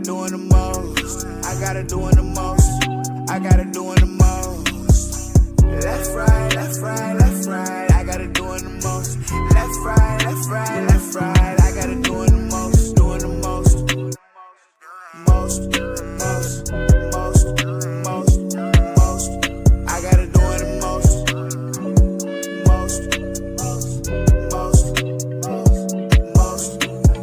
doing the most. I got it doing the most. I got it doing the most. Left, right, left, right, left, right. I got it doing the most. Left, right, left, right, left, right. I got it doing the most, doing the most. Most, most, most, most, most. I got it doing the most. Most, most, most, most.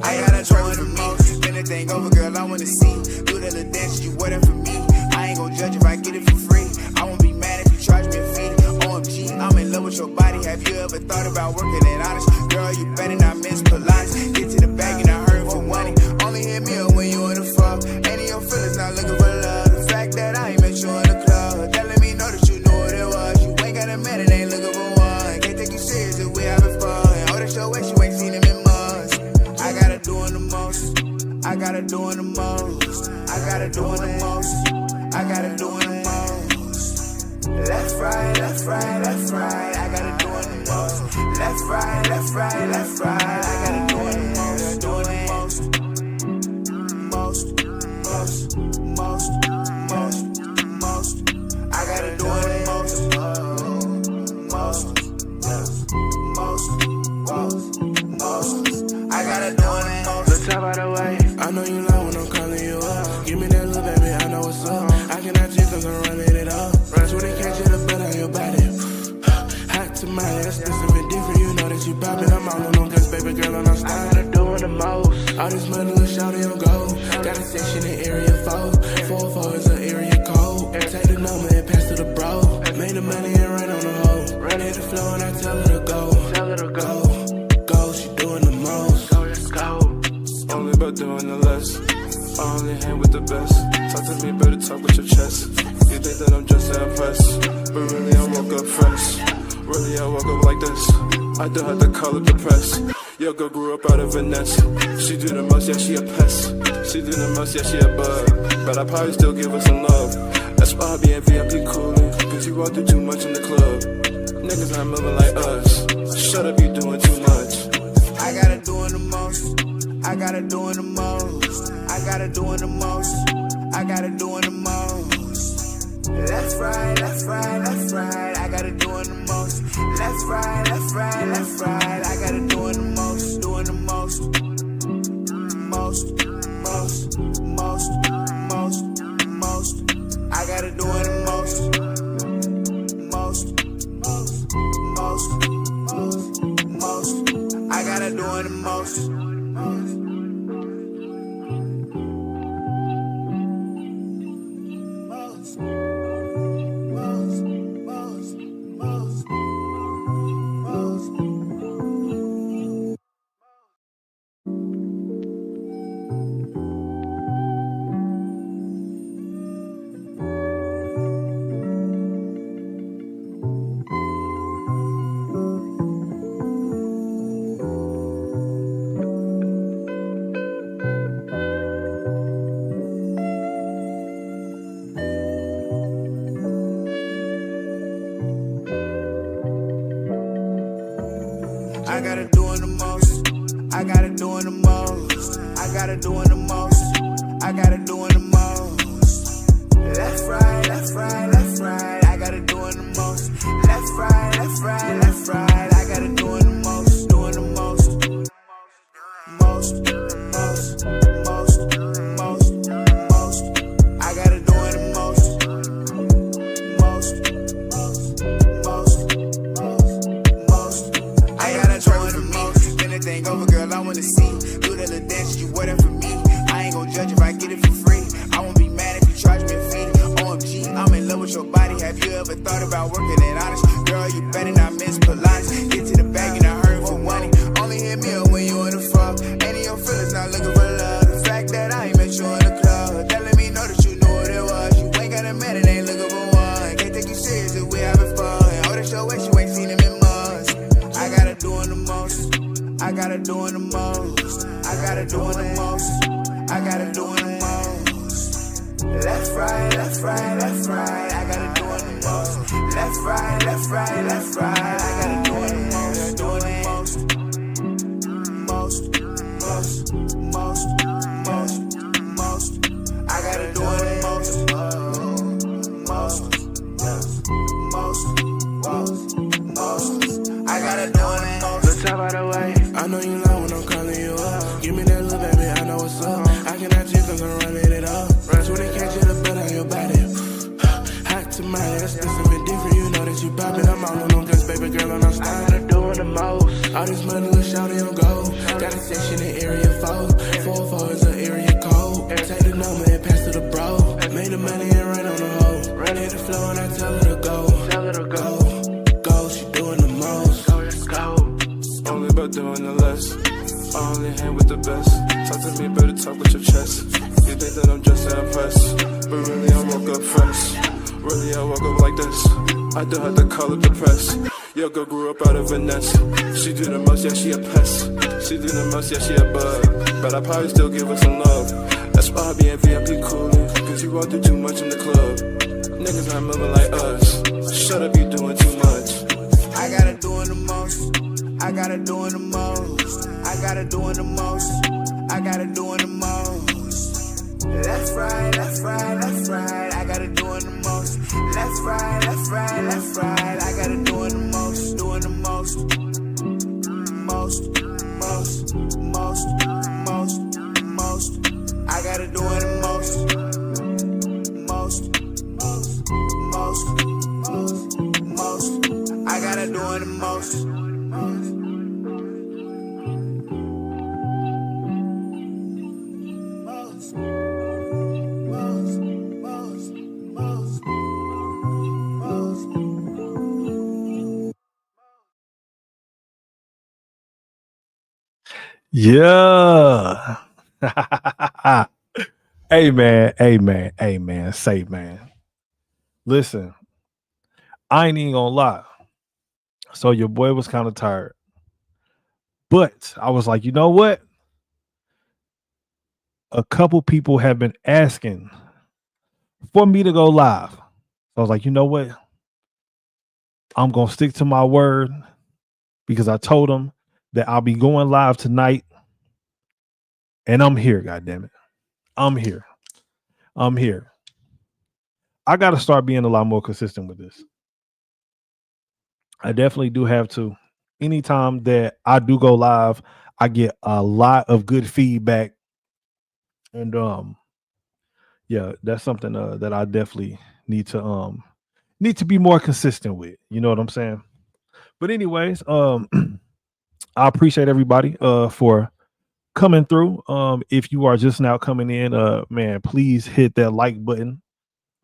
I got it doing the most. Bend the thing over, girl, I wanna see. Do the little dance, you wear that for me. I ain't gon' judge if I get it for free. I won't be mad if you charge me a fee. OMG, I'm in love with your body. Have you ever thought about working it honest? Girl, you better not miss Pilates. Get to the bag and I heard for money. Only hit me up when you in the fuck. Any of your feelings not looking for love. The fact that I ain't met you in the club, telling me know that you knew what it was. You ain't got a man and ain't looking for one. Can't take you serious if we having fun. Oh, that's your way, you ain't seen him in months. I got it doing the most. I got it doing the most. I got it doing the most. I got it doing the most. Left, right, left, right, left, right. I got it doing the most. Left, right, left, right, left, right. I got it doing the most, doing the most. Most, most, most, most, most. I got it doing the most. Most, most, most, most. I got it doing the most. The top out the way. I know you love when I'm calling you up. Give me that little baby, I know what's up. I cannot cheat cause I'm running it up. Runs when they catch you, the blood on your body. Hot tamale, that's something different. You know that you poppin'. I'm all on them guns, baby girl, and I'm starting to doing the most. All this money, little shawty on gold. Got a section in area 4. 4-4 is an area code. Take the number and pass to the bro. Made the money and run on the hoe. Run hit the flow and I tell her to go. Tell her to go. Go, she doing the most. Go, let's go. Only about doing the less. I only hang with the best. Talk to me, better talk with your chest. You think that I'm just to impress, but really I woke up fresh. Really I woke up like this. I do have to call it the press. Yo, girl grew up out of finesse. She do the most, yeah, she a pest. She do the most, yeah, she a bug. But I probably still give her some love. That's why I be in VIP coolin', cause you all do too much in the club. Niggas not moving like us. Shut up, you doing too much. I got it doing the most. I got it doing the most. I got it doing the most. I got it doing the most. Left, right, left, right, left, right. I got it doing the most. Left, right, left, right, left, right. I got it doing the most, doing the most. Most, most, most, most, most. I got it doing the most. Most, most, most, most. I got it doing the most. I got it doing the most. I got it doing the most. I got it doing the most. I got it doing the most. Left, right, left, right, left, right. I got it doing the most. Left, right, left, right, left, right. I got it doing the most, doing the most. Most, most, most, most, most. I got it doing the most. Most, most, most, most. I got it doing the most. Bend the thing over, girl, I wanna see. Do the little dance, you wear that for me. I ain't gon' judge if I get it for free. I won't be mad if you charge me a fee. OMG, I'm in love with your body. Have you ever thought about working it honest? Girl, you better not miss Pilates. Get to the bag and I heard for money. Only hit me up when you in the fuck. Any of your feelings not looking for love. The fact that I ain't met you in the club, telling me know that you knew what it was. You ain't got a man and ain't looking for one. Can't take you serious if we having fun. Oh, that's your way, you ain't seen him in months. I got it doing the most. I got it doing the most. I got it doing the most. I got it doing the most. Left, right, left, right, left, right. I got it doing the most. Left, right, left, right, left, right. I got it doing the most, doing the most. Most, most, most, most, most. flow and I tell her to go. Go, she doing the most. Only about doing the less. I only hang with the best. Talk to me, better talk with your chest. You think that I'm just impressed, but really I woke up fresh. Really I woke up like this. I don't have to call up the press. Yo, girl grew up out of a nest. She do the most, yeah, she a pest. She do the most, yeah, she a bug. But I probably still give her some love. That's why I be in VIP coolin', cause you all do too much in the club. Niggas not moving like us. Shut up, you doing too much. I gotta doing the most. I gotta doing the most. I gotta doing the most. I gotta doing the most. Left, right, left, right, left, right. I gotta doing the most. Left, right, left, right, left, right. I gotta doing the most. Doing the most. Most. I gotta doing the most. Most. I gotta doing the most. Yeah. Amen. Say, man. Listen, I ain't even gonna lie. So your boy was kind of tired. But I was like, you know what? A couple people have been asking for me to go live. So I was like, you know what? I'm gonna stick to my word because I told them that I'll be going live tonight. And I'm here, goddammit. I'm here. I gotta start being a lot more consistent with this. I definitely do have to. Anytime that I do go live, I get a lot of good feedback. And yeah, that's something that I definitely need to be more consistent with. You know what I'm saying? But anyways, I appreciate everybody for coming through. If you are just now coming in, man, please hit that like button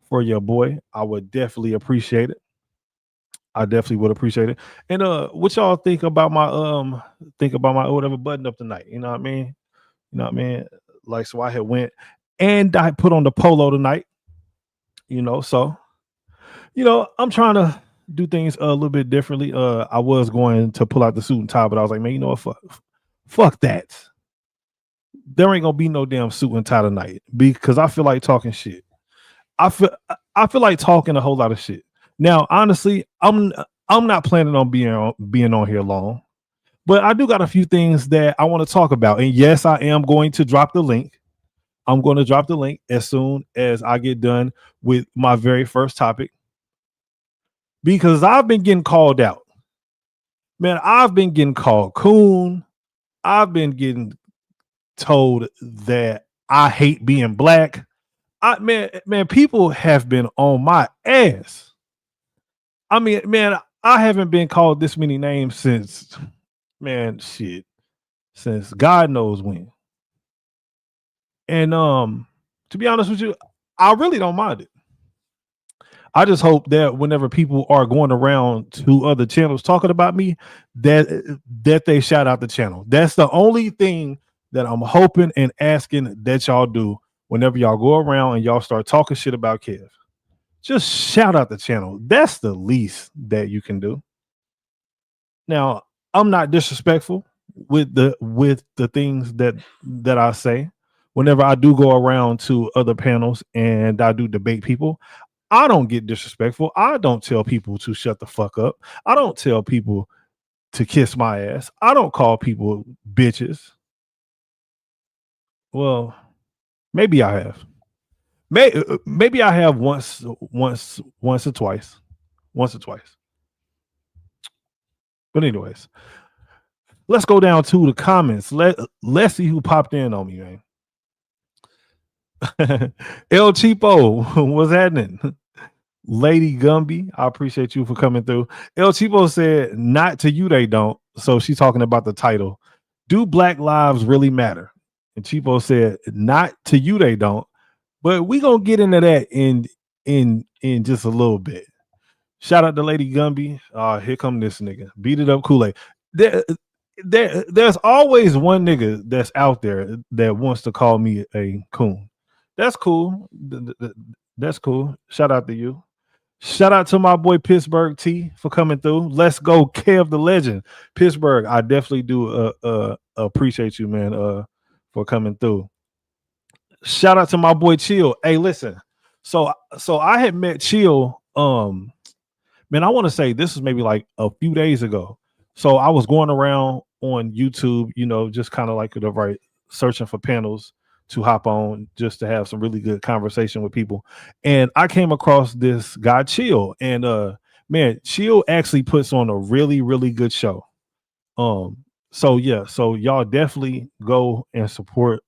for your boy. I would definitely appreciate it. I definitely would appreciate it. And what y'all think about my whatever button up tonight? You know what I mean? Like, so I had went and I put on the polo tonight. So I'm trying to do things a little bit differently. I was going to pull out the suit and tie, but I was like, man, you know what? Fuck that. There ain't gonna be no damn suit and tie tonight because I feel like talking shit. I feel like talking a whole lot of shit. Now, honestly, I'm not planning on being on here long, but I do got a few things that I want to talk about. And yes, I am going to drop the link. I'm going to drop the link as soon as I get done with my very first topic because I've been getting called out. Man, I've been getting called coon. I've been getting told that I hate being black. Man, people have been on my ass. I mean, man, I haven't been called this many names since God knows when. And to be honest with you, I really don't mind it. I just hope that whenever people are going around to other channels talking about me, that they shout out the channel. That's the only thing that I'm hoping and asking that y'all do whenever y'all go around and y'all start talking shit about Kev. Just shout out the channel. That's the least that you can do. Now, I'm not disrespectful with the things that I say. Whenever I do go around to other panels and I do debate people, I don't get disrespectful. I don't tell people to shut the fuck up. I don't tell people to kiss my ass. I don't call people bitches. Well, maybe I have. Maybe I have once or twice. But anyways, let's go down to the comments. Let's see who popped in on me, man. El Cheapo, what's happening? Lady Gumby, I appreciate you for coming through. El Cheapo said, not to you, they don't. So she's talking about the title. Do Black lives really matter? And Cheapo said, not to you, they don't. But we gonna get into that in in just a little bit. Shout out to Lady Gumby. Here come this nigga. Beat it up Kool-Aid. There's always one nigga that's out there that wants to call me a coon. That's cool. That's cool. Shout out to you. Shout out to my boy Pittsburgh T for coming through. Let's go, Kev the legend. Pittsburgh, I definitely do appreciate you, man, for coming through. Shout out to my boy Chill. Hey, listen. So I had met Chill. Man, I want to say this was maybe like a few days ago. So I was going around on YouTube, just kind of like searching for panels to hop on just to have some really good conversation with people. And I came across this guy, Chill. And man, Chill actually puts on a really, really good show. So y'all definitely go and support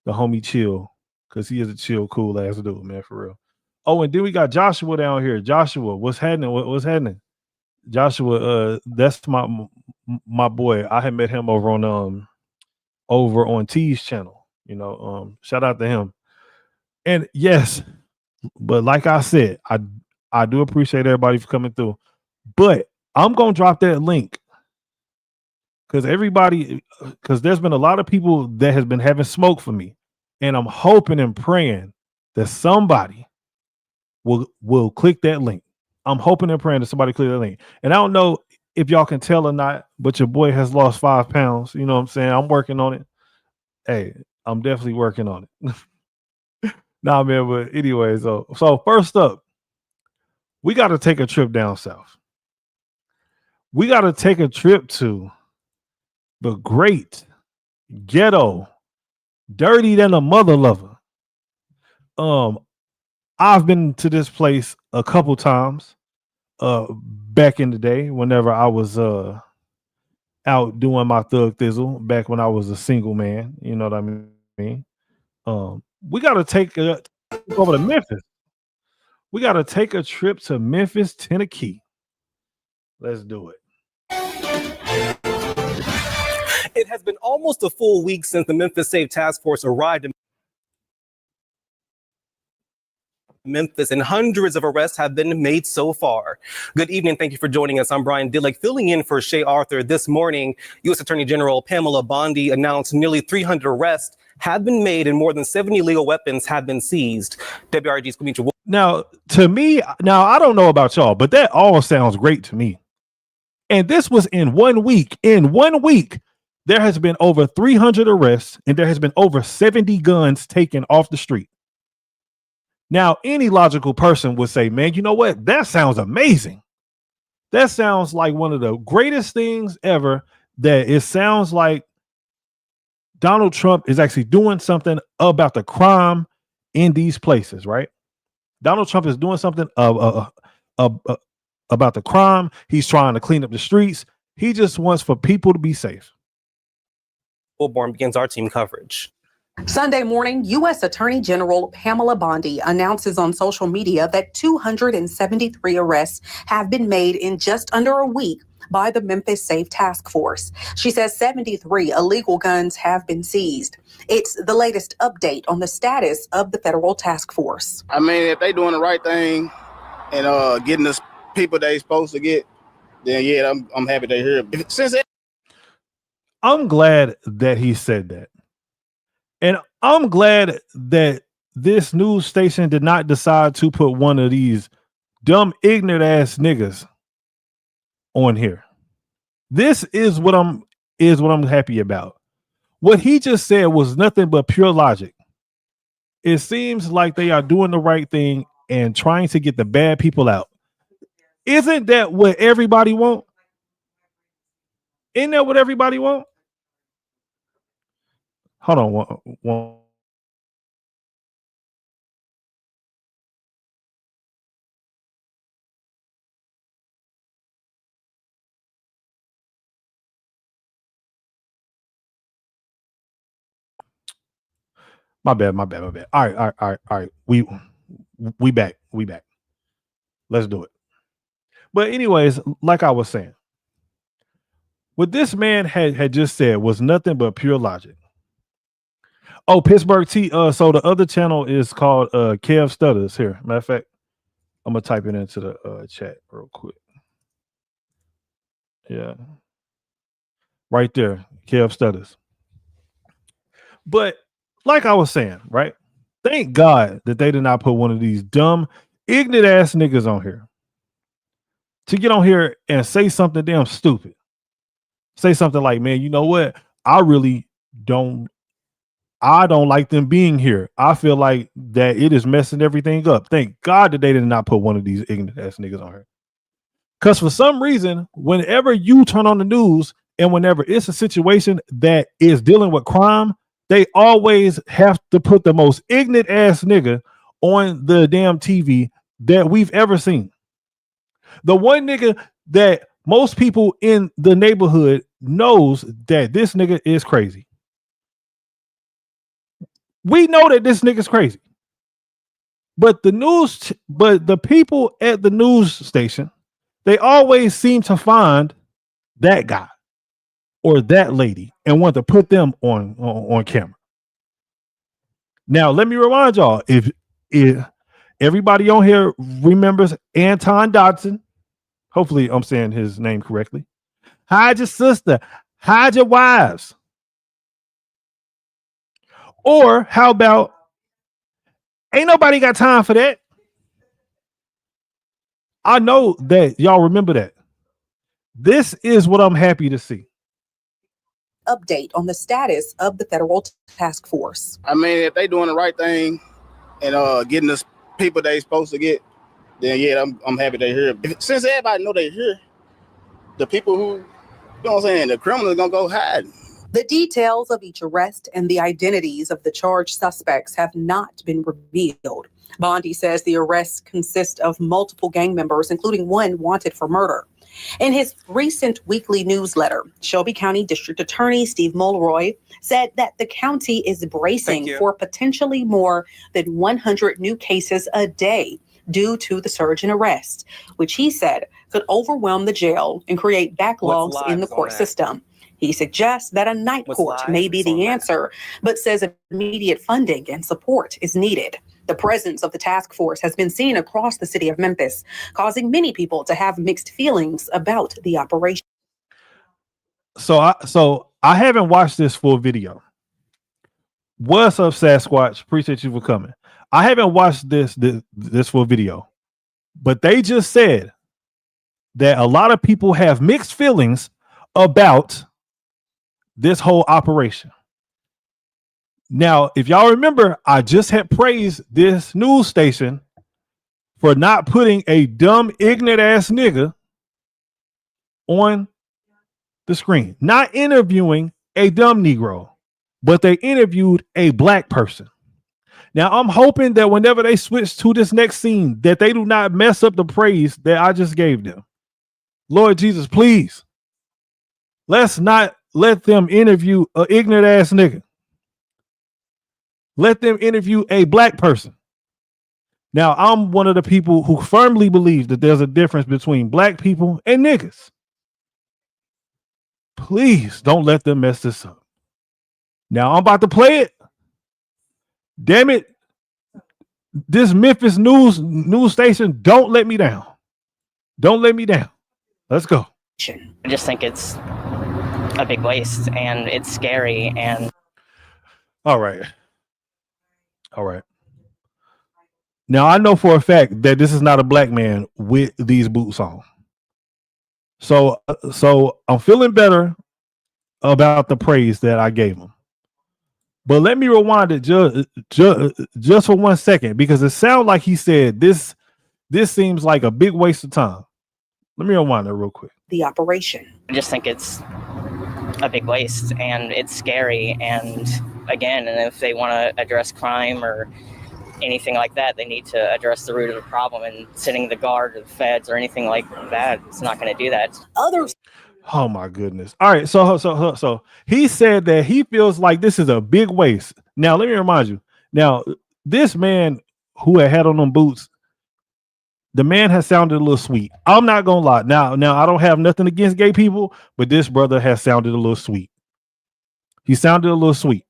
the homie Chill, because he is a chill, cool ass dude, man, for real. Oh, and then we got Joshua down here. Joshua, what's happening? What's happening? Joshua, that's my boy. I had met him over on T's channel. Shout out to him. And yes, but like I said, I do appreciate everybody for coming through. But I'm gonna drop that link because there's been a lot of people that has been having smoke for me, and I'm hoping and praying that somebody will click that link. I'm hoping and praying that somebody click that link. And I don't know if y'all can tell or not, but your boy has lost 5 pounds. You know what I'm saying? I'm working on it. Hey, I'm definitely working on it. Nah, man, but anyway, so first up, we got to take a trip down south. We got to take a trip to the great ghetto, dirty than a mother lover. I've been to this place a couple times back in the day whenever I was out doing my thug thizzle back when I was a single man. You know what I mean? We got to take over to Memphis. We got to take a trip to Memphis, Tennessee. Let's do it. It has been almost a full week since the Memphis Safe Task Force arrived in Memphis, and hundreds of arrests have been made so far. Good evening. Thank you for joining us. I'm Brian Dillick, filling in for Shay Arthur. This morning, U.S. Attorney General Pamela Bondi announced nearly 300 arrests have been made and more than 70 illegal weapons have been seized. WRG's Kamisha. Now, to me, I don't know about y'all, but that all sounds great to me. And this was in 1 week. In 1 week, there has been over 300 arrests and there has been over 70 guns taken off the street. Now, any logical person would say, man, you know what? That sounds amazing. That sounds like one of the greatest things ever. That it sounds like Donald Trump is actually doing something about the crime in these places, right? Donald Trump is doing something about the crime. He's trying to clean up the streets. He just wants for people to be safe. Born begins our team coverage. Sunday morning, U.S. Attorney General Pamela Bondi announces on social media that 273 arrests have been made in just under a week by the Memphis Safe Task Force. She says 73 illegal guns have been seized. It's the latest update on the status of the federal task force. I mean, if they doing the right thing and getting the people they supposed to get, then yeah, I'm happy they're here. I'm glad that he said that. And I'm glad that this news station did not decide to put one of these dumb, ignorant ass niggas on here. This is what I'm happy about. What he just said was nothing but pure logic. It seems like they are doing the right thing and trying to get the bad people out. Isn't that what everybody want? Isn't that what everybody want? Hold on one. My bad. All right. We back. Let's do it. But anyways, like I was saying, what this man had just said was nothing but pure logic. Oh, Pittsburgh T. So the other channel is called Kev Stutters here. Matter of fact, I'm gonna type it into the chat real quick. Yeah, right there, Kev Stutters. But like I was saying, right? Thank God that they did not put one of these dumb, ignorant ass niggas on here to get on here and say something damn stupid. Say something like, man, you know what? I really don't like them being here. I feel like that it is messing everything up. Thank God that they did not put one of these ignorant ass niggas on here. Because for some reason, whenever you turn on the news and whenever it's a situation that is dealing with crime, they always have to put the most ignorant ass nigga on the damn TV that we've ever seen. The one nigga that most people in the neighborhood knows that this nigga is crazy. We know that this nigga's crazy. But the people at the news station, they always seem to find that guy or that lady and want to put them on camera. Now, let me remind y'all, if everybody on here remembers Anton Dodson, hopefully I'm saying his name correctly. Hide your sister, hide your wives. Or how about, ain't nobody got time for that? I know that y'all remember that. This is what I'm happy to see. Update on the status of the federal task force. I mean, if they doing the right thing and getting the people they supposed to get, then yeah, I'm happy they're here. Since everybody know they're here, the people who, you know what I'm saying, the criminals gonna go hide. The details of each arrest and the identities of the charged suspects have not been revealed. Bondi says the arrests consist of multiple gang members, including one wanted for murder. In his recent weekly newsletter, Shelby County District Attorney Steve Mulroy said that the county is bracing for potentially more than 100 new cases a day due to the surge in arrests, which he said could overwhelm the jail and create backlogs in the court system. He suggests that a night court may be the answer, but says immediate funding and support is needed. The presence of the task force has been seen across the city of Memphis, causing many people to have mixed feelings about the operation. So I haven't watched this full video. What's up, Sasquatch? Appreciate you for coming. I haven't watched this full video, but they just said that a lot of people have mixed feelings about this whole operation. Now, if y'all remember, I just had praised this news station for not putting a dumb, ignorant ass nigga on the screen, not interviewing a dumb Negro, but they interviewed a black person. Now, I'm hoping that whenever they switch to this next scene, that they do not mess up the praise that I just gave them. Lord Jesus, please. Let's not let them interview an ignorant ass nigga. Let them interview a black person. Now, I'm one of the people who firmly believe that there's a difference between black people and niggas. Please don't let them mess this up. Now, I'm about to play it. Damn it. This Memphis news station, don't let me down. Don't let me down. Let's go. I just think it's a big waste and it's scary. And All right. Now, I know for a fact that this is not a black man with these boots on. So I'm feeling better about the praise that I gave him. But let me rewind it just for 1 second, because it sounds like he said this seems like a big waste of time. Let me rewind it real quick. The operation. I just think it's a big waste and it's scary. And again, and if they want to address crime or anything like that, they need to address the root of the problem, and sitting the guard or the feds or anything like that, it's not going to do that. Others. Oh my goodness. All right. So he said that he feels like this is a big waste. Now, let me remind you. Now, this man who had on them boots, the man has sounded a little sweet. I'm not going to lie. Now, I don't have nothing against gay people, but this brother has sounded a little sweet. He sounded a little sweet.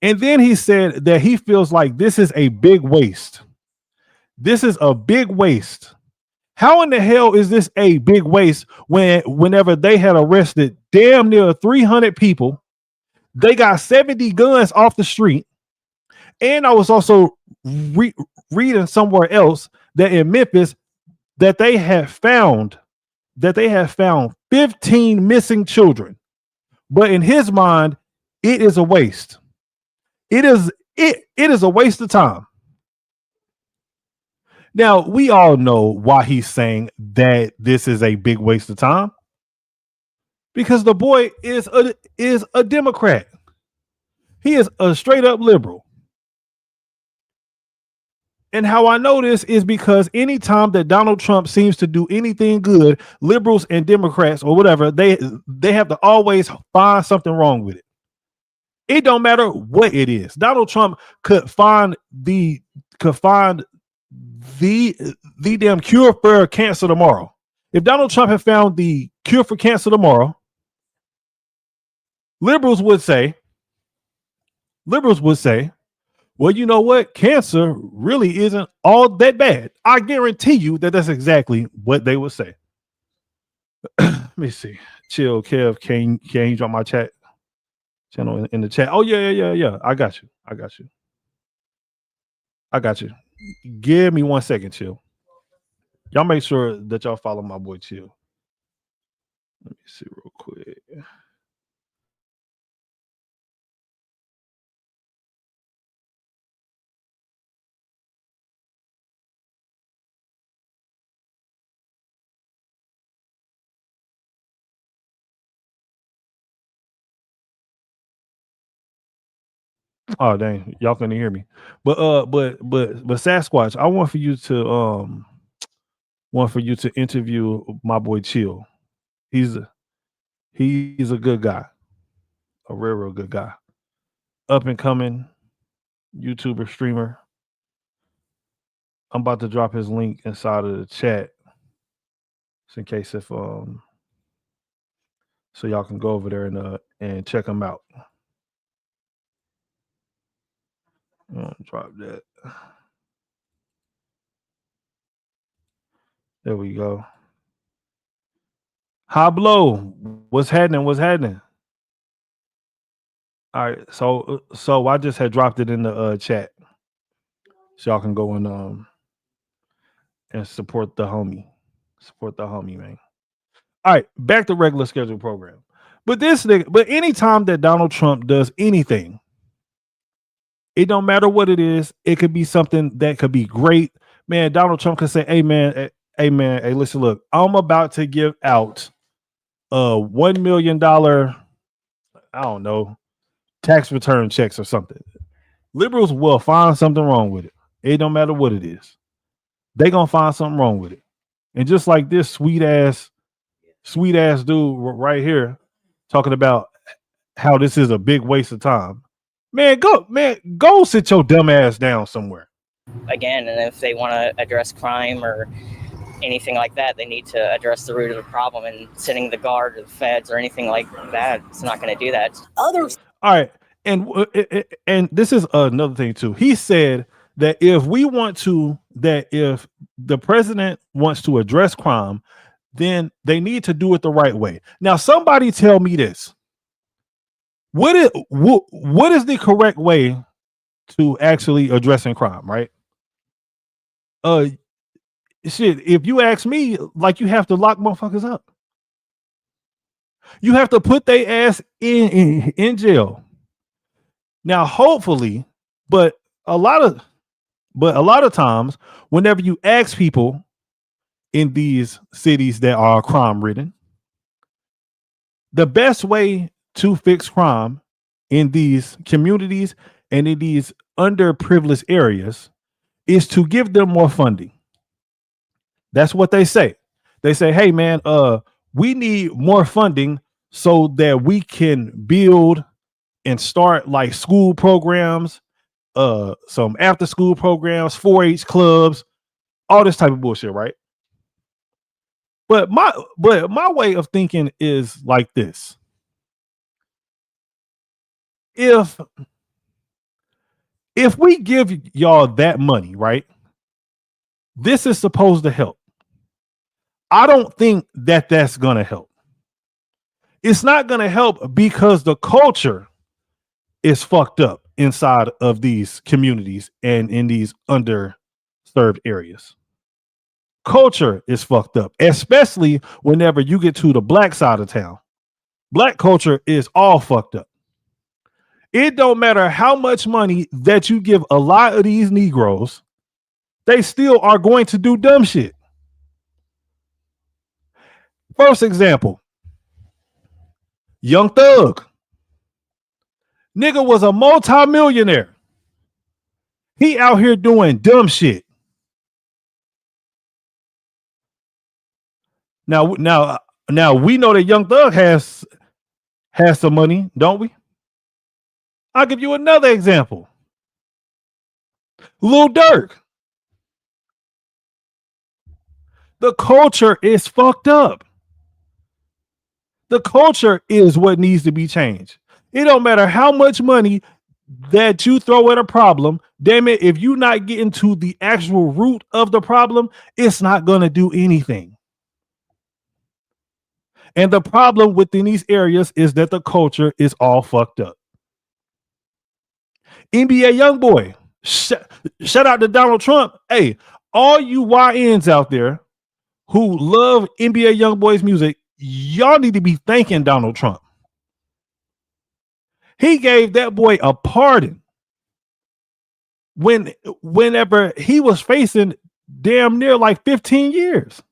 And then he said that he feels like this is a big waste. This is a big waste. How in the hell is this a big waste whenever they had arrested damn near 300 people, they got 70 guns off the street, and I was also reading somewhere else that in Memphis that they have found 15 missing children. But in his mind, it is a waste. It is a waste of time. Now, we all know why he's saying that this is a big waste of time. Because the boy is a Democrat. He is a straight up liberal. And how I know this is because anytime that Donald Trump seems to do anything good, liberals and Democrats or whatever, they have to always find something wrong with it. It don't matter what it is. Donald Trump could find the damn cure for cancer tomorrow. If Donald Trump had found the cure for cancer tomorrow, liberals would say, well, you know what? Cancer really isn't all that bad. I guarantee you that that's exactly what they would say. Let me see. Chill, Kev. Can you drop my chat channel in the chat? Oh, yeah. I got you. Give me 1 second, Chill. Y'all make sure that y'all follow my boy Chill. Let me see real quick. Oh dang, y'all couldn't hear me. But Sasquatch, I want for you to interview my boy Chill. He's a good guy. A real good guy. Up and coming YouTuber streamer. I'm about to drop his link inside of the chat. Just in case so y'all can go over there and check him out. Drop that. There we go. Hablo, what's happening? All right, so I just had dropped it in the chat, so y'all can go and support the homie. Support the homie, man. All right, back to regular scheduled program. But anytime that Donald Trump does anything, it don't matter what it is. It could be something that could be great. Man, Donald Trump could say, hey, listen, look, I'm about to give out $1 million, I don't know, tax return checks or something. Liberals will find something wrong with it. It don't matter what it is. They're going to find something wrong with it. And just like this sweet ass dude right here talking about how this is a big waste of time. Man, go sit your dumb ass down somewhere. Again, and if they want to address crime or anything like that, they need to address the root of the problem, and sending the guard or the feds or anything like that, it's not going to do that. All right. And this is another thing too. He said that if the president wants to address crime, then they need to do it the right way. Now, somebody tell me this. What is the correct way to actually addressing crime, right? Shit, if you ask me, like, you have to lock motherfuckers up. You have to put their ass in jail. Now, hopefully, but a lot of times, whenever you ask people in these cities that are crime ridden, the best way to fix crime in these communities and in these underprivileged areas is to give them more funding. That's what they say. They say, hey man, we need more funding so that we can build and start like school programs, some after school programs, 4-H clubs, all this type of bullshit, right? But my way of thinking is like this. If we give y'all that money, right? This is supposed to help. I don't think that that's going to help. It's not going to help because the culture is fucked up inside of these communities and in these underserved areas. Culture is fucked up, especially whenever you get to the black side of town. Black culture is all fucked up. It don't matter how much money that you give a lot of these Negroes, they still are going to do dumb shit. First example, Young Thug. Nigga was a multi-millionaire. He out here doing dumb shit. Now we know that Young Thug has some money, don't we? I'll give you another example. Lil Durk. The culture is fucked up. The culture is what needs to be changed. It don't matter how much money that you throw at a problem. Damn it, if you're not getting to the actual root of the problem, it's not going to do anything. And the problem within these areas is that the culture is all fucked up. NBA YoungBoy, shout out to Donald Trump. Hey, all you YNs out there who love NBA YoungBoy's music, y'all need to be thanking Donald Trump. He gave that boy a pardon whenever he was facing damn near like 15 years.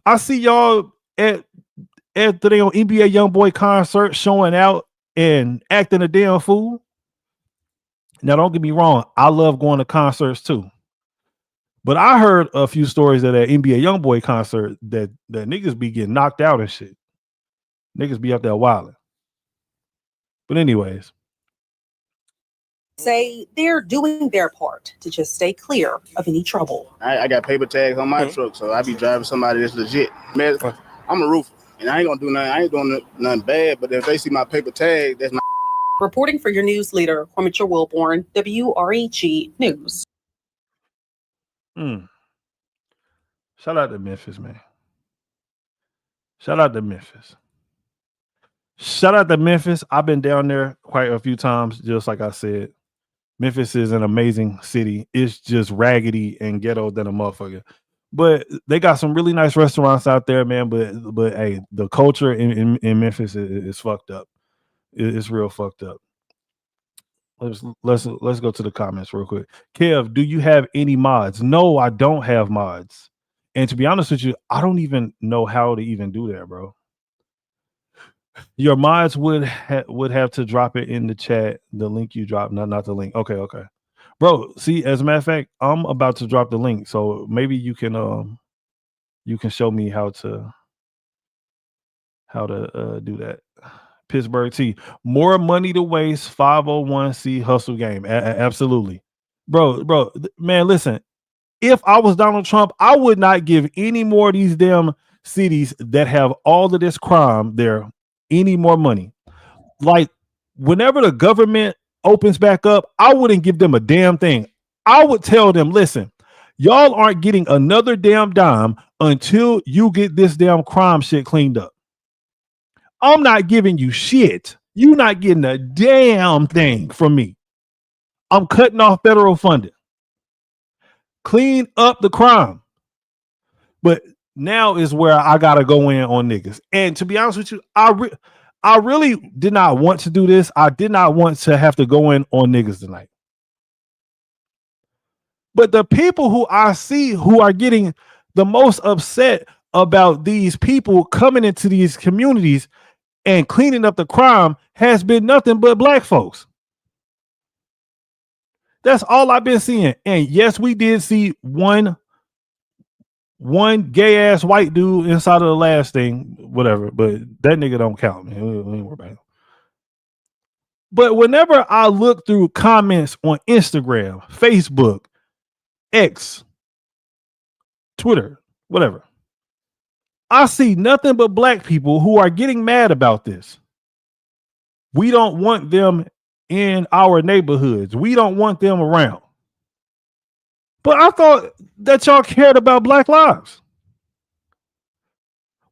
I see y'all at the NBA YoungBoy concert showing out and acting a damn fool. Now, don't get me wrong. I love going to concerts too. But I heard a few stories at that NBA YoungBoy concert that niggas be getting knocked out and shit. Niggas be out there wilding. But anyways. Say they're doing their part to just stay clear of any trouble. I got paper tags on my truck, so I be driving somebody that's legit. Man, I'm a roofer, and I ain't gonna do nothing. I ain't doing nothing bad, but if they see my paper tag, that's my... Reporting for your news leader, Quamicha Wilborn, WREG News. Shout out to Memphis, man. Shout out to Memphis. Shout out to Memphis. I've been down there quite a few times, just like I said. Memphis is an amazing city. It's just raggedy and ghetto than a motherfucker. But they got some really nice restaurants out there, man. But hey, the culture in Memphis is fucked up. It's real fucked up. Let's go to the comments real quick. Kev, do you have any mods? No, I don't have mods. And to be honest with you, I don't even know how to even do that, bro. Your mods would have to drop it in the chat. The link you dropped, not the link. Okay. Bro, see, as a matter of fact, I'm about to drop the link. So maybe you can show me how to do that. Pittsburgh T. More money to waste. 501c hustle game. Absolutely. Bro, man, listen. If I was Donald Trump, I would not give any more of these damn cities that have all of this crime there any more money. Like, whenever the government opens back up, I wouldn't give them a damn thing. I would tell them, listen, y'all aren't getting another damn dime until you get this damn crime shit cleaned up. I'm not giving you shit. You're not getting a damn thing from me. I'm cutting off federal funding. Clean up the crime. But now is where I gotta go in on niggas. And to be honest with you, I really did not want to do this. I did not want to have to go in on niggas tonight. But the people who I see who are getting the most upset about these people coming into these communities and cleaning up the crime has been nothing but black folks. That's all I've been seeing. And yes, we did see one gay ass white dude inside of the last thing, whatever, but that nigga don't count, man. We ain't worry about him. But whenever I look through comments on Instagram, Facebook, X, Twitter, whatever, I see nothing but black people who are getting mad about this. We don't want them in our neighborhoods. We don't want them around. But I thought that y'all cared about Black lives.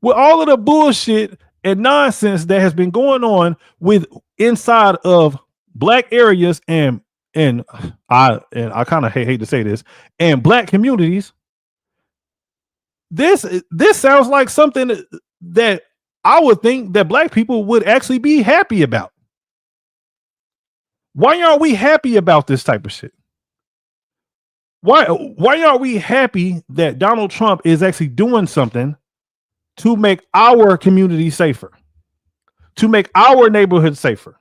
With all of the bullshit and nonsense that has been going on with inside of Black areas and I kind of hate to say this, and Black communities, this sounds like something that I would think that Black people would actually be happy about. Why aren't we happy about this type of shit? Why aren't we happy that Donald Trump is actually doing something to make our community safer, to make our neighborhood safer?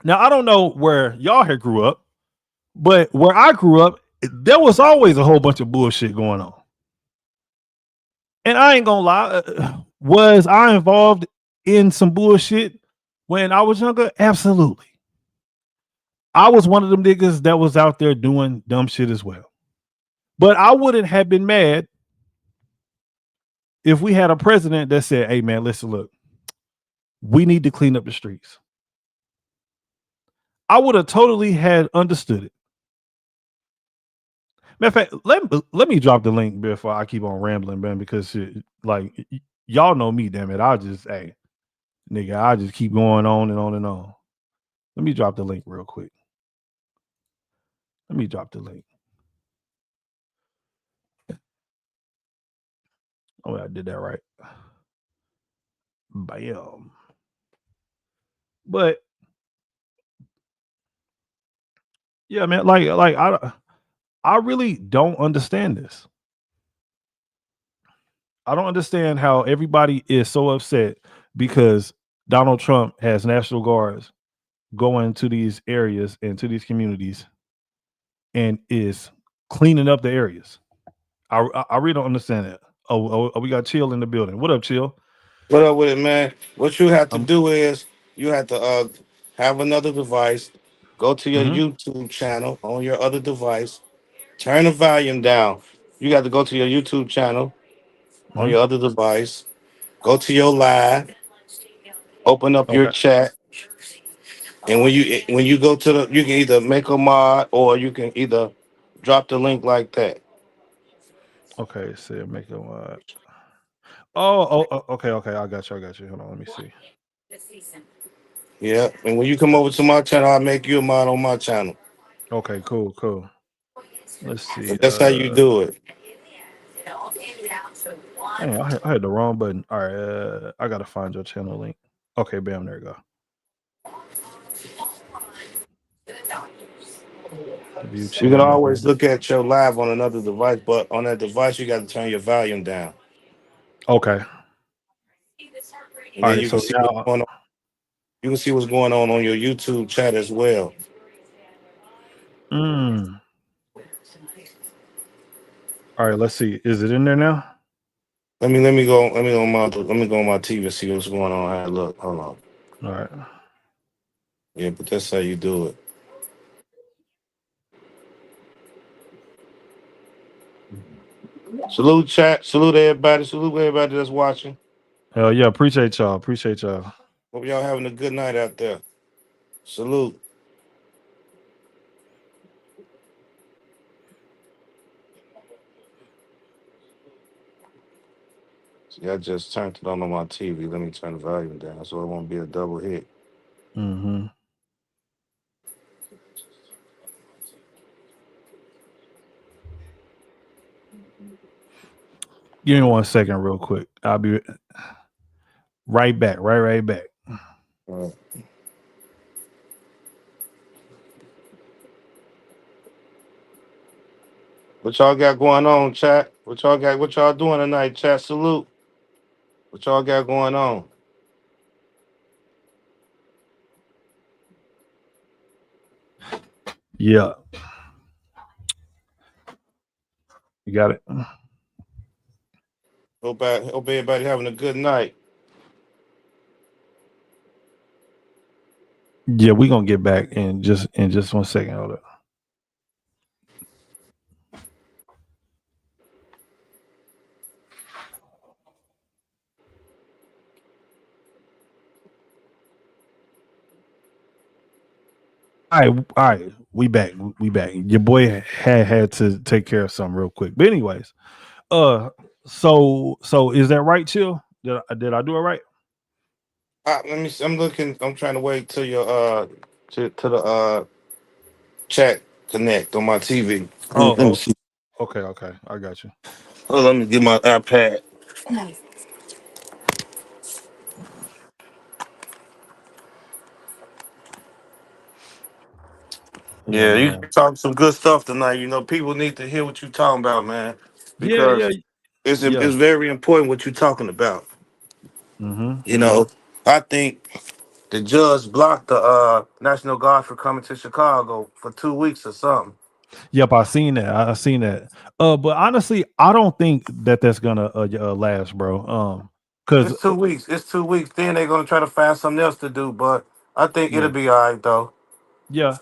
Now, I don't know where y'all had grew up, but where I grew up, there was always a whole bunch of bullshit going on. And I ain't gonna lie, was I involved in some bullshit when I was younger? Absolutely. I was one of them niggas that was out there doing dumb shit as well. But I wouldn't have been mad if we had a president that said, hey man, listen, look, we need to clean up the streets. I would have totally had understood it. Matter of fact, let me drop the link before I keep on rambling, man, because like y'all know me, damn it. I just keep going on and on and on. Let me drop the link real quick. Let me drop the link. Oh, I did that right. Bam. But yeah, man, like I really don't understand this. I don't understand how everybody is so upset because Donald Trump has National Guards going to these areas and to these communities and is cleaning up the areas. I really don't understand that. We got Chill in the building. What up, Chill? What up with it, man? What you have to do is you have to have another device, go to your Mhm. YouTube channel on your other device, turn the volume down. You got to go to your YouTube channel on Mhm. your other device, go to your live, open up your Okay. chat, and when you go to the, you can either make a mod or you can either drop the link like that. Okay. So make them. Oh. Okay. I got you. Hold on. Let me see. Yeah, and when you come over to my channel, I'll make you a mod on my channel. Okay. Cool. Let's see. But that's how you do it. Dang, I had the wrong button. All right. I gotta find your channel link. Okay. Bam. There you go. View You can channel. always look at your live on another device, but on that device, you got to turn your volume down. Okay. And All then right. you can So see what's now. going on. You can see what's going on your YouTube chat as well. Mm, all right. Let's see. Is it in there now? Let me go on my TV and see what's going on. All right, look, hold on. All right. Yeah, but that's how you do it. Salute chat, salute everybody that's watching. Hell yeah. Appreciate y'all. Hope y'all having a good night out there. Salute. See, I just turned it on my TV. Let me turn the volume down so it won't be a double hit. Mm-hmm. Give me 1 second, real quick. I'll be right back. Right back. All right. What y'all got going on, chat? What y'all doing tonight, chat? Salute. What y'all got going on? Yeah. You got it. Hope everybody having a good night. Yeah, we're gonna get back in just 1 second. Hold up. All right, we back. Your boy had to take care of something real quick. But anyways, uh, so is that right, Chill? Did I do it right? Let me. I'm looking. I'm trying to wait till your to the chat connect on my TV. Let me Oh, see. okay, I got you. Oh, let me get my iPad. Yeah, Yeah, you man. talking some good stuff tonight. You know, people need to hear what you're talking about, man, Yeah, because yeah. it's very important what you're talking about. Mm-hmm. You know, I think the judge blocked the National Guard from coming to Chicago for 2 weeks or something. Yep, I seen that. I seen that. But honestly, I don't think that that's gonna last, bro. Cause It's 2 weeks. It's 2 weeks. Then they're gonna try to find something else to do. But I think it'll yeah, be all right though. yeah.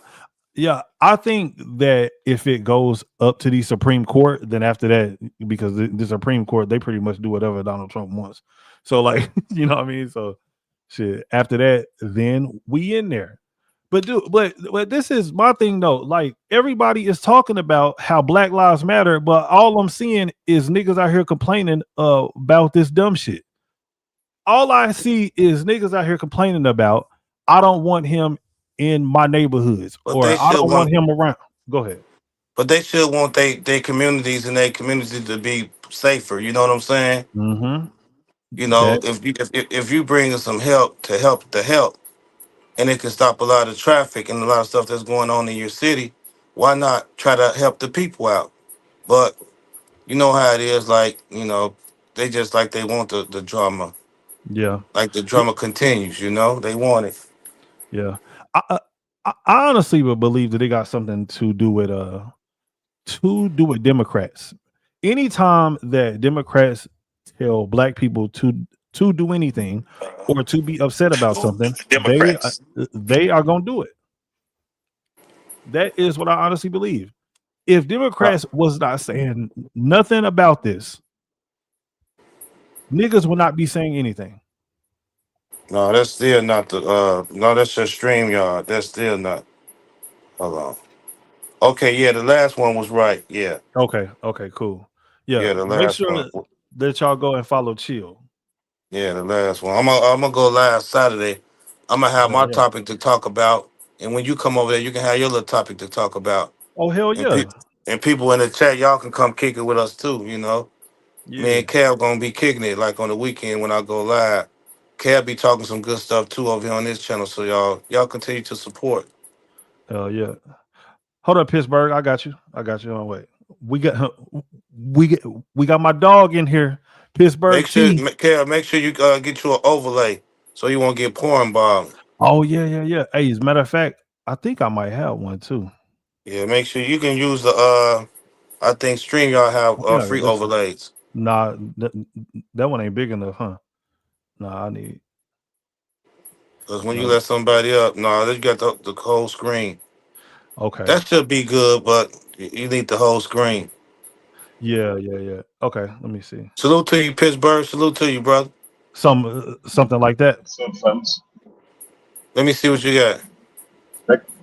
Yeah, I think that if it goes up to the Supreme Court, then after that, because the Supreme Court, they pretty much do whatever Donald Trump wants. So, like, you know what I mean? So, shit. After that, then we in there. But but this is my thing though. Like everybody is talking about how Black Lives Matter, but all I'm seeing is niggas out here complaining about this dumb shit. All I see is niggas out here complaining about I don't want him in my neighborhoods But or they I should don't want want. him around. Go ahead. But they should want their communities and their community to be safer. You know what I'm saying? Mm-hmm. You know, That if you bring us some help, and it can stop a lot of traffic and a lot of stuff that's going on in your city, why not try to help the people out? But you know how it is, like, they just like they want the drama. yeah. Like the Y- drama continues, they want it. Yeah. I, I I honestly would believe that they got something to do with Democrats. Anytime that Democrats tell black people to do anything or to be upset about something, Democrats. they are gonna do it. That is what I honestly believe. If Uh, Democrats was not saying nothing about this, niggas would not be saying anything. no, that's still not the no, that's just StreamYard. That's still not. Hold on. Okay, yeah, the last one was right. Yeah. Okay, cool. Yeah, Yeah, the make last sure one. that y'all go and follow Chill. Yeah, the last one. I'm gonna go live Saturday. I'm gonna have Hell my yeah. topic to talk about, and when you come over there, you can have your little topic to talk about. Oh hell And yeah. and people in the chat, y'all can come kick it with us too. Me Yeah. and Cal gonna be kicking it like on the weekend when I go live. Cal be talking some good stuff too over here on this channel, so y'all continue to support. Hell yeah. Hold up, Pittsburgh. I got you. Oh, wait. We got we get we got my dog in here. Make Pittsburgh sure, T. Cal, make sure you get you an overlay so you won't get porn bombed. Oh yeah. Hey, as a matter of fact, I think I might have one too. Yeah, make sure you can use the I think StreamYard have Yeah, free that's overlays. nah. That one ain't big enough, huh? Nah, I need Because when you no. let somebody up, no, they got the whole screen. Okay. That should be good, but you need the whole screen. Yeah. Okay, let me see. Salute to you, Pittsburgh. Salute to you, brother. Something like that. So, fellas, Let me see what you got.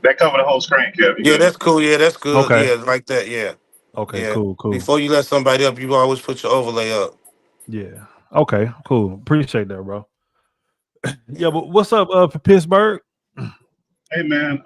that cover the whole screen, Kev. You Yeah, good? that's cool. Yeah, that's good. Okay. Yeah, like that. Yeah, Okay, yeah. cool. Before you let somebody up, you always put your overlay up. Yeah. Okay, cool. Appreciate that, bro. Yeah, but what's up, Pittsburgh? Hey, man,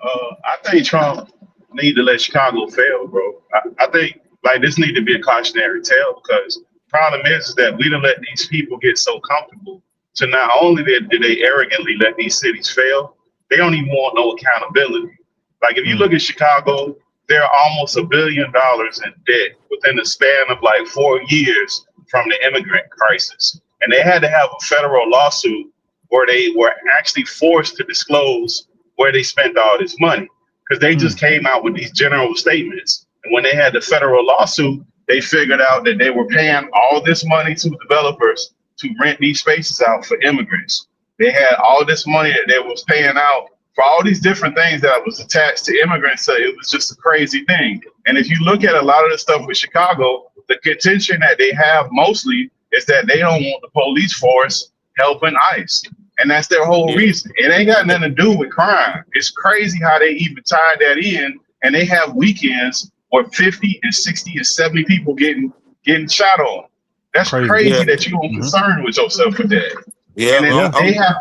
I think Trump need to let Chicago fail, bro. I think like this need to be a cautionary tale because problem is that we don't let these people get so comfortable. So not only do they arrogantly let these cities fail, they don't even want no accountability. Like if you Mm, look at Chicago, they're almost $1 billion in debt within the span of like 4 years from the immigrant crisis. And they had to have a federal lawsuit where they were actually forced to disclose where they spent all this money because they just mm, came out with these general statements. And when they had the federal lawsuit, they figured out that they were paying all this money to developers to rent these spaces out for immigrants. They had all this money that they was paying out for all these different things that was attached to immigrants. So it was just a crazy thing. And if you look at a lot of the stuff with Chicago, the contention that they have mostly is that they don't want the police force helping ICE. And that's their whole Yeah. reason. It ain't got nothing to do with crime. It's crazy how they even tied that in, and they have weekends where 50 and 60 and 70 people getting shot on. That's Crazy. crazy Yeah. that you don't concern with yourself with that. Yeah. And then Yeah. they have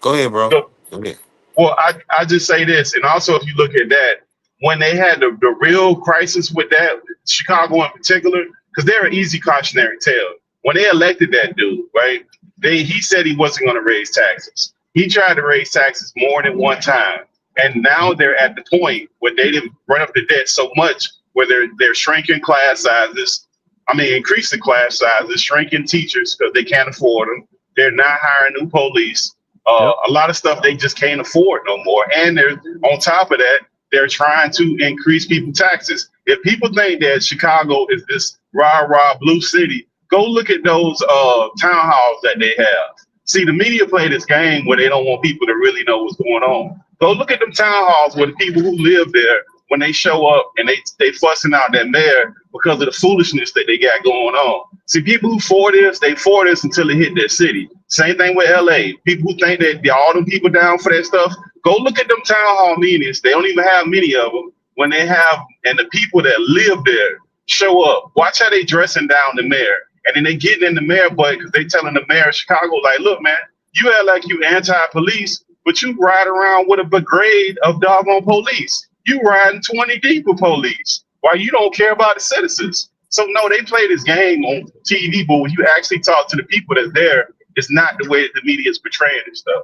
Go ahead, bro. go, Go ahead. well, I just say this, and also if you look at that, when they had the real crisis with that, Chicago in particular, because they're an easy cautionary tale. When they elected that dude, right? He said he wasn't going to raise taxes. He tried to raise taxes more than one time, and now they're at the point where they didn't run up the debt so much where they're shrinking class sizes. I mean, increasing class sizes, shrinking teachers because they can't afford them. They're not hiring new police. Yep. A lot of stuff they just can't afford no more. And they're on top of that, they're trying to increase people's taxes. If people think that Chicago is this rah-rah blue city, go look at those town halls that they have. See, the media play this game where they don't want people to really know what's going on. Go look at them town halls where the people who live there, when they show up and they fussing out that mayor because of the foolishness that they got going on. See, people who for this, they for this until it hit their city. Same thing with LA. People who think that all them people down for that stuff, go look at them town hall meetings. They don't even have many of them. When they have, and the people that live there show up, watch how they dressing down the mayor. And then they getting in the mayor butt because they telling the mayor of Chicago, like, look, man, you act like you anti-police, but you ride around with a brigade of doggone police. You riding 20 deep with police. Why you don't care about the citizens? So no, they play this game on TV, but when you actually talk to the people that's there, it's not the way that the media is portraying this stuff.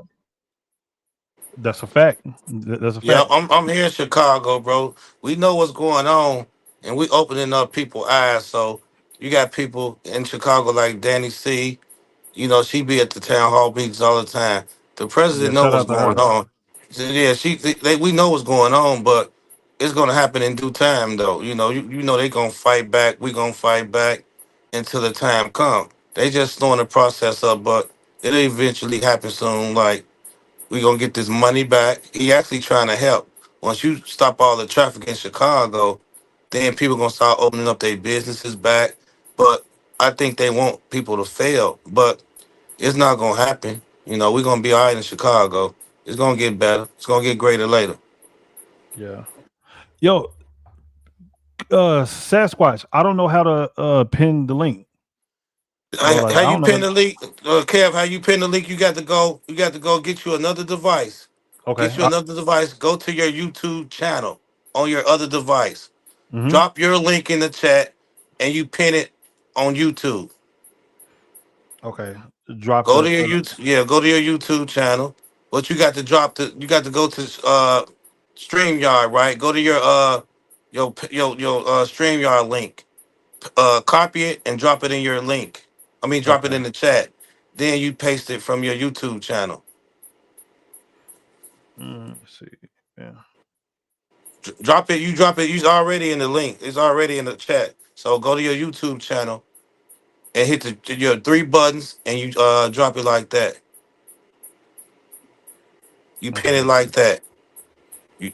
That's a fact. That's a Yeah, fact. I'm here in Chicago, bro. We know what's going on, and we opening up people's eyes. So you got people in Chicago like Danny C. You know, she be at the town hall meetings all the time. The Yeah. president know Shout what's out to going her. on. So, yeah, we know what's going on, but it's gonna happen in due time, though. You know they gonna fight back. We gonna fight back until the time come. They just slowing the process up, but it'll eventually happen soon. Like we gonna get this money back. He actually trying to help. Once you stop all the traffic in Chicago, then people gonna start opening up their businesses back. But I think they want people to fail, but it's not gonna happen. You know, we're gonna be all right in Chicago. It's gonna get better. It's gonna get greater later. Yeah. Yo, Sasquatch. I don't know how to pin the link. Or like How I you don't know. pin the link, Kev? How you pin the link? You got to go. You got to go get you another device. Okay. Get you another device. Go to your YouTube channel on your other device. Mm-hmm. Drop your link in the chat, and you pin it on YouTube. Okay. Drop Go to the. your YouTube. Yeah, go to your YouTube channel. But you got to drop the. You got to go to StreamYard, right? Go to your StreamYard link. Copy it and drop it in your link. I mean, drop it Okay. in the chat. Then you paste it from your YouTube channel. Let's see. Yeah. Drop it. You drop it. It's already in the link. It's already in the chat. So go to your YouTube channel and hit your three buttons and you drop it like that. You pin it Okay. like that. You,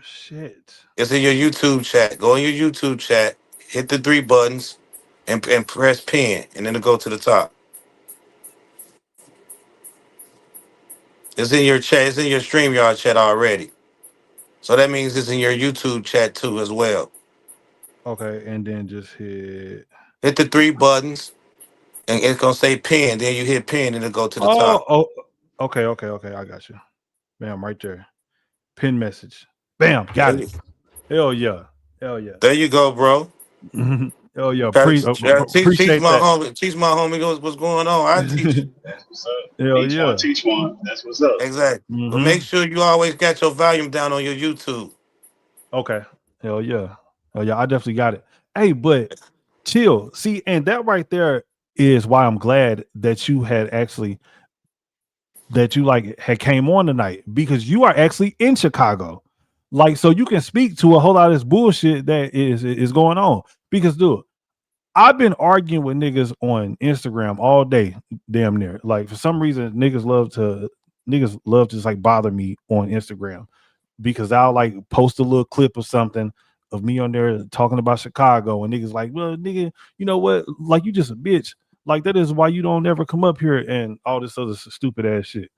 Shit. it's in your YouTube chat. Go in your YouTube chat. Hit the three buttons and press pin, and then it'll go to the top. It's in your chat. It's in your StreamYard chat already. So that means it's in your YouTube chat too as well. Okay. And then just hit. Hit the three buttons and it's gonna say pin. Then you hit pin and it'll go to the top. Oh. Okay. I got you. Bam. Right there. Pin message. Bam. Got it. Hell yeah. Hell yeah. There you go, bro. Hell yeah. Teach Appreciate my that. homie. Teach my homie what's going on. I teach you. That's what's up. Hell Each yeah. one teach one. That's what's up. Exactly. But Mm-hmm. make sure you always got your volume down on your YouTube. Okay. Hell yeah. Hell yeah. I definitely got it. Hey, but chill. See, and that right there is why I'm glad that you had actually had came on tonight, because you are actually in Chicago. Like, so you can speak to a whole lot of this bullshit that is going on. Because dude, I've been arguing with niggas on Instagram all day, damn near. Like, for some reason, niggas love to just like bother me on Instagram, because I'll like post a little clip of something of me on there talking about Chicago, and niggas like, well, nigga, you know what? Like, you just a bitch. Like that is why you don't ever come up here and all this other stupid ass shit.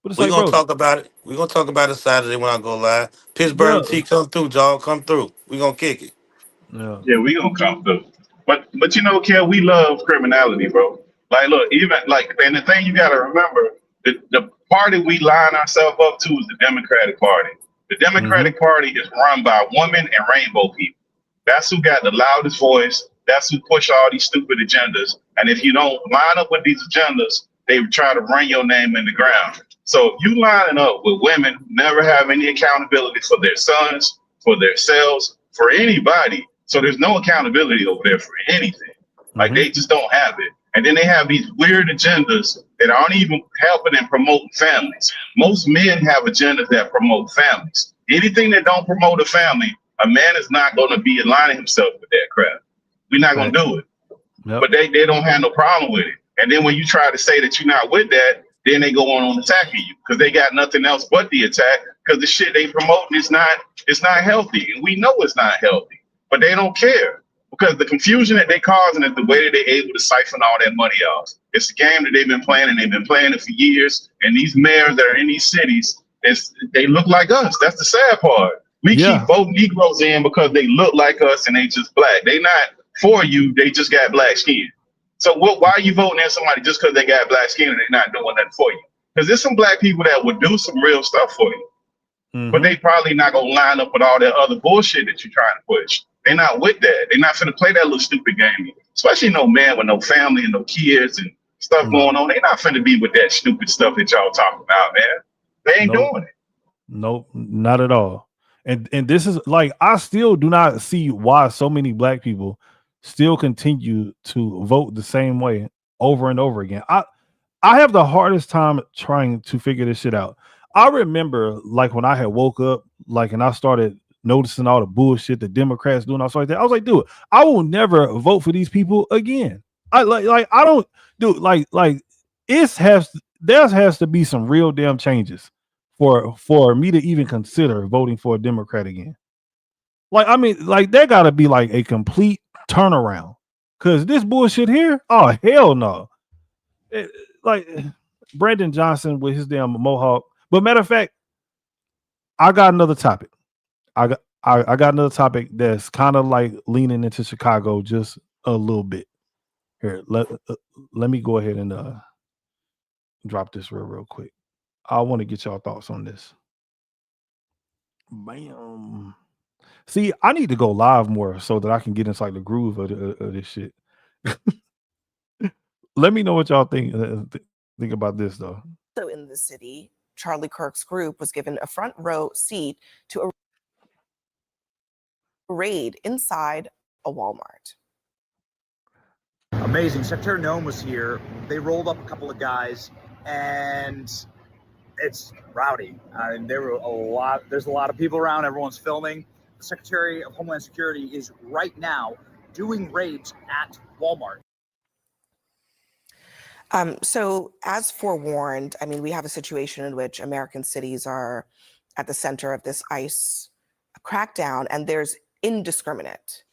But it's We like, gonna bro, talk about it. We gonna talk about it Saturday when I go live. yeah, Pittsburgh T come through, y'all. Come through. We gonna kick it. yeah. Yeah, we gonna come through. But you know, Kel, we love criminality, bro. Like, look, even like, and the thing you gotta remember, the party we line ourselves up to is the Democratic Party. The Mm-hmm. Democratic Party is run by women and rainbow people. That's who got the loudest voice. That's who push all these stupid agendas. And if you don't line up with these agendas, they try to run your name in the ground. So if you lining up with women who never have any accountability for their sons, for themselves, for anybody, so there's no accountability over there for anything. Like Mm-hmm. they just don't have it. And then they have these weird agendas that aren't even helping and promoting families. Most men have agendas that promote families. Anything that don't promote a family, a man is not going to be aligning himself with that crap. We're not going to do it. Yep. But they don't have no problem with it. And then when you try to say that you're not with that, then they go on attacking you because they got nothing else but the attack because the shit they promoting is not healthy. And we know it's not healthy, but they don't care because the confusion that they causing is the way that they're able to siphon all that money off. It's a game that they've been playing and they've been playing it for years. And these mayors that are in these cities, they look like us. That's the sad part. We keep voting Negroes in because they look like us and they just black. They not for you. They just got black skin. So why are you voting in somebody just because they got black skin and they're not doing that for you? Because there's some black people that would do some real stuff for you. Mm-hmm. But they probably not going to line up with all that other bullshit that you're trying to push. They're not with that. They're not finna play that little stupid game. Especially no man with no family and no kids and stuff going on. They're not finna be with that stupid stuff that y'all talking about, man. They ain't doing it. Nope, not at all. And this is like, I still do not see why so many black people still continue to vote the same way over and over again. I have the hardest time trying to figure this shit out. I remember like when I had woke up, like, and I started noticing all the bullshit the Democrats doing, all like that. I was like, dude, I will never vote for these people again. I don't do like there has to be some real damn changes for me to even consider voting for a Democrat again. Like, I mean, like there gotta be like a complete turnaround. Cause this bullshit here, oh hell no. Like Brandon Johnson with his damn mohawk. But matter of fact, I got another topic. I got another topic that's kind of like leaning into Chicago just a little bit. Here, let me go ahead and drop this real quick. I want to get y'all thoughts on this. Bam. See, I need to go live more so that I can get inside the groove of this shit. Let me know what y'all think about this though. So in the city, Charlie Kirk's group was given a front row seat to a raid inside a Walmart. Amazing. Secretary Noem was here. They rolled up a couple of guys, and it's rowdy. I mean, there's a lot of people around. Everyone's filming. The Secretary of Homeland Security is right now doing raids at Walmart. So as forewarned, I mean, we have a situation in which American cities are at the center of this ICE crackdown, and there's indiscriminate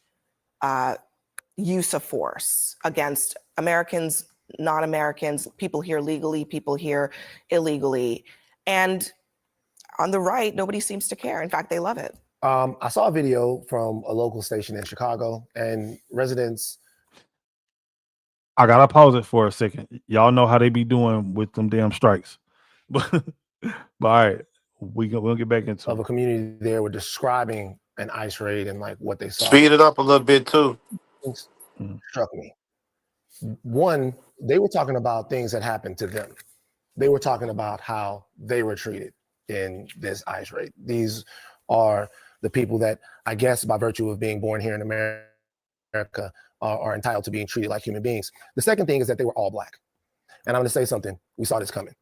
use of force against Americans, non-Americans, people here legally, people here illegally. And on the right, nobody seems to care. In fact, they love it. I saw a video from a local station in Chicago, and residents. I gotta pause it for a second. Y'all know how they be doing with them damn strikes, but all right, we'll get back into of a community there were describing an ICE raid and like what they saw. Speed it up a little bit too. Struck me. One, they were talking about things that happened to them. They were talking about how they were treated in this ICE raid. These are the people that, I guess, by virtue of being born here in America, are entitled to being treated like human beings. The second thing is that they were all Black. And I'm going to say something. We saw this coming.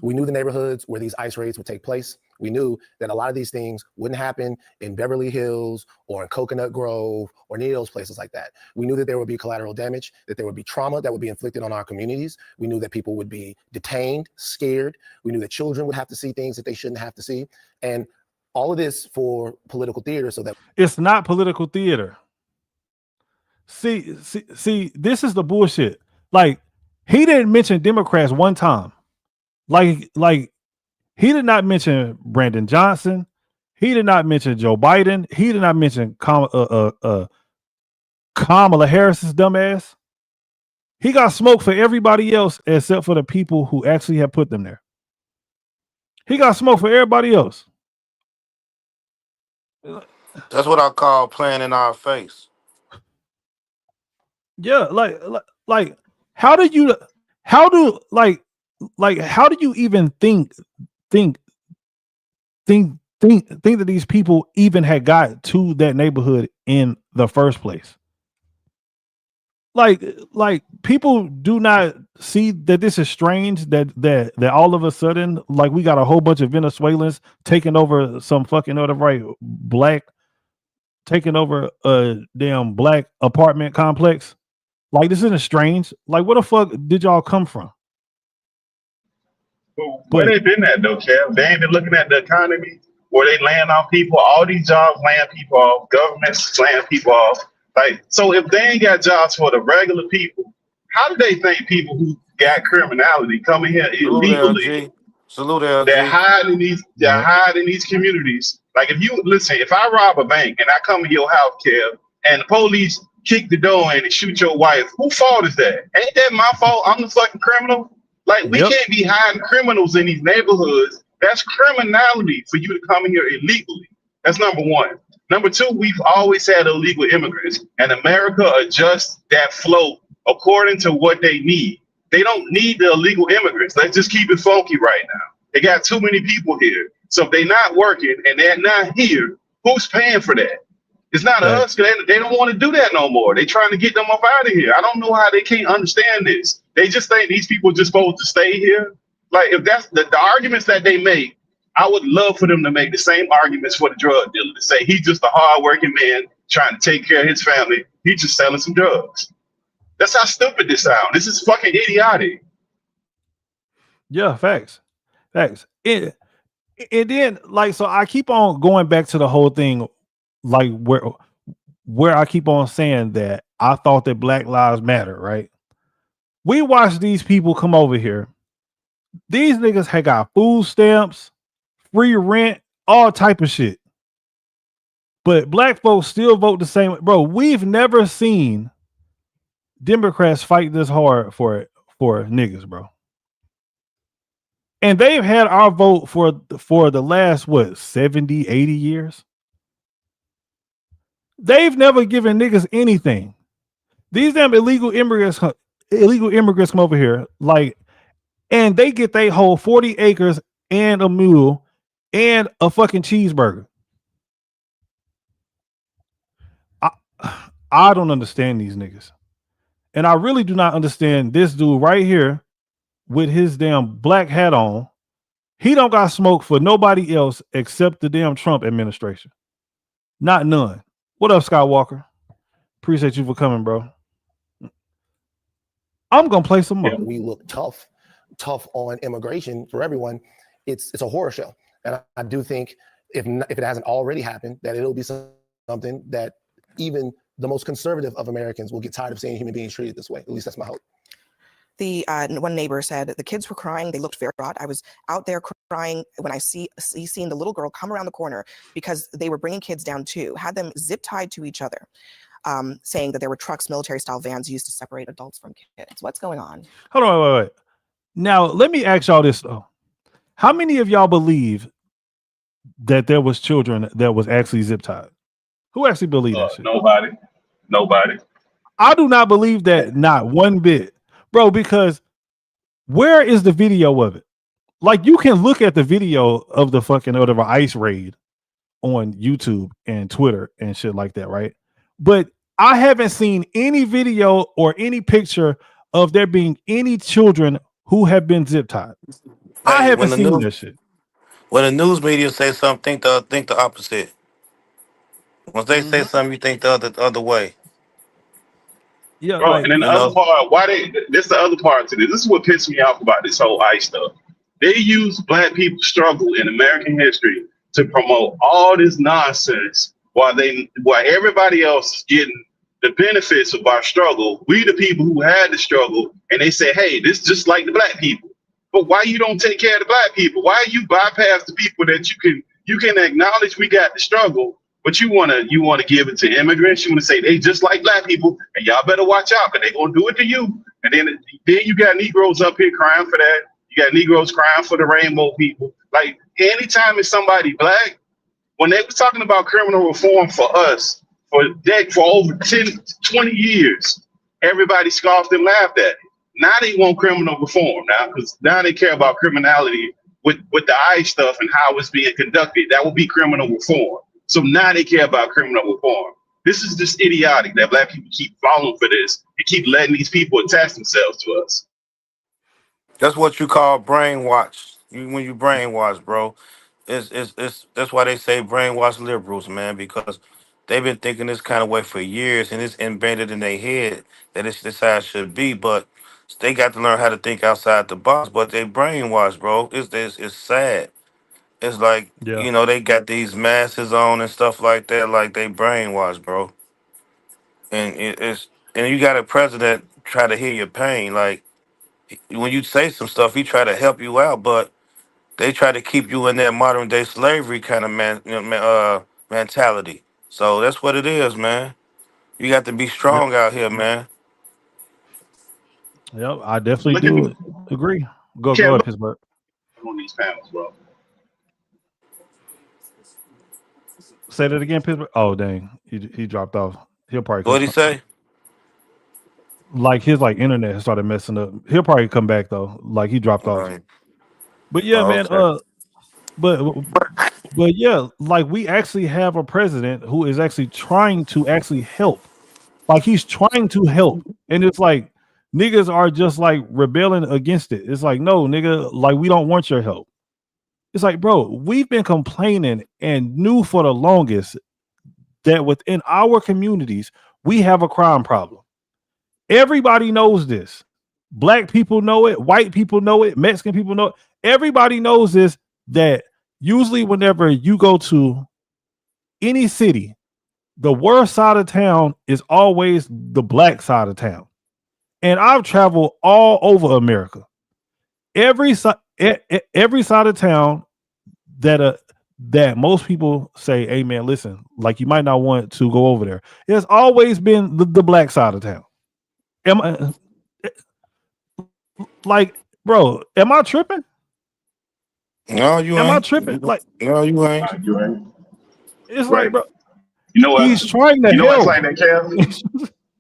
We knew the neighborhoods where these ICE raids would take place. We knew that a lot of these things wouldn't happen in Beverly Hills or in Coconut Grove or any of those places like that. We knew that there would be collateral damage, that there would be trauma that would be inflicted on our communities. We knew that people would be detained, scared. We knew that children would have to see things that they shouldn't have to see. And all of this for political theater so that it's not political theater. See, this is the bullshit. Like, He didn't mention Democrats one time. Like he did not mention Brandon Johnson. He did not mention Joe Biden. He did not mention Kamala Harris's dumbass. He got smoke for everybody else except for the people who actually have put them there. He got smoke for everybody else. That's what I call playing in our face. Yeah, like how do you even think that these people even had got to that neighborhood in the first place? Like people do not see that this is strange that all of a sudden, like, we got a whole bunch of Venezuelans taking over some fucking taking over a damn black apartment complex. Like, this isn't strange. Like, where the fuck did y'all come from? Where they been at though, Kev? They ain't been looking at the economy where they laying off people. All these jobs laying people off. Government's laying people off. Like, so if they ain't got jobs for the regular people, how do they think people who got criminality coming here illegally? Salute LG. They're hiding in these communities. Like, if I rob a bank and I come to your house, Kev, and the police kick the door in and shoot your wife, whose fault is that? Ain't that my fault? I'm the fucking criminal. Like, we can't be hiding criminals in these neighborhoods. That's criminality for you to come in here illegally. That's number one. Number two, we've always had illegal immigrants, and America adjusts that flow according to what they need. They don't need the illegal immigrants. Let's just keep it funky right now. They got too many people here. So if they're not working and they're not here, who's paying for that? It's not us. They don't want to do that no more. They're trying to get them up out of here. I don't know how they can't understand this. They just think these people are just supposed to stay here. Like, if that's the arguments that they make, I would love for them to make the same arguments for the drug dealer, to say he's just a hardworking man trying to take care of his family. He's just selling some drugs. That's how stupid this sounds. This is fucking idiotic. Yeah, facts. And then, like, so I keep on going back to the whole thing, like, where I keep on saying that I thought that Black Lives Matter, right? We watched these people come over here. These niggas had got food stamps, free rent, all type of shit. But black folks still vote the same way. Bro, we've never seen Democrats fight this hard for niggas, bro. And they've had our vote for the last, 70, 80 years? They've never given niggas anything. These damn illegal immigrants come over here, like, and they get they whole 40 acres and a mule and a fucking cheeseburger. I don't understand these niggas. And I really do not understand this dude right here with his damn black hat on. He don't got smoke for nobody else except the damn Trump administration. Not none. What up, Skywalker? Appreciate you for coming, bro. I'm gonna play some more. We look tough on immigration for everyone. It's a horror show, and I do think if it hasn't already happened, that it'll be something that even the most conservative of Americans will get tired of seeing human beings treated this way. At least that's my hope. The one neighbor said the kids were crying. They looked very distraught. I was out there crying when I seen the little girl come around the corner because they were bringing kids down too, had them zip tied to each other, saying that there were trucks, military style vans used to separate adults from kids. What's going on? Hold on, wait. Now, let me ask y'all this though. How many of y'all believe that there was children that was actually zip tied? Who actually believe that shit? Nobody. I do not believe that, not one bit. Bro, because where is the video of it? Like, you can look at the video of the fucking whatever ICE raid on YouTube and Twitter and shit like that, right? But I haven't seen any video or any picture of there being any children who have been zip tied. I haven't seen that shit. When the news media say something, think the opposite. Once they say something, you think the other way. Yeah, bro, and then the other part, this the other part to this. This is what pissed me off about this whole ICE stuff. They use black people's struggle in American history to promote all this nonsense while everybody else is getting the benefits of our struggle. We the people who had the struggle, and they say, hey, this just like the black people. But why you don't take care of the black people? Why you bypass the people that you can acknowledge we got the struggle, but you wanna give it to immigrants. You wanna say they just like black people, and y'all better watch out because they gonna do it to you. And then you got Negroes up here crying for that. You got Negroes crying for the rainbow people. Like anytime it's somebody black, when they was talking about criminal reform for us for over 10, 20 years, everybody scoffed and laughed at it. Now they want criminal reform now because now they care about criminality with the ICE stuff and how it's being conducted. That would be criminal reform. So now they care about criminal reform. This is just idiotic that black people keep falling for this and keep letting these people attach themselves to us. That's what you call brainwash. When you brainwash, bro. It's that's why they say brainwash liberals, man, because they've been thinking this kind of way for years, and it's embedded in their head that it's this how it should be. But they got to learn how to think outside the box. But they brainwash, bro. It's sad. It's like Yeah. they got these masses on and stuff like that, like they brainwash, bro. And and you got a president try to hear your pain, like when you say some stuff, he try to help you out, but they try to keep you in that modern day slavery kind of mentality. So that's what it is, man. You got to be Yep. strong out here, man. Yep. I definitely Look at do agree. Go Kev, ahead, look Pittsburgh. on these panels, bro. Say that again, Pittsburgh. Oh dang, he dropped off. He'll probably What'd he say? like his like internet has started messing up. He'll probably come back though. Like he dropped All off. right. But yeah, Oh, man. okay. But but yeah, like we actually have a president who is actually trying to actually help. Like he's trying to help, and it's like niggas are just like rebelling against it. It's like no, nigga, like we don't want your help. It's like, bro, we've been complaining and knew for the longest that within our communities we have a crime problem. Everybody knows this. Black people know it, white people know it, Mexican people know it. Everybody knows this that usually whenever you go to any city, the worst side of town is always the black side of town. And I've traveled all over America. Every side of town that most people say, hey man, listen, like you might not want to go over there. It's always been the black side of town. Am I like, bro, am I tripping? No, you Am I ain't. tripping? Like, No, you ain't. You ain't. it's Right. like, bro, You know what? he's trying to You know what's help. like that, Kev?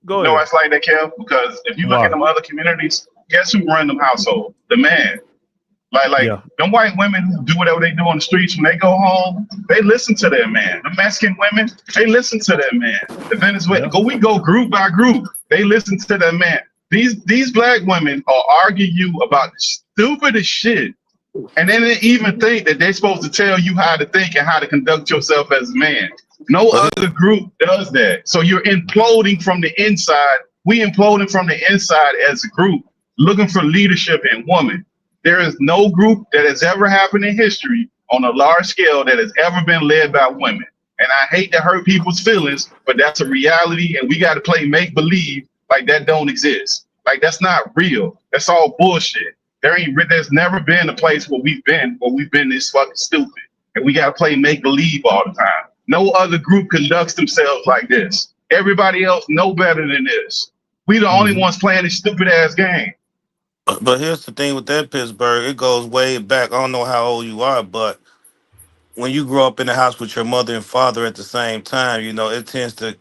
Go You know ahead. why it's like that, Kev? Because if you look Why? at them other communities, guess who run them households? The man. Like Yeah. them white women who do whatever they do on the streets when they go home, they listen to their man. The Mexican women, they listen to their man. The Venezuelan, Yeah. we go group by group. They listen to their man. These black women are arguing you about the stupidest shit. And then they even think that they're supposed to tell you how to think and how to conduct yourself as a man. No But other group does that. So you're imploding from the inside. We imploding from the inside as a group, looking for leadership in women. There is no group that has ever happened in history on a large scale that has ever been led by women. And I hate to hurt people's feelings, but that's a reality, and we got to play make believe like that don't exist. Like that's not real. That's all bullshit. There's never been a place where we've been this fucking stupid, and we got to play make believe all the time. No other group conducts themselves like this. Everybody else know better than this. We the only ones playing this stupid ass game. But here's the thing with that Pittsburgh, it goes way back. I don't know how old you are, but when you grow up in the house with your mother and father at the same time, it tends to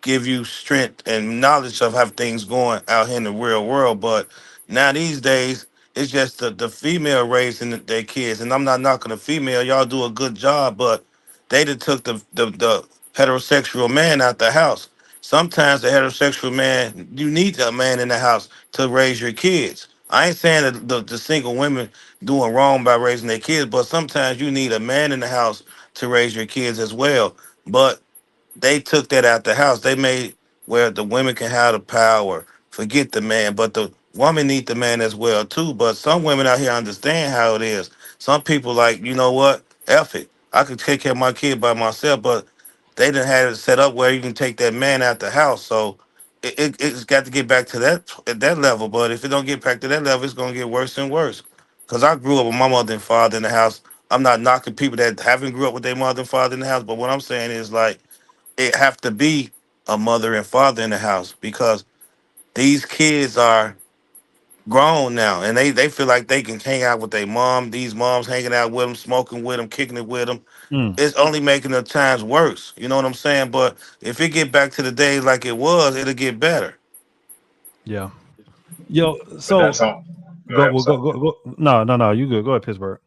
give you strength and knowledge of how things going out here in the real world. But now these days, it's just the female raising their kids. And I'm not knocking the female; y'all do a good job. But they done took the heterosexual man out the house. Sometimes the heterosexual man, you need a man in the house to raise your kids. I ain't saying that the single women doing wrong by raising their kids, but sometimes you need a man in the house to raise your kids as well. But they took that out the house. They made where the women can have the power. Forget the man, but the woman need the man as well too. But some women out here understand how it is. Some people like, you know what? F it. I could take care of my kid by myself, but they done had it set up where you can take that man out the house. So it's got to get back to that at that level. But if it don't get back to that level, it's gonna get worse and worse. Cause I grew up with my mother and father in the house. I'm not knocking people that haven't grew up with their mother and father in the house, but what I'm saying is like it have to be a mother and father in the house because these kids are grown now and they feel like they can hang out with their mom. These moms hanging out with them, smoking with them, kicking it with them. Mm, It's only making the times worse. You know what I'm saying? But if it get back to the days like it was, it'll get better. yeah. Yo, But so that's all. Go go, ahead. well, So. go. No. You good. Go ahead, Pittsburgh.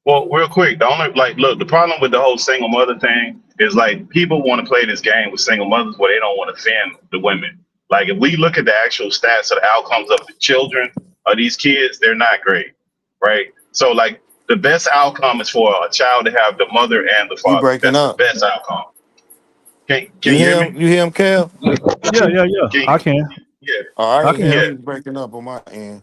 Well, real quick, the only like, look, the problem with the whole single mother thing is like people want to play this game with single mothers where they don't want to offend the women. Like, if we look at the actual stats of the outcomes of the children of these kids, they're not great, right? So, like, the best outcome is for a child to have the mother and the You father. breaking That's the up. best outcome. Can You you hear hear him? me? You hear him, Kel? Yeah. Can I you, can. yeah, Oh, I I ain't can hear hear. yeah. him. He's breaking up on my end.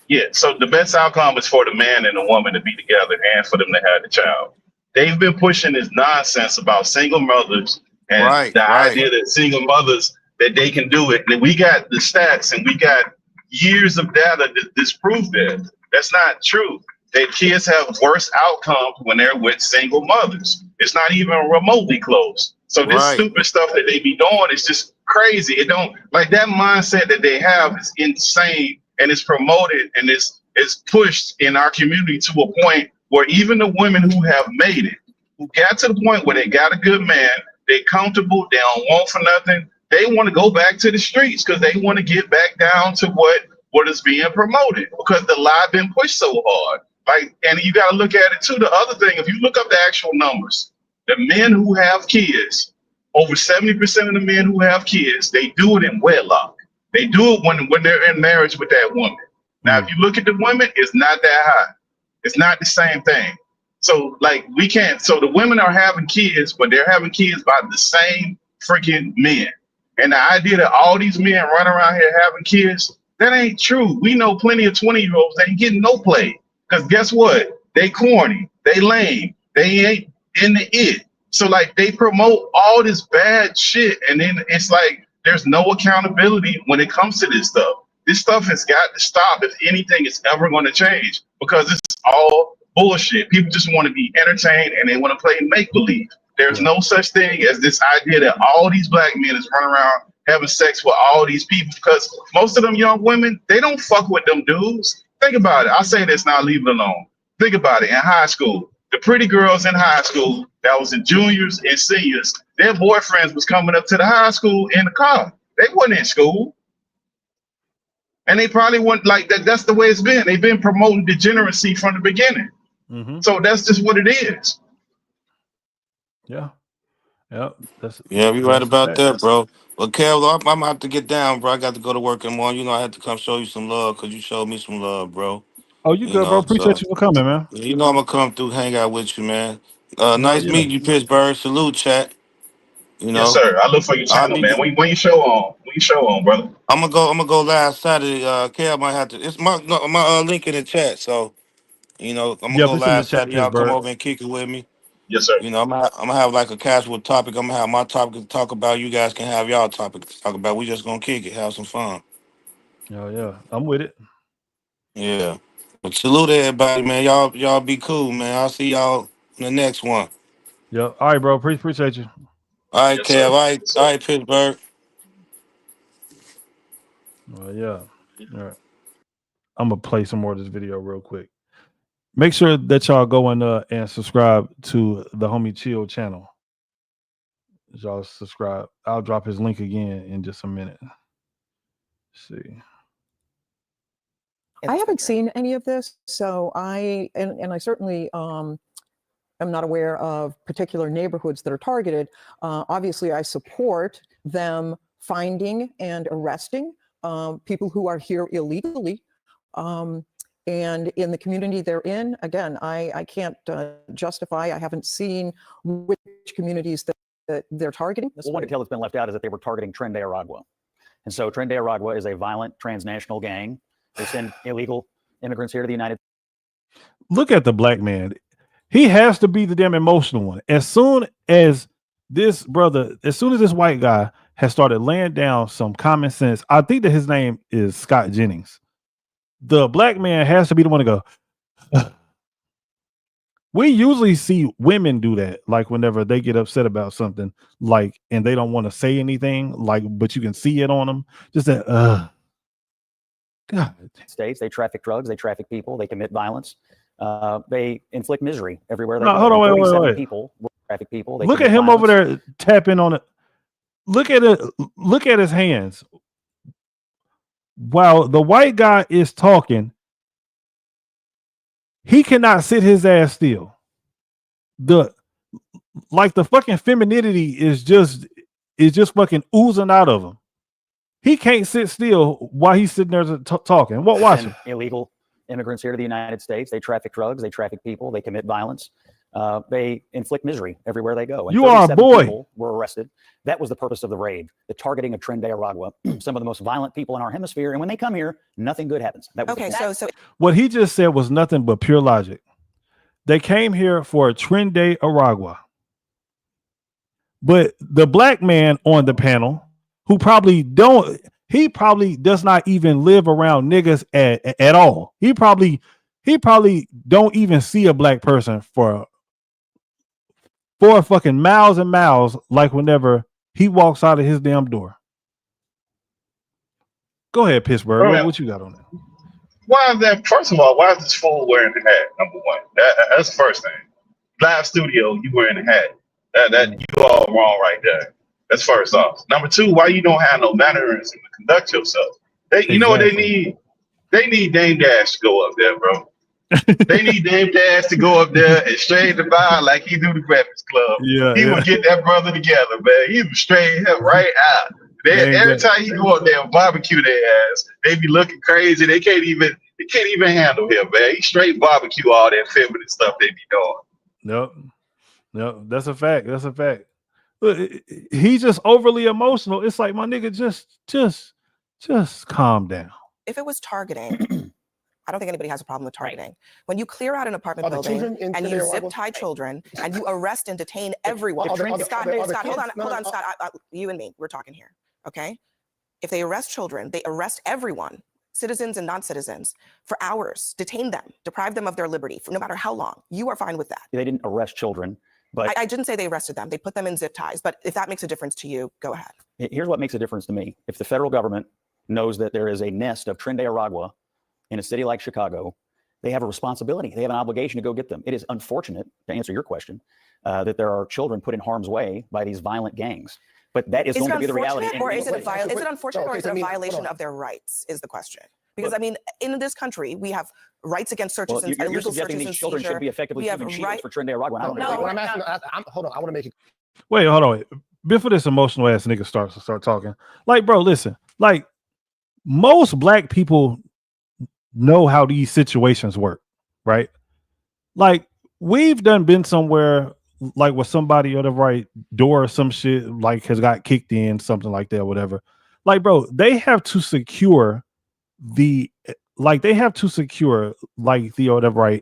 Yeah, so the best outcome is for the man and the woman to be together and for them to have the child. They've been pushing this nonsense about single mothers and Right, the right, idea that single mothers that they can do it. And we got the stats and we got years of data to disprove that. That's not true. That kids have worse outcomes when they're with single mothers. It's not even remotely close. So this right. stupid stuff that they be doing is just crazy. It don't like that mindset that they have is insane and it's promoted and it's pushed in our community to a point where even the women who have made it, who got to the point where they got a good man, they comfortable, they don't want for nothing, they want to go back to the streets because they want to get back down to what is being promoted because the lie been pushed so hard. Like, and you got to look at it too. The other thing, if you look up the actual numbers, the men who have kids, over 70% of the men who have kids, they do it in wedlock. They do it when they're in marriage with that woman. Now, if you look at the women, it's not that high. It's not the same thing. So, like, we can't. So the women are having kids, but they're having kids by the same freaking men. And the idea that all these men run around here having kids, that ain't true. We know plenty of 20-year-olds that ain't getting no play. Because guess what? They corny. They lame. They ain't in the it. So, like, they promote all this bad shit. And then it's like, there's no accountability when it comes to this stuff. This stuff has got to stop if anything is ever going to change because it's all bullshit. People just want to be entertained and they want to play make believe. There's no such thing as this idea that all these black men is running around having sex with all these people because most of them young women, they don't fuck with them dudes. Think about it. I say this now, leave it alone. Think about it. In high school, the pretty girls in high school that was the juniors and seniors, their boyfriends was coming up to the high school in the car. They wasn't in school. And they probably weren't like that. That's the way it's been. They've been promoting degeneracy from the beginning. Mm-hmm. So that's just what it is. Yeah. That's Yeah, we right a about fact. that, bro. Well, Kel, I'm gonna have to get down, bro. I got to go to work in the morning. You know, I had to come show you some love because you showed me some love, bro. Oh, you You good, bro? know, Appreciate so you for coming, man. you know I'm gonna come through, hang out with you, man. No, Nice yeah. meeting you, Pittsburgh. Salute, chat. You Yes, know, sir. I look for your I'll channel, be. man. When you show on? When you show on, brother? I'm gonna go. I'm gonna go last Saturday. Kel might have to. It's my no, my link in the chat. So you know, I'm gonna Yep, go it's in the last chat, Saturday. Y'all come Pittsburgh. over and kick it with me. Yes, sir. You know, I'm gonna have like a casual topic. I'm gonna have my topic to talk about. You guys can have y'all topic to talk about. We just gonna kick it, have some fun. Oh yeah, I'm with it. Yeah. But salute everybody, man. Y'all be cool, man. I'll see y'all in the next one. Yep. All right, bro. Appreciate you. All right, Yes, sir. Kev. Yes, All sir. right, Pittsburgh. Yeah. All right. I'm gonna play some more of this video real quick. Make sure that y'all go and subscribe to the Homie Chill channel. Y'all subscribe. I'll drop his link again in just a minute. Let's see. I haven't seen any of this, so I certainly am not aware of particular neighborhoods that are targeted. Obviously, I support them finding and arresting people who are here illegally. And in the community they're in, again, I can't justify, I haven't seen which communities that they're targeting. Well, one detail that's been left out is that they were targeting Tren de Aragua. And so Tren de Aragua is a violent transnational gang. They send illegal immigrants here to the United Look at the black man. He has to be the damn emotional one. As soon as this brother, as soon as this white guy has started laying down some common sense, I think that his name is Scott Jennings. The black man has to be the one to go. We usually see women do that, like whenever they get upset about something, like, and they don't want to say anything, like, but you can see it on them. Just that, God. States, they traffic drugs, they traffic people, they commit violence, they inflict misery everywhere they No, go. hold on, wait, 37 wait. people traffic people. They Look at commit him over violence. there tapping on it. Look at it. Look at his hands. While the white guy is talking, he cannot sit his ass still. The fucking femininity is just fucking oozing out of him. He can't sit still while he's sitting there talking. Watch him. Illegal immigrants here to the United States, they traffic drugs, they traffic people, they commit violence, they inflict misery everywhere they go. And you are a boy. People were arrested. That was the purpose of the raid, the targeting of Tren de Aragua, some of the most violent people in our hemisphere. And when they come here, nothing good happens. That was okay, so what he just said was nothing but pure logic. They came here for a Tren de Aragua. But the black man on the panel, who probably does not even live around niggas at all. He probably don't even see a black person for fucking miles and miles, like whenever he walks out of his damn door. Go ahead, Pittsburgh. What you got on that? Why is that? First of all, why is this fool wearing the hat? Number one, that's the first thing. Live studio, you wearing the hat. That you all wrong right there. That's first off. Number two, why you don't have no mannerism to conduct yourself? You know what they need? They need Dame Dash to go up there, bro. They need Dame Dash to go up there and straighten the bar like he do the Breakfast Club. He would get that brother together, man. He would straighten him right out. Every time he go up there and barbecue their ass, they be looking crazy. They can't even handle him, man. He straight barbecue all that feminine stuff they be doing. Nope. That's a fact. Look, he's just overly emotional. It's like, my nigga, just calm down. If it was targeting, I don't think anybody has a problem with targeting. When you clear out an apartment building and you zip tie children and you arrest and detain everyone. Scott, hold on, Scott. You and me, we're talking here, okay? If they arrest children, they arrest everyone, citizens and non-citizens, for hours, detain them, deprive them of their liberty, for no matter how long. You are fine with that. They didn't arrest children, but I didn't say they arrested them. They put them in zip ties. But if that makes a difference to you, go ahead. Here's what makes a difference to me. If the federal government knows that there is a nest of Tren de Aragua in a city like Chicago, they have a responsibility. They have an obligation to go get them. It is unfortunate, to answer your question, that there are children put in harm's way by these violent gangs. But that is going to be the reality. Or is it unfortunate, or is it a violation of their rights, is the question? Because, I mean, in this country, we have rights against searches and you're illegal suggesting searches these children should be effectively human shields for Tren de Aragua. Hold on, I want to make it. Wait, hold on. Before this emotional ass nigga start talking, like, bro, listen, like, most black people know how these situations work, right? Like, we've been somewhere like with somebody at the right door or some shit, like, has got kicked in, something like that, whatever. Like, bro, they have to secure the right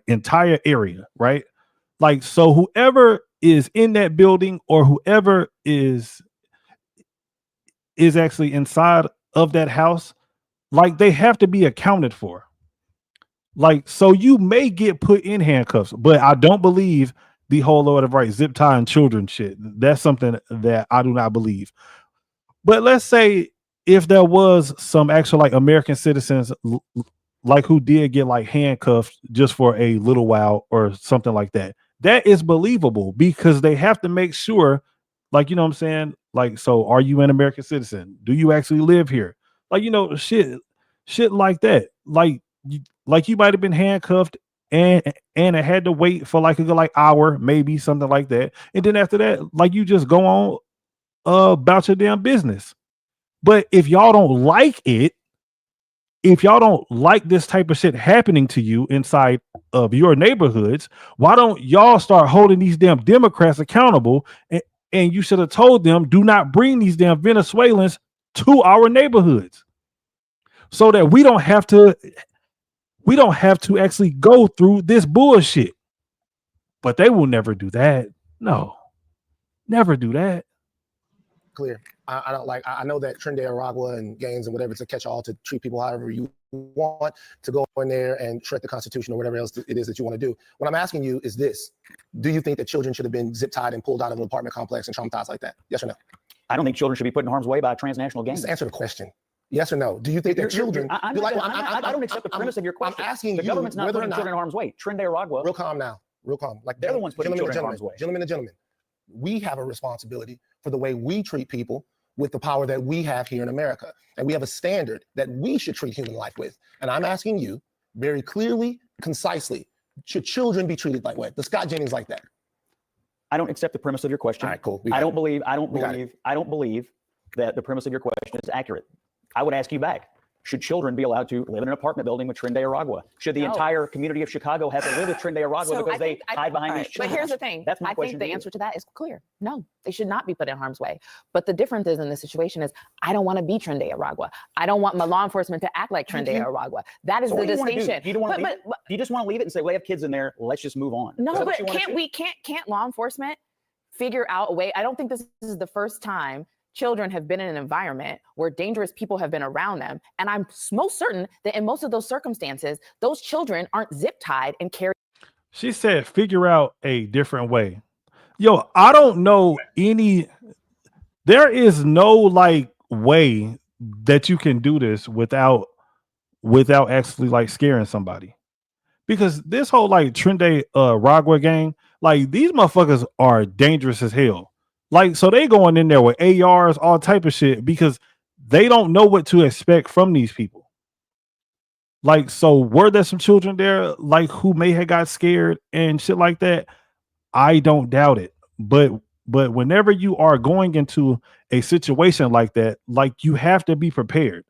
entire area, right? Like, so whoever is in that building or whoever is actually inside of that house, like, they have to be accounted for. Like, so you may get put in handcuffs, but I don't believe the whole lot of right zip tie and children shit. That's something that I do not believe. But let's say if there was some actual like American citizens like who did get like handcuffed just for a little while or something like that, that is believable because they have to make sure, like, you know what I'm saying? Like, so are you an American citizen? Do you actually live here? Like, you know, shit like that. Like you might have been handcuffed and it had to wait for like a good hour, maybe something like that. And then after that, like, you just go on about your damn business. But if y'all don't like it, if y'all don't like this type of shit happening to you inside of your neighborhoods, why don't y'all start holding these damn Democrats accountable? And you should have told them, do not bring these damn Venezuelans to our neighborhoods so that we don't have to actually go through this bullshit. But they will never do that. No. Never do that. Clear. I don't like. I know that Trinidad, Aragua, and gangs and whatever to catch all to treat people however you want, to go in there and shred the Constitution or whatever else it is that you want to do. What I'm asking you is this: do you think that children should have been zip tied and pulled out of an apartment complex and traumatized like that? Yes or no? I don't think children should be put in harm's way by transnational gangs. Just answer the question. Yes or no? Do you think that children? I don't accept the premise of your question. I'm asking the you government's not whether putting or children in harm's way. Trinidad, Aragua. Real calm now. Real calm. Like they're the ones putting children in harm's way. Gentlemen and gentlemen, we have a responsibility for the way we treat people with the power that we have here in America. And we have a standard that we should treat human life with. And I'm asking you very clearly, concisely, should children be treated like what? The Scott Jennings like that? I don't accept the premise of your question. All right, cool. I don't believe that the premise of your question is accurate. I would ask you back. Should children be allowed to live in an apartment building with Trinidad, Aragua? Should the entire community of Chicago have to live with Trinidad, Aragua because they hide behind these children? But here's the thing. That's my question. I think the answer to that is clear. No, they should not be put in harm's way. But the difference is in this situation is I don't want to be Trinidad, Aragua. I don't want my law enforcement to act like Trinidad, Aragua. That is the distinction. Do you just want to leave it and say, we have kids in there, let's just move on? No, but can't law enforcement figure out a way? I don't think this is the first time children have been in an environment where dangerous people have been around them. And I'm most certain that in most of those circumstances, those children aren't zip tied and carried. She said, figure out a different way. Yo, I don't know there is no like way that you can do this without actually like scaring somebody. Because this whole like Trinidad Aragua gang, like these motherfuckers are dangerous as hell. Like, so they going in there with ARs, all type of shit, because they don't know what to expect from these people. Like, so were there some children there, like, who may have got scared and shit like that? I don't doubt it. But whenever you are going into a situation like that, like, you have to be prepared.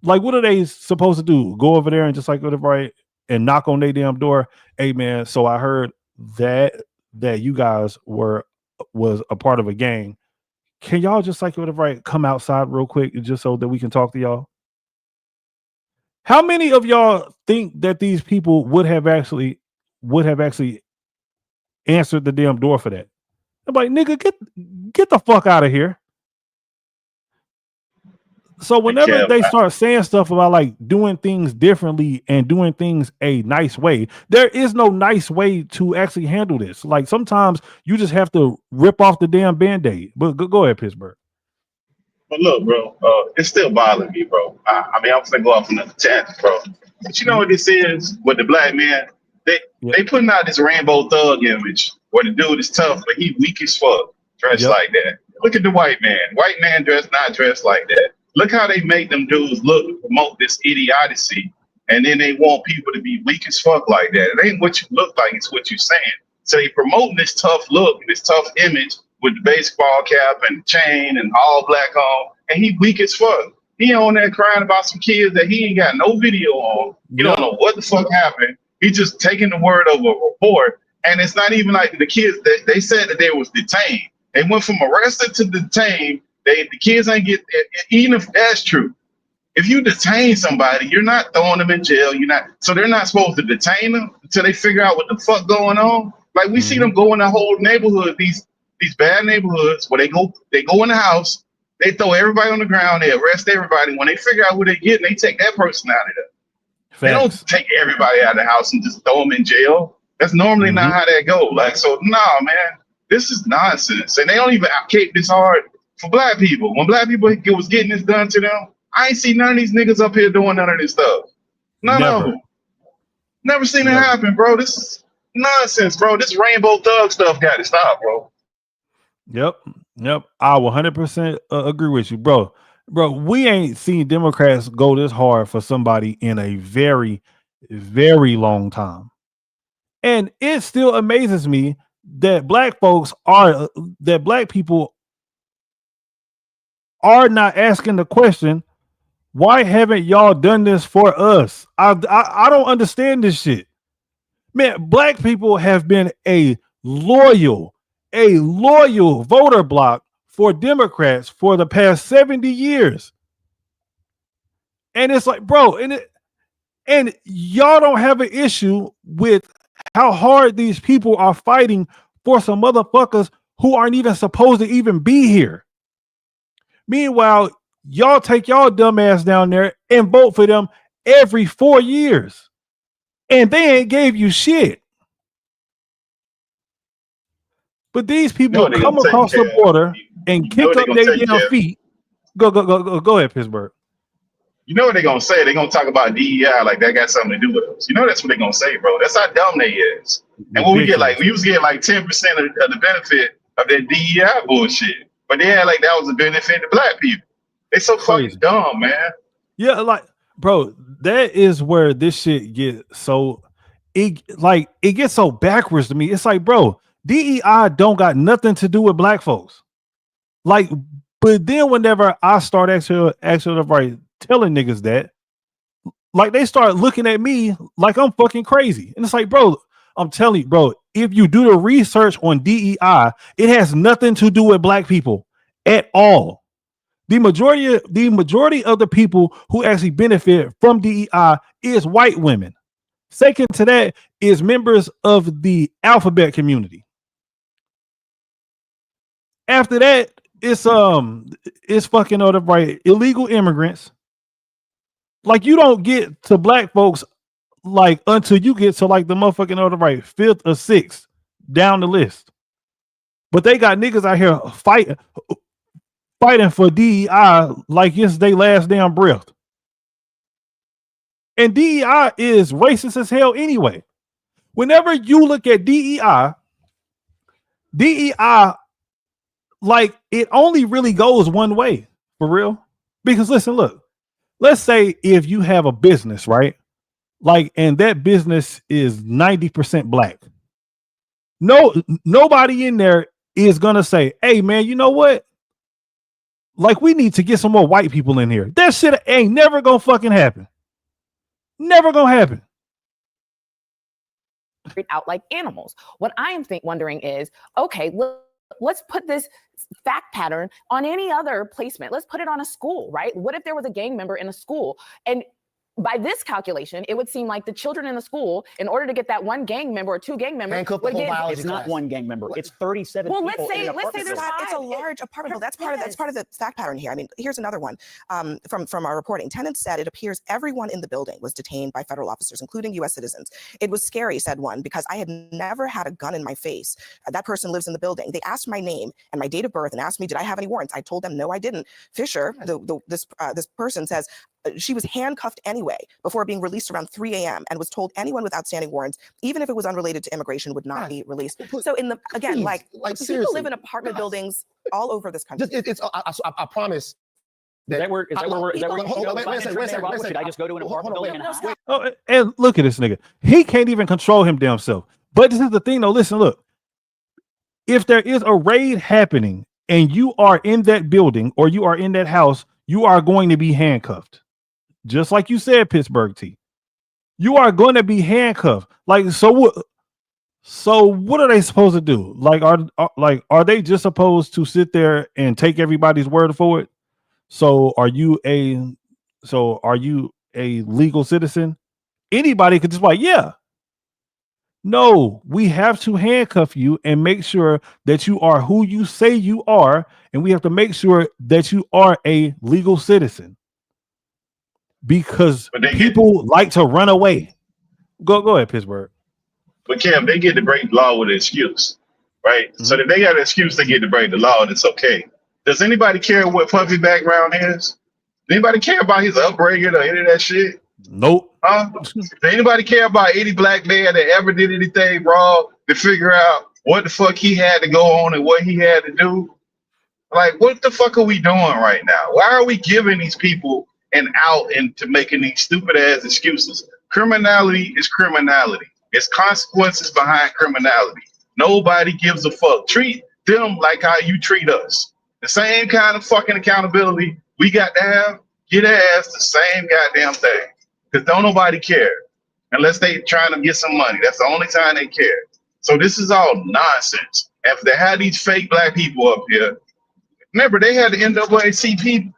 Like, what are they supposed to do? Go over there and just like, right, and knock on their damn door. Hey, man, so I heard that you guys was a part of a gang. Can y'all just like right come outside real quick just so that we can talk to y'all? How many of y'all think that these people would have actually answered the damn door for that? I'm like, nigga, get the fuck out of here. So whenever they start saying stuff about like doing things differently and doing things a nice way, there is no nice way to actually handle this. Like sometimes you just have to rip off the damn Band-Aid. But go ahead, Pittsburgh. But look, bro, it's still bothering me, bro. I mean, I'm gonna go off another tangent, bro. But you know what this is with the black man? They putting out this rainbow thug image where the dude is tough, but he weak as fuck, dressed like that. Look at the white man. White man not dressed like that. Look how they make them dudes look to promote this idiocy, and then they want people to be weak as fuck like that. It ain't what you look like, it's what you're saying. So they promoting this tough look, this tough image with the baseball cap and chain and all black on, and he weak as fuck. He on there crying about some kids that he ain't got no video on. You don't know what the fuck happened. He just taking the word of a report, and it's not even like the kids. They said that they was detained. They went from arrested to detained. The kids ain't get, even if that's true. If you detain somebody, you're not throwing them in jail. So they're not supposed to detain them until they figure out what the fuck going on. Like we see them go in the whole neighborhood, these bad neighborhoods where they go in the house, they throw everybody on the ground, they arrest everybody. When they figure out who they get, they take that person out of there. They don't take everybody out of the house and just throw them in jail. That's normally not how that go. Like, so nah, man, this is nonsense. And they don't even advocate this hard for black people. When black people was getting this done to them, I ain't seen none of these niggas up here doing none of this stuff. None of them. Never seen it happen, bro. This is nonsense, bro. This rainbow thug stuff got to stop, bro. Yep. I 100% agree with you, bro. Bro, we ain't seen Democrats go this hard for somebody in a very, very long time. And it still amazes me that black people are not asking the question, why haven't y'all done this for us? I don't understand this shit. Man, black people have been a loyal voter bloc for Democrats for the past 70 years. And it's like, bro, and y'all don't have an issue with how hard these people are fighting for some motherfuckers who aren't even supposed to even be here. Meanwhile, y'all take y'all dumb ass down there and vote for them every 4 years. And they ain't gave you shit. But these people come across the border and kick up their damn feet. Go ahead, Pittsburgh. You know what they're gonna say? They're gonna talk about DEI like that got something to do with us. You know that's what they're gonna say, bro. That's how dumb they is. And when we get like, we used to get like 10% of the benefit of that DEI bullshit, but they had like that was a benefit to black people. They so fucking dumb, man. Yeah, like, bro, that is where this shit gets so it gets so backwards to me. It's like, bro, DEI don't got nothing to do with black folks. Like, but then whenever I start actually right telling niggas that, like, they start looking at me like I'm fucking crazy. And it's like, bro, I'm telling you, bro, if you do the research on DEI, it has nothing to do with black people at all. The majority of the people who actually benefit from DEI is white women. Second to that is members of the alphabet community. After that, it's fucking right illegal immigrants. Like, you don't get to black folks like until you get to like the motherfucking right fifth or sixth down the list. But they got niggas out here fighting for DEI like it's their last damn breath. And DEI is racist as hell anyway. Whenever you look at DEI, like, it only really goes one way, for real. Because listen, look, let's say if you have a business, right? Like, and that business is 90% black. Nobody in there is gonna say, hey man, you know what? Like, we need to get some more white people in here. That shit ain't never gonna fucking happen. Never gonna happen. Out like animals. What I am wondering is, okay, let's put this fact pattern on any other placement. Let's put it on a school, right? What if there was a gang member in a school? And by this calculation, it would seem like the children in the school, in order to get that one gang member or two gang members, would get. It's not one gang member. It's 37. Well, people let's say there's it's a large apartment. Well, that's part of the fact pattern here. I mean, here's another one from our reporting. Tenants said it appears everyone in the building was detained by federal officers, including U.S. citizens. It was scary, said one, because I had never had a gun in my face. That person lives in the building. They asked my name and my date of birth and asked me, did I have any warrants? I told them no, I didn't. Fisher, this person says, she was handcuffed anyway before being released around 3 a.m. and was told anyone with outstanding warrants, even if it was unrelated to immigration, would not be released. So like people live in apartment buildings all over this country. I promise. Is that where should I just go to an apartment building? Oh, and look at this nigga. He can't even control him damn self. But this is the thing though. Listen, look. If there is a raid happening and you are in that building or you are in that house, you are going to be handcuffed. Just like you said, Pittsburgh T. You are going to be handcuffed. Like, so what are they supposed to do? Like, are they just supposed to sit there and take everybody's word for it? So are you a legal citizen? Anybody could just be like, yeah. No, we have to handcuff you and make sure that you are who you say you are, and we have to make sure that you are a legal citizen. Because people like to run away. Go ahead, Pittsburgh. But Cam, they get to break the law with an excuse, right? Mm-hmm. So if they got an excuse, they get to break the law, and it's okay. Does anybody care what Puffy background is? Does anybody care about his upbringing or any of that shit? Nope. Does anybody care about any black man that ever did anything wrong to figure out what the fuck he had to go on and what he had to do? Like, what the fuck are we doing right now? Why are we giving these people an out into making these stupid ass excuses? Criminality is criminality. There's consequences behind criminality. Nobody gives a fuck. Treat them like how you treat us. The same kind of fucking accountability we got to have. Get their ass the same goddamn thing. Because don't nobody care unless they trying to get some money. That's the only time they care. So this is all nonsense. If they had these fake black people up here, remember they had the NAACP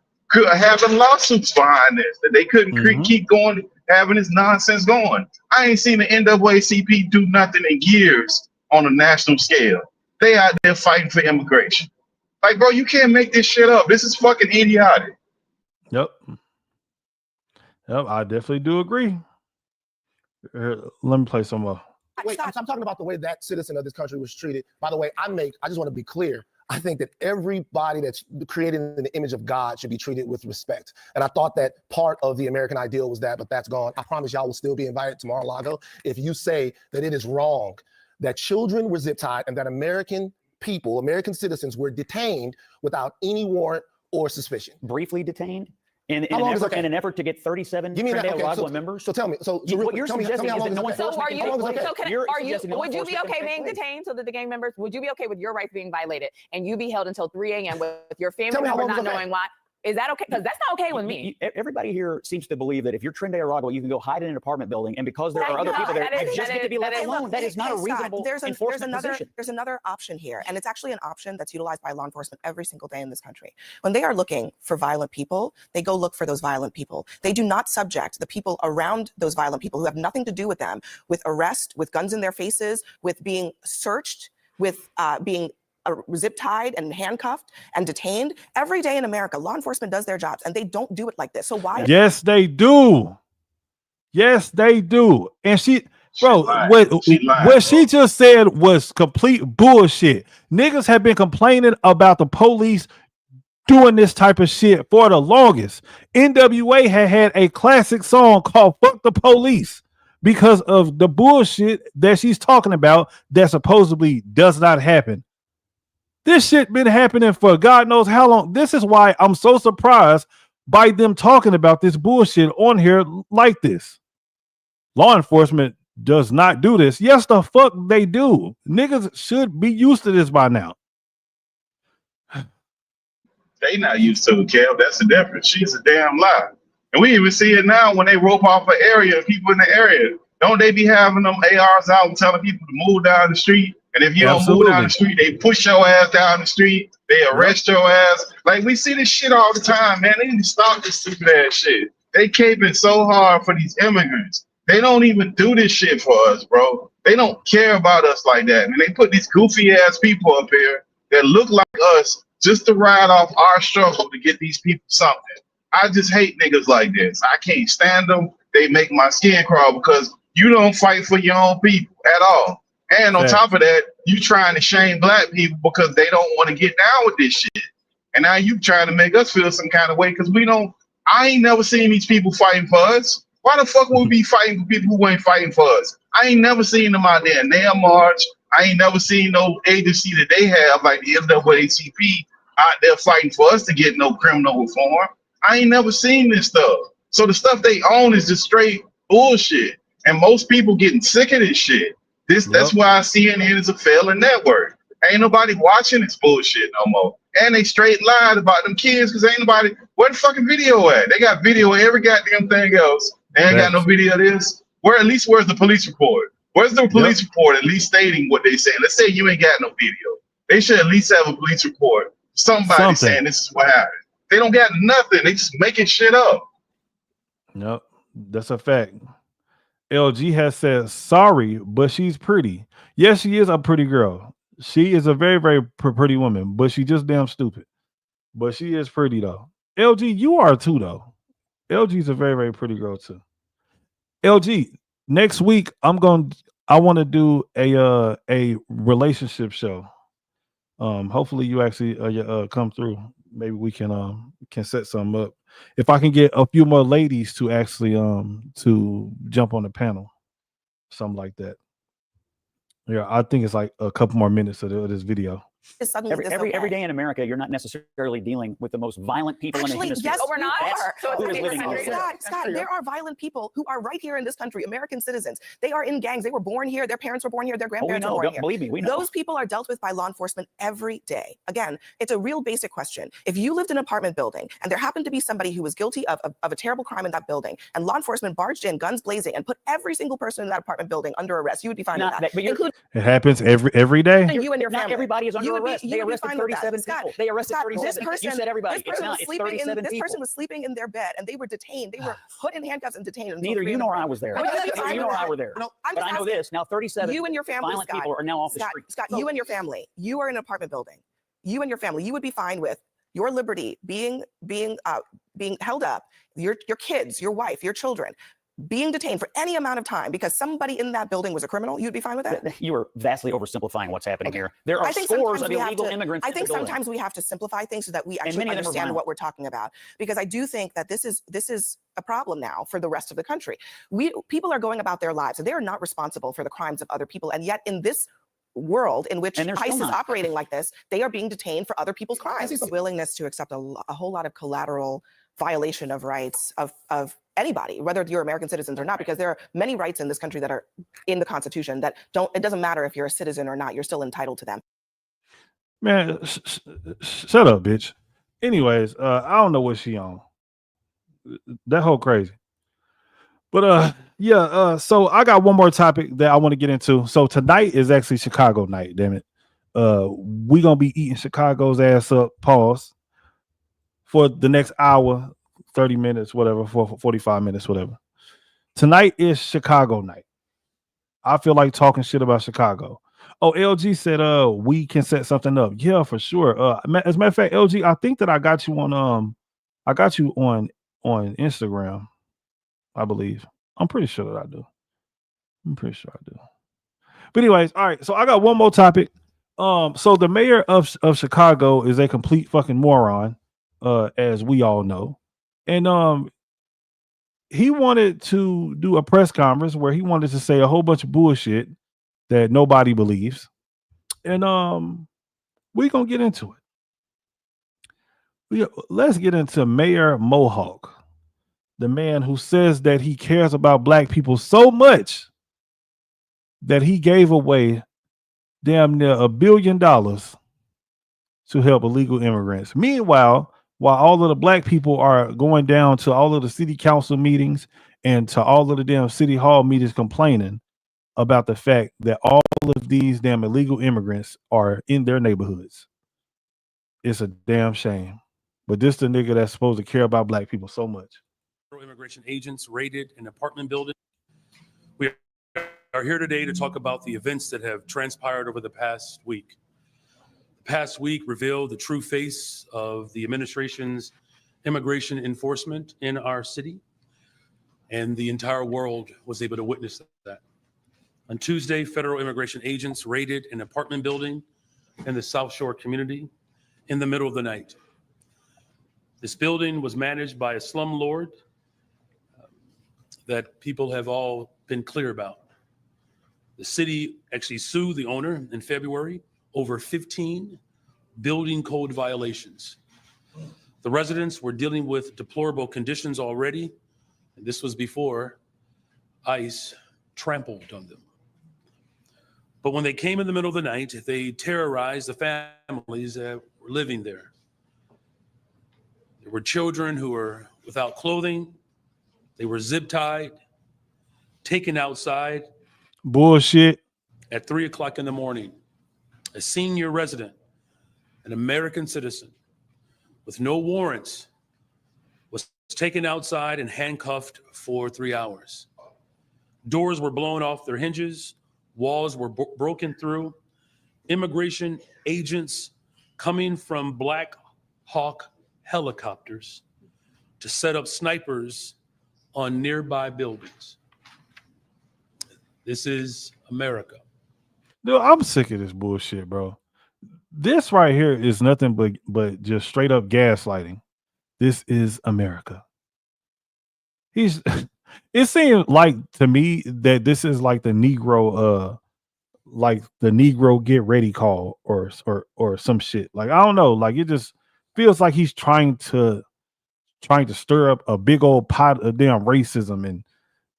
having lawsuits behind this, that they couldn't keep going, having this nonsense going. I ain't seen the NAACP do nothing in years on a national scale. They out there fighting for immigration. Like, bro, you can't make this shit up. This is fucking idiotic. Yep. Yep, I definitely do agree. Let me play some more. Wait, I'm talking about the way that citizen of this country was treated. By the way, I just want to be clear. I think that everybody that's created in the image of God should be treated with respect. And I thought that part of the American ideal was that, but that's gone. I promise y'all will still be invited to Mar-a-Lago if you say that it is wrong that children were zip tied and that American people, American citizens were detained without any warrant or suspicion. Briefly detained? In an effort to get 37 members. So tell me. What you're suggesting is that no one. So would you be okay being detained so that the gang members, would you be okay with your rights being violated and you be held until 3 a.m. with your family member not knowing why? Is that okay? Because that's not okay with me. Everybody here seems to believe that if you're Trinidad Aragua, you can go hide in an apartment building, and because there are other people there, you just get to be left alone. That is not a reasonable enforcement position. There's another option here, and it's actually an option that's utilized by law enforcement every single day in this country. When they are looking for violent people, they go look for those violent people. They do not subject the people around those violent people who have nothing to do with them with arrest, with guns in their faces, with being searched, with being zip tied and handcuffed and detained. Every day in America, law enforcement does their jobs and they don't do it like this. So why? Yes, they do. Yes, they do. And what she just said was complete bullshit. Niggas have been complaining about the police doing this type of shit for the longest. NWA had a classic song called "Fuck the Police" because of the bullshit that she's talking about that supposedly does not happen. This shit been happening for God knows how long. This is why I'm so surprised by them talking about this bullshit on here like this. Law enforcement does not do this. Yes, the fuck they do. Niggas should be used to this by now. They not used to it, Kev. That's the difference. She's a damn lie. And we even see it now when they rope off an area, people in the area. Don't they be having them ARs out and telling people to move down the street? And if you don't move down the street, they push your ass down the street. They arrest your ass. Like, we see this shit all the time, man. They need to stop this stupid ass shit. They caping so hard for these immigrants. They don't even do this shit for us, bro. They don't care about us like that. And they put these goofy ass people up here that look like us just to ride off our struggle to get these people something. I just hate niggas like this. I can't stand them. They make my skin crawl because you don't fight for your own people at all. And on top of that, you trying to shame black people because they don't want to get down with this shit. And now you trying to make us feel some kind of way because I ain't never seen these people fighting for us. Why the fuck would we be fighting for people who ain't fighting for us? I ain't never seen them out there in their march. I ain't never seen no agency that they have like the NAACP out there fighting for us to get no criminal reform. I ain't never seen this stuff. So the stuff they own is just straight bullshit. And most people getting sick of this shit. That's why CNN is a failing network. Ain't nobody watching this bullshit no more. And they straight lied about them kids because ain't nobody, where the fucking video at? They got video of every goddamn thing else. They ain't got no video of this. Where's the police report? Where's the police report at least stating what they saying? Let's say you ain't got no video. They should at least have a police report. Somebody saying this is what happened. They don't got nothing. They just making shit up. Nope, that's a fact. LG has said sorry, but she's pretty. Yes, she is a pretty girl. She is a very, very pretty woman, but she just damn stupid. But she is pretty though. LG, you are too though. LG is a very, very pretty girl too. LG, next week I want to do a relationship show. Hopefully you actually come through. Maybe we can set something up. If I can get a few more ladies to actually to jump on the panel, something like that. Yeah, I think it's like a couple more minutes of this video. Every day in America, you're not necessarily dealing with the most violent people in the industry. Yes, we're not. Scott, there are violent people who are right here in this country, American citizens. They are in gangs. They were born here. Their parents were born here. Their grandparents were born here. Believe me, we know. Those people are dealt with by law enforcement every day. Again, it's a real basic question. If you lived in an apartment building and there happened to be somebody who was guilty of a terrible crime in that building, and law enforcement barged in, guns blazing, and put every single person in that apartment building under arrest, you would be fine with that. It happens every day. You and your family. Not everybody is under under arrest. They arrested 37 people. They arrested 37. You said everybody. This person, It's 37 this people. person was sleeping in their bed and they were detained. They were put in handcuffs and detained. Neither you nor I was there. Neither you nor I were there. No, but I know this. Now 37 you and your family, violent people are now off the street. Scott, you and your family, you are in an apartment building. You and your family, you would be fine with your liberty being held up, your kids, your wife, your children, being detained for any amount of time because somebody in that building was a criminal. You'd be fine with that? You are vastly oversimplifying what's happening here. There are scores of illegal immigrants. I think sometimes we have to simplify things so that we actually understand what we're talking about. Because I do think that this is a problem now for the rest of the country. People are going about their lives and they are not responsible for the crimes of other people. And yet in this world in which ICE is operating like this, they are being detained for other people's crimes. The willingness to accept a whole lot of collateral violation of rights of anybody, whether you're American citizens or not, because there are many rights in this country that are in the Constitution that it doesn't matter if you're a citizen or not, you're still entitled to them. Man, shut up, bitch. Anyways, I don't know what she on. That whole crazy. But so I got one more topic that I want to get into. So tonight is actually Chicago night, damn it. We gonna be eating Chicago's ass up, pause, for the next hour, 30 minutes, whatever, for 45 minutes, whatever. Tonight is Chicago night. I feel like talking shit about Chicago. Oh, LG said we can set something up. Yeah, for sure. As a matter of fact, LG, I think that I got you on Instagram. I believe. I'm pretty sure that I do. But anyways, all right. So I got one more topic. So the mayor of Chicago is a complete fucking moron, as we all know. And he wanted to do a press conference where he wanted to say a whole bunch of bullshit that nobody believes. And we're gonna get into it. Let's get into Mayor Mohawk. The man who says that he cares about black people so much that he gave away damn near $1 billion to help illegal immigrants. Meanwhile, while all of the black people are going down to all of the city council meetings and to all of the damn city hall meetings complaining about the fact that all of these damn illegal immigrants are in their neighborhoods. It's a damn shame. But this the nigga that's supposed to care about black people so much. Immigration agents raided an apartment building. We are here today to talk about the events that have transpired over the past week. The past week revealed the true face of the administration's immigration enforcement in our city, and the entire world was able to witness that. On Tuesday, federal immigration agents raided an apartment building in the South Shore community in the middle of the night. This building was managed by a slumlord that people have all been clear about. The city actually sued the owner in February over 15 building code violations. The residents were dealing with deplorable conditions already, and this was before ICE trampled on them. But when they came in the middle of the night, they terrorized the families that were living there. There were children who were without clothing. They were zip tied, taken outside. Bullshit. At 3 o'clock in the morning, a senior resident, an American citizen with no warrants, was taken outside and handcuffed for 3 hours. Doors were blown off their hinges. Walls were broken through. Immigration agents coming from Black Hawk helicopters to set up snipers on nearby buildings. This is America. Dude, I'm sick of this bullshit, bro. This right here is nothing but just straight up gaslighting. This is America. It seems like to me that this is like the Negro get ready call or some shit. Like, I don't know. Like, it just feels like he's trying to stir up a big old pot of damn racism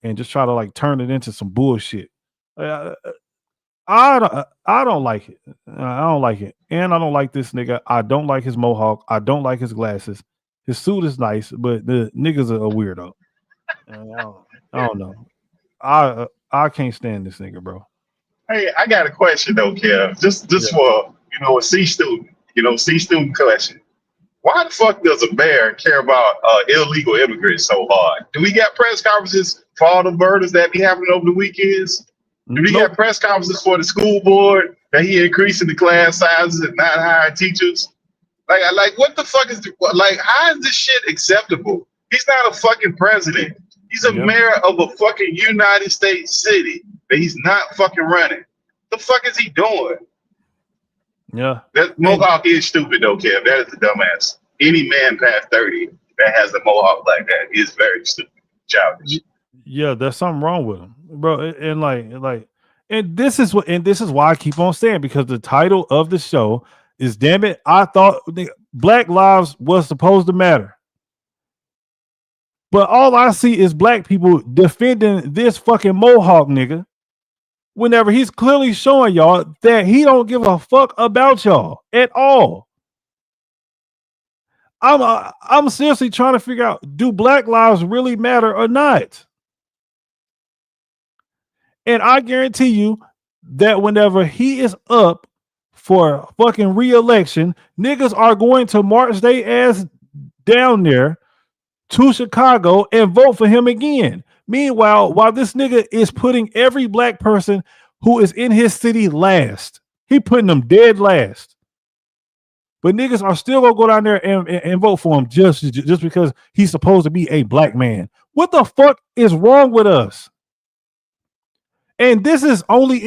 and just try to like turn it into some bullshit. I don't like it. I don't like it. And I don't like this nigga. I don't like his mohawk. I don't like his glasses. His suit is nice, but the nigga's a weirdo. I don't know. I can't stand this nigga, bro. Hey, I got a question though, Kev. Just for a C student, C student collection. Why the fuck does a mayor care about illegal immigrants so hard? Do we got press conferences for all the murders that be happening over the weekends? Do we got press conferences for the school board that he increasing the class sizes and not hiring teachers? Like what the fuck is how is this shit acceptable? He's not a fucking president. He's a mayor of a fucking United States city that he's not fucking running. The fuck is he doing? Yeah. That mohawk is stupid though, Kev. That is a dumbass. Any man past 30 that has a mohawk like that is very stupid, childish. Yeah, there's something wrong with him, bro. And this is why I keep on saying, because the title of the show is, damn it, I thought Black lives was supposed to matter. But all I see is black people defending this fucking mohawk nigga, whenever he's clearly showing y'all that he don't give a fuck about y'all at all. I'm seriously trying to figure out, do black lives really matter or not? And I guarantee you that whenever he is up for fucking re-election, niggas are going to march their ass down there to Chicago and vote for him again. Meanwhile, while this nigga is putting every black person who is in his city last, he putting them dead last. But niggas are still gonna go down there and vote for him just because he's supposed to be a black man. What the fuck is wrong with us? And this is only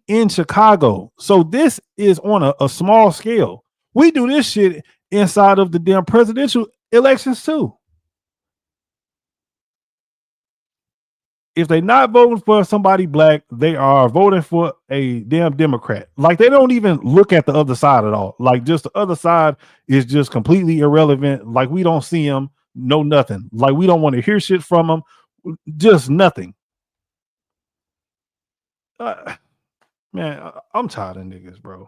in Chicago. So this is on a small scale. We do this shit inside of the damn presidential elections too. If they're not voting for somebody black, they are voting for a damn Democrat. Like, they don't even look at the other side at all. Like, just the other side is just completely irrelevant. Like, we don't see them, no nothing. Like, we don't want to hear shit from them. Just nothing. Man, I'm tired of niggas, bro.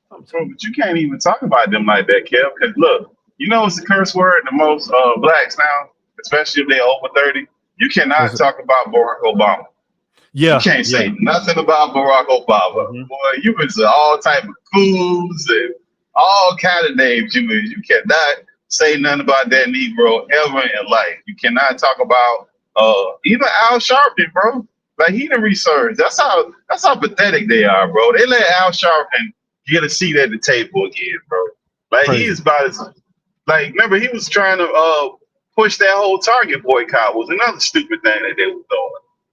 But you can't even talk about them like that, Kev. Because look, it's the curse word the most blacks now, especially if they're over 30. You cannot talk about Barack Obama. Yeah, you can't say nothing about Barack Obama. Boy, you was all type of coups and all kind of names. You cannot say nothing about that Negro ever in life. You cannot talk about even Al Sharpton, bro. Like, he done research. That's how pathetic they are, bro. They let Al Sharpton get a seat at the table again, bro. Like, he is about as, like, remember, he was trying to push that whole Target boycott, was another stupid thing that they were doing.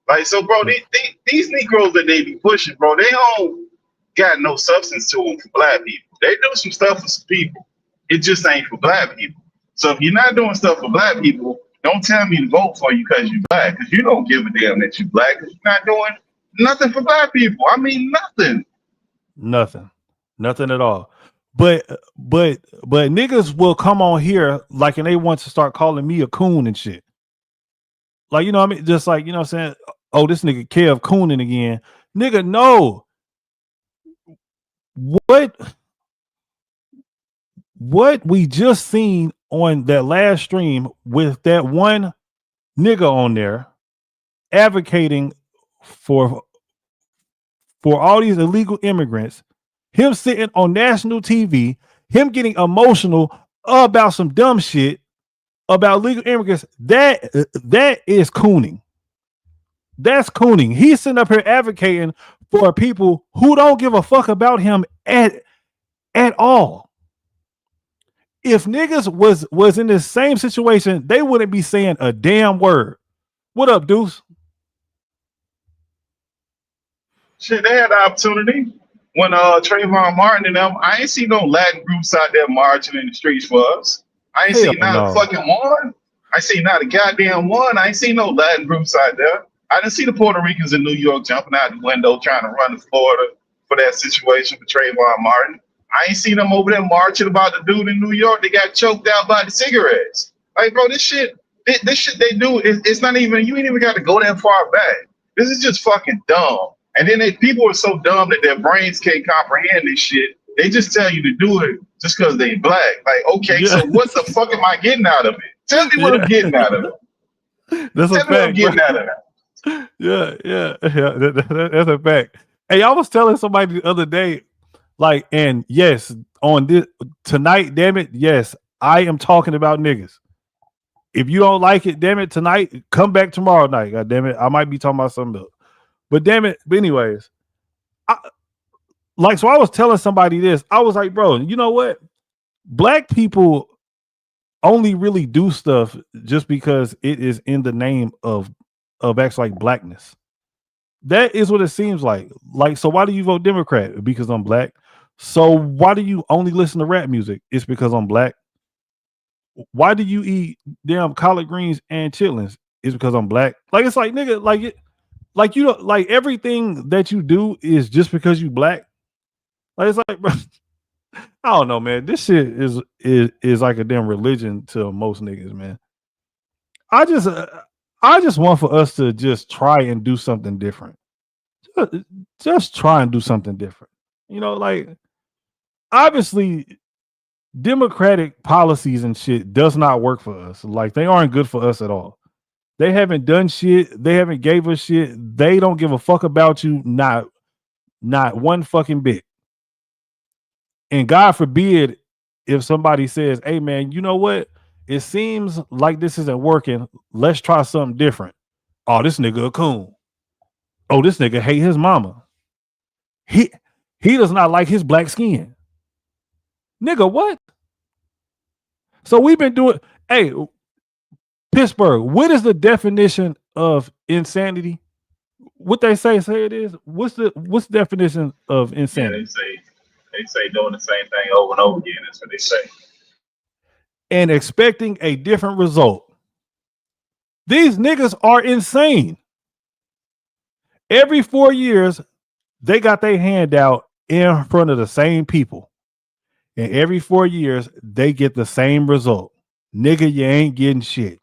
Like, so, bro, these Negroes that they be pushing, bro, they don't got no substance to them for black people. They do some stuff for some people. It just ain't for black people. So if you're not doing stuff for black people, don't tell me to vote for you because you're black, because you don't give a damn that you're black, because you're not doing nothing for black people. I mean, nothing. Nothing at all. But niggas will come on here like, and they want to start calling me a coon and shit. Like, you know what I mean? Just like, you know what I'm saying? Oh, this nigga Kev cooning again. Nigga, no. What we just seen on that last stream with that one nigga on there advocating for all these illegal immigrants, him sitting on national TV, him getting emotional about some dumb shit about legal immigrants, that is cooning. That's cooning. He's sitting up here advocating for people who don't give a fuck about him at all. If niggas was in the same situation, they wouldn't be saying a damn word. What up, Deuce? Shit, they had the opportunity. When Trayvon Martin and them, I ain't see no Latin groups out there marching in the streets for us. I ain't seen not a fucking one. I see not a goddamn one. I ain't seen no Latin groups out there. I didn't see the Puerto Ricans in New York jumping out the window trying to run to Florida for that situation with Trayvon Martin. I ain't seen them over there marching about the dude in New York that got choked out by the cigarettes. Like, bro, this shit they do, it's not even, you ain't even got to go that far back. This is just fucking dumb. And then people are so dumb that their brains can't comprehend this shit. They just tell you to do it just because they black. Like, okay, so what the fuck am I getting out of it? Tell me what I'm getting out of it. That's Tell me what I'm getting out of it. Yeah, that's a fact. Hey, I was telling somebody the other day, Like, and yes, on this tonight, damn it, yes, I am talking about niggas. If you don't like it, damn it, tonight, come back tomorrow night. God damn it, I might be talking about something else. But damn it, but anyways, so I was telling somebody this. I was like, bro, you know what? Black people only really do stuff just because it is in the name of actually like blackness. That is what it seems like. Like, so why do you vote Democrat? Because I'm black. So why do you only listen to rap music? It's because I'm black. Why do you eat damn collard greens and chitlins? It's because I'm black. Like, it's like, nigga, like it, like you don't like everything that you do is just because you black. Like, it's like, bro, I don't know, man. This shit is like a damn religion to most niggas, man. I just want for us to just try and do something different. Just try and do something different. You know, like obviously democratic policies and shit does not work for us. Like they aren't good for us at all. They haven't done shit. They haven't gave us shit. They don't give a fuck about you. Not one fucking bit. And God forbid if somebody says, hey man, you know what? It seems like this isn't working. Let's try something different. Oh, this nigga a coon. Oh, this nigga hate his mama. He does not like his black skin. Nigga, what? So we've been doing, hey, Pittsburgh, what is the definition of insanity? What they say it is? What's the definition of Yeah, insanity? they say doing the same thing over and over again. That's what they say. And expecting a different result. These niggas are insane. Every 4 years, they got their hand out in front of the same people. And every 4 years, they get the same result. Nigga, you ain't getting shit.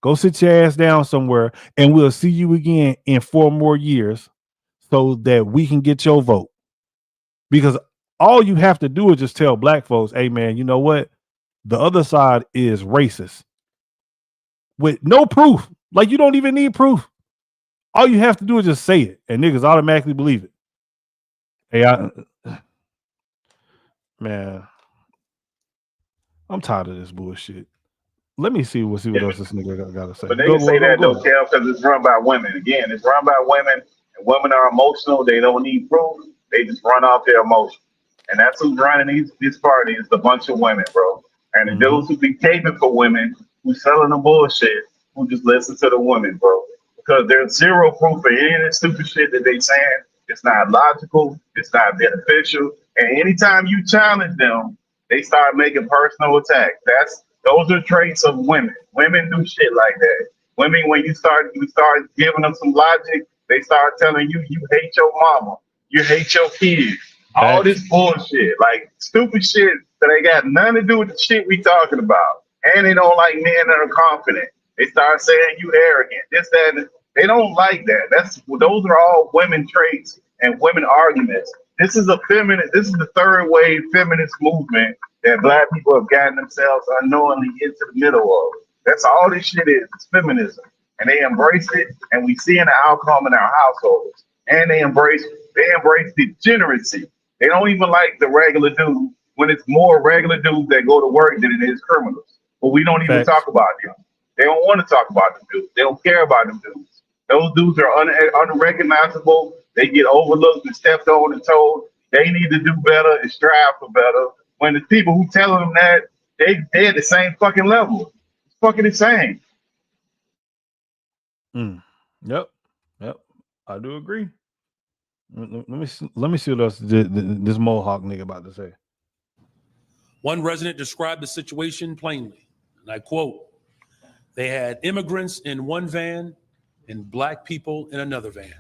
Go sit your ass down somewhere and we'll see you again in 4 more years so that we can get your vote. Because all you have to do is just tell black folks, hey man, you know what? The other side is racist. With no proof. Like you don't even need proof. All you have to do is just say it and niggas automatically believe it. Hey, man, I'm tired of this bullshit. Let me see what else this nigga got to say. But they can say that though, Kev, because it's run by women. Again, it's run by women, and women are emotional. They don't need proof. They just run off their emotions. And that's who's running this party is a bunch of women, bro. And the dudes who be caping for women, who selling the bullshit, who just listen to the women, bro. Because there's zero proof for any of the stupid shit that they saying. It's not logical. It's not beneficial. And anytime you challenge them, they start making personal attacks. Those are traits of women. Women do shit like that. Women, when you start giving them some logic, they start telling you hate your mama, you hate your kids, all this bullshit, like stupid shit that ain't got nothing to do with the shit we talking about. And they don't like men that are confident. They start saying you arrogant. This, that, they don't like that. Those are all women traits and women arguments. This is the third wave feminist movement that black people have gotten themselves unknowingly into the middle of. That's all this shit is. It's feminism. And they embrace it, and we see an outcome in our households. And they embrace degeneracy. They don't even like the regular dude when it's more regular dudes that go to work than it is criminals. But we don't even talk about them. They don't want to talk about them dudes. They don't care about them dudes. Those dudes are unrecognizable. They get overlooked and stepped on and told they need to do better and strive for better. When the people who tell them that, they at the same fucking level. It's fucking insane. Yep. I do agree. Let me see what else this Mohawk nigga about to say. One resident described the situation plainly, and I quote, "They had immigrants in one van and black people in another van."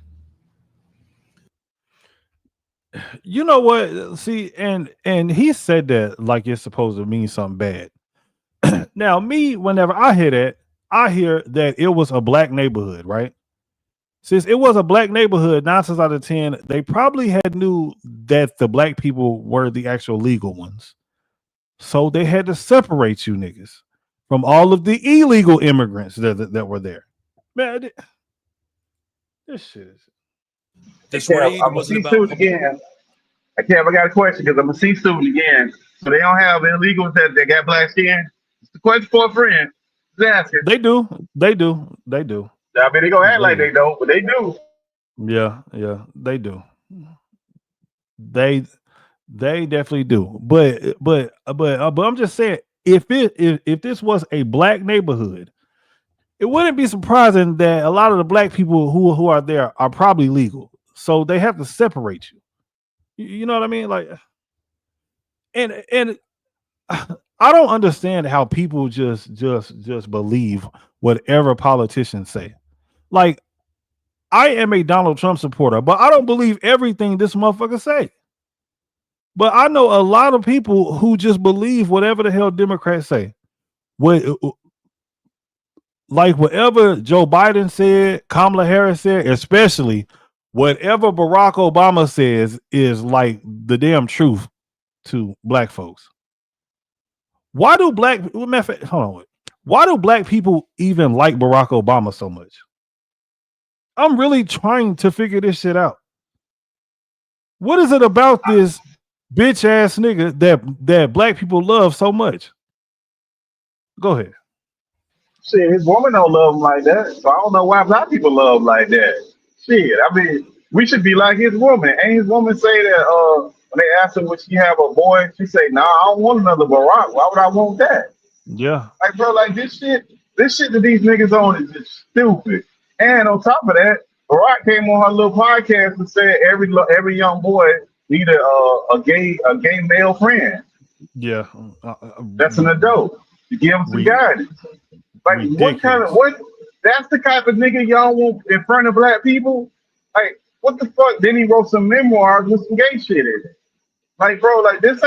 You know what? See, and he said that like it's supposed to mean something bad. Now, whenever I hear that, I hear that it was a black neighborhood, right? Since it was a black neighborhood, 9 times out of 10, they probably knew that the black people were the actual legal ones. So they had to separate you niggas from all of the illegal immigrants that were there. Man, this shit is... This raid wasn't about... again. I got a question because I'm a C student again. So they don't have illegals that got black skin? It's the question for a friend. Just asking. They do. They do. They do. I mean, they gonna act They like do. they don't, but they do. Yeah, yeah, they do. They they definitely do. But I'm just saying, if this was a black neighborhood, it wouldn't be surprising that a lot of the black people who are there are probably legal. So they have to separate you. You know what I mean? Like, and I don't understand how people just believe whatever politicians say. Like, I am a Donald Trump supporter, but I don't believe everything this motherfucker say. But I know a lot of people who just believe whatever the hell Democrats say. What, like whatever Joe Biden said, Kamala Harris said, especially whatever Barack Obama says is like the damn truth to black folks. Why do hold on. Why do black people even like Barack Obama so much? I'm really trying to figure this shit out. What is it about this bitch ass nigga that black people love so much? Go ahead. Shit, his woman don't love him like that. So I don't know why black people love him like that. Shit, I mean, we should be like his woman. Ain't his woman say that when they asked her would she have a boy, she say, nah, I don't want another Barack. Why would I want that? Yeah. Like, bro, like this shit that these niggas on is just stupid. And on top of that, Barack came on her little podcast and said every young boy need a gay male friend. Yeah. That's an adult. You give him some guidance. Like ridiculous. That's the type of nigga y'all want in front of black people? Like, what the fuck? Then he wrote some memoirs with some gay shit in it. Like, bro, like that's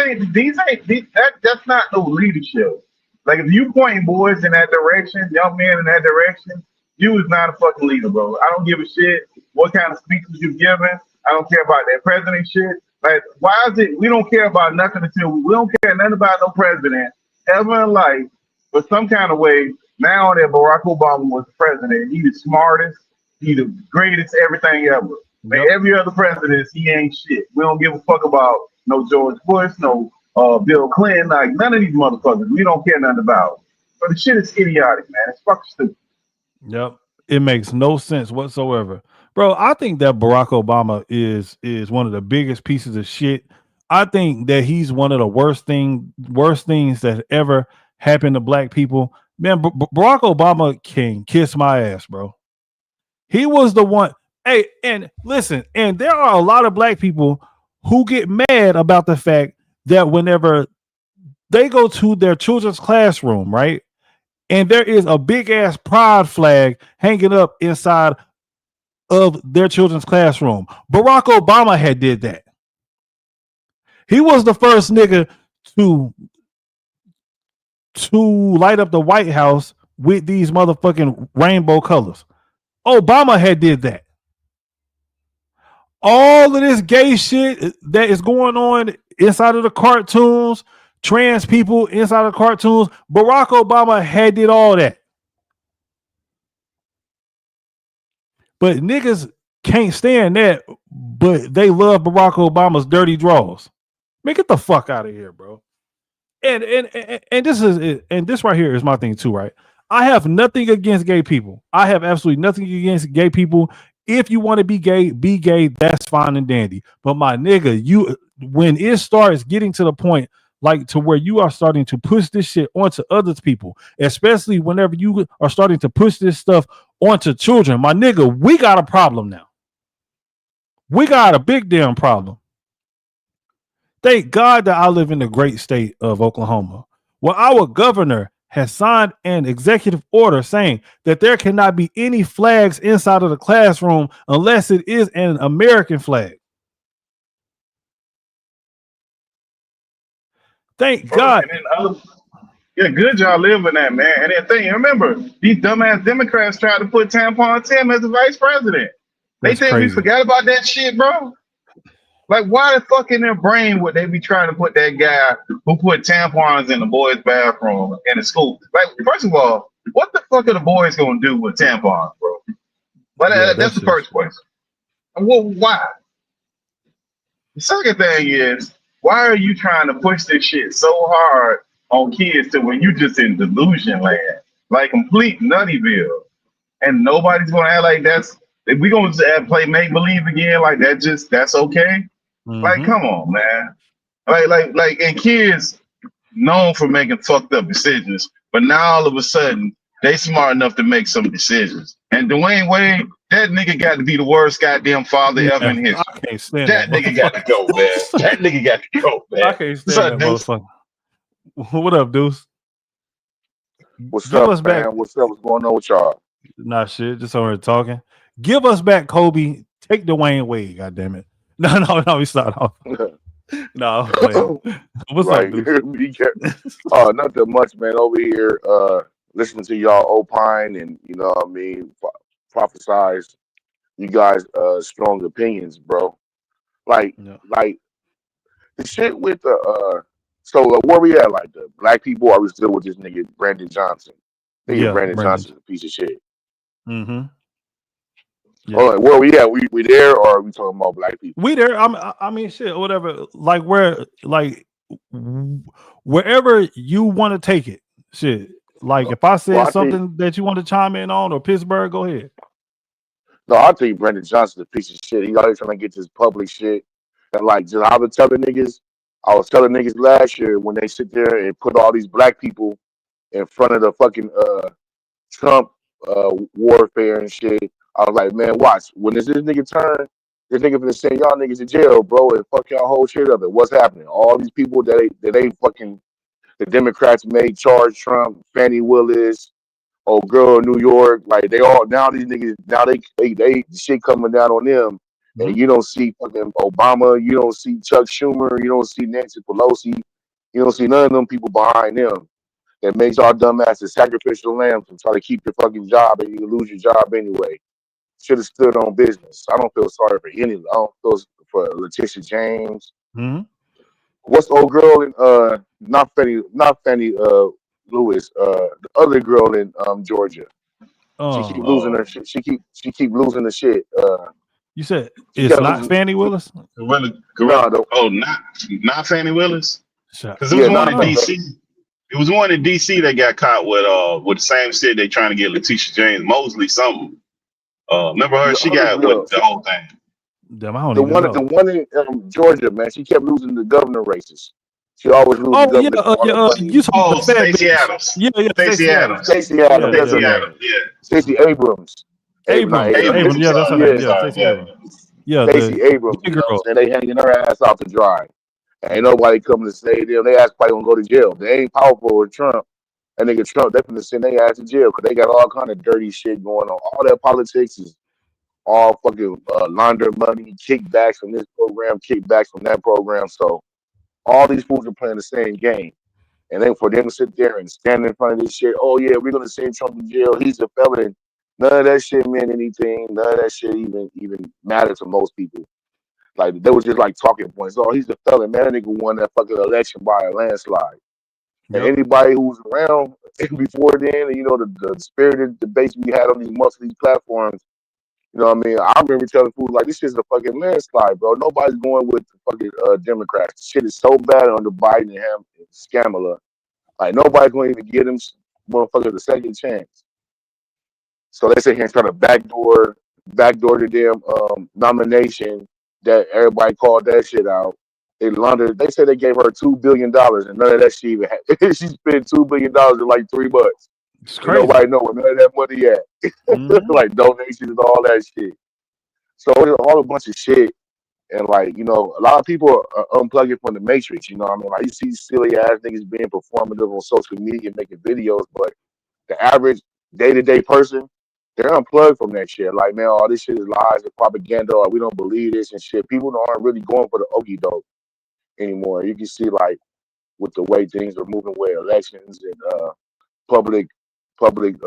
not no leadership. Like, if you pointing boys in that direction, young men in that direction, you is not a fucking leader, bro. I don't give a shit what kind of speeches you're giving. I don't care about that president shit. Like, why is it we don't care about nothing until we don't care nothing about no president ever in life, but some kind of way, now that Barack Obama was the president, he the smartest, he the greatest everything ever. Man, every other president, he ain't shit. We don't give a fuck about no George Bush, no Bill Clinton, like none of these motherfuckers. We don't care nothing about. But the shit is idiotic, man. It's fucking stupid. Yep. It makes no sense whatsoever. Bro, I think that Barack Obama is one of the biggest pieces of shit. I think that he's one of the worst things that ever happened to black people. Man, Barack Obama can kiss my ass, bro. He was the one. Hey, and listen, and there are a lot of black people who get mad about the fact that whenever they go to their children's classroom, right? And there is a big ass pride flag hanging up inside of their children's classroom. Barack Obama had did that. He was the first nigga to light up the White House with these motherfucking rainbow colors. Obama had did that. All of this gay shit that is going on inside of the cartoons, trans people inside of cartoons, Barack Obama had did all that. But niggas can't stand that, but they love Barack Obama's dirty draws. Man, get the fuck out of here, bro. And this right here is my thing too, right? I have nothing against gay people. I have absolutely nothing against gay people. If you want to be gay, that's fine and dandy. But my nigga, when it starts getting to the point like to where you are starting to push this shit onto other people, especially whenever you are starting to push this stuff onto children, my nigga, we got a problem now. We got a big damn problem. Thank God that I live in the great state of Oklahoma, where our governor has signed an executive order saying that there cannot be any flags inside of the classroom unless it is an American flag. Thank God. Yeah, good y'all living that, man. And then thing, remember, these dumbass Democrats tried to put Tampon Tim as the vice president. They think we forgot about that shit, bro. Like, why the fuck in their brain would they be trying to put that guy who put tampons in the boys' bathroom in the school? Like, first of all, what the fuck are the boys gonna do with tampons, bro? But that's the first question. Well, why? The second thing is, why are you trying to push this shit so hard on kids to when you just in delusion land, like complete nuttyville, and nobody's gonna act like that's. If we gonna play make believe again, like that's okay. Like, come on, man. And kids known for making fucked up decisions, but now all of a sudden they smart enough to make some decisions. And Dwayne Wade, that nigga got to be the worst goddamn father ever in Yeah, history. I can't stand That that nigga got to motherfucker. go, man. That nigga got to go, man. I can't stand that Deuce? motherfucker. What up, Deuce? What's Give up, us back. man? What's up? What's going on with y'all? Nah, shit. Just over here talking. Give us back Kobe. Take Dwayne Wade. God damn it. No. We start off. No, what's up, Like, Deuce? nothing much, man. Over here, listening to y'all opine and you know what I mean, prophesize you guys strong opinions, bro. Like, Yeah. like the shit with the so where we at? Like the black people, are we still with this nigga Brandon Johnson? Nigga Yeah, Brandon Brandon. Johnson's a piece of shit. Mm-hmm. Yeah. All right, where we at? We there, or are we talking about black people? We there. I mean, shit, whatever. Like wherever you want to take it. Shit. Like if I Well, said I think something that you want to chime in on, or Pittsburgh, go ahead. no, I think Brandon Johnson's a piece of shit. He always trying to get this public shit. And like just I was telling niggas last year when they sit there and put all these black people in front of the fucking Trump warfare and shit. I was like, man, watch. When this nigga turn, this nigga finna send y'all niggas to jail, bro, and fuck y'all whole shit up. And what's happening? All these people that they fucking the Democrats made charge Trump, Fannie Willis, old girl in New York, like they all now these niggas now they shit coming down on them. And you don't see fucking Obama, you don't see Chuck Schumer, you don't see Nancy Pelosi, you don't see none of them people behind them. That makes our dumbasses sacrificial lambs and try to keep your fucking job and you lose your job anyway. Should have stood on business. I don't feel sorry for any. I don't feel for Letitia James. Mm-hmm. What's the old girl in not Fannie Lewis, the other girl in Georgia. She keep losing her shit. She keep losing the shit. You said She it's kept not losing. Fannie Willis? Not Fannie Willis? Shut Because it was one in not DC. It was one in DC that got caught with the same shit they trying to get Letitia James Mosley something. Remember her? the She other got girl. with the whole thing. Damn, I don't The even one in Georgia, man. She kept losing the governor races. She always lose the Oh yeah, governor. All the money. you talking about the fat Stacey bitch? Adams. Yeah, Stacey Adams. Stacey Adams. That's her Stacey name. Adams. Yeah. Stacey Abrams. Abrams. Yeah, that's her name. Yeah, Stacey Abrams. Yeah, Stacey Abrams. the You know girl. what I'm saying? They hanging her ass out to dry. Ain't nobody coming to save them. They ass probably gonna go to jail. They ain't powerful with Trump. That nigga Trump definitely send their ass to jail because they got all kind of dirty shit going on. All that politics is all fucking laundered money, kickbacks from this program, kickbacks from that program. So all these fools are playing the same game. And then for them to sit there and stand in front of this shit, oh yeah, we're gonna send Trump to jail. He's a felon. None of that shit meant anything. None of that shit even mattered to most people. Like they was just like talking points. Oh, he's a felon, man. That nigga won that fucking election by a landslide. And anybody who was around before then, and you know the spirited debates we had on these monthly platforms, you know what I mean? I remember telling people like this shit's a fucking landslide, bro. Nobody's going with the fucking Democrats. The shit is so bad under Biden and him and Scamala. Like nobody's going to even give them motherfuckers a second chance. So they sit here and try to backdoor the damn nomination that everybody called that shit out. They laundered. They said they gave her $2 billion, and none of that shit even had. She spent $2 billion in like 3 months. It's And crazy. nobody know where none of that money at. Like donations and all that shit. So it's all a bunch of shit. And like, you know, a lot of people are unplugging from the matrix, you know what I mean? Like you see silly ass niggas being performative on social media making videos, but the average day-to-day person, they're unplugged from that shit. Like, man, all this shit is lies and propaganda, or we don't believe this and shit. People aren't really going for the okie doke anymore. You can see like with the way things are moving with elections and public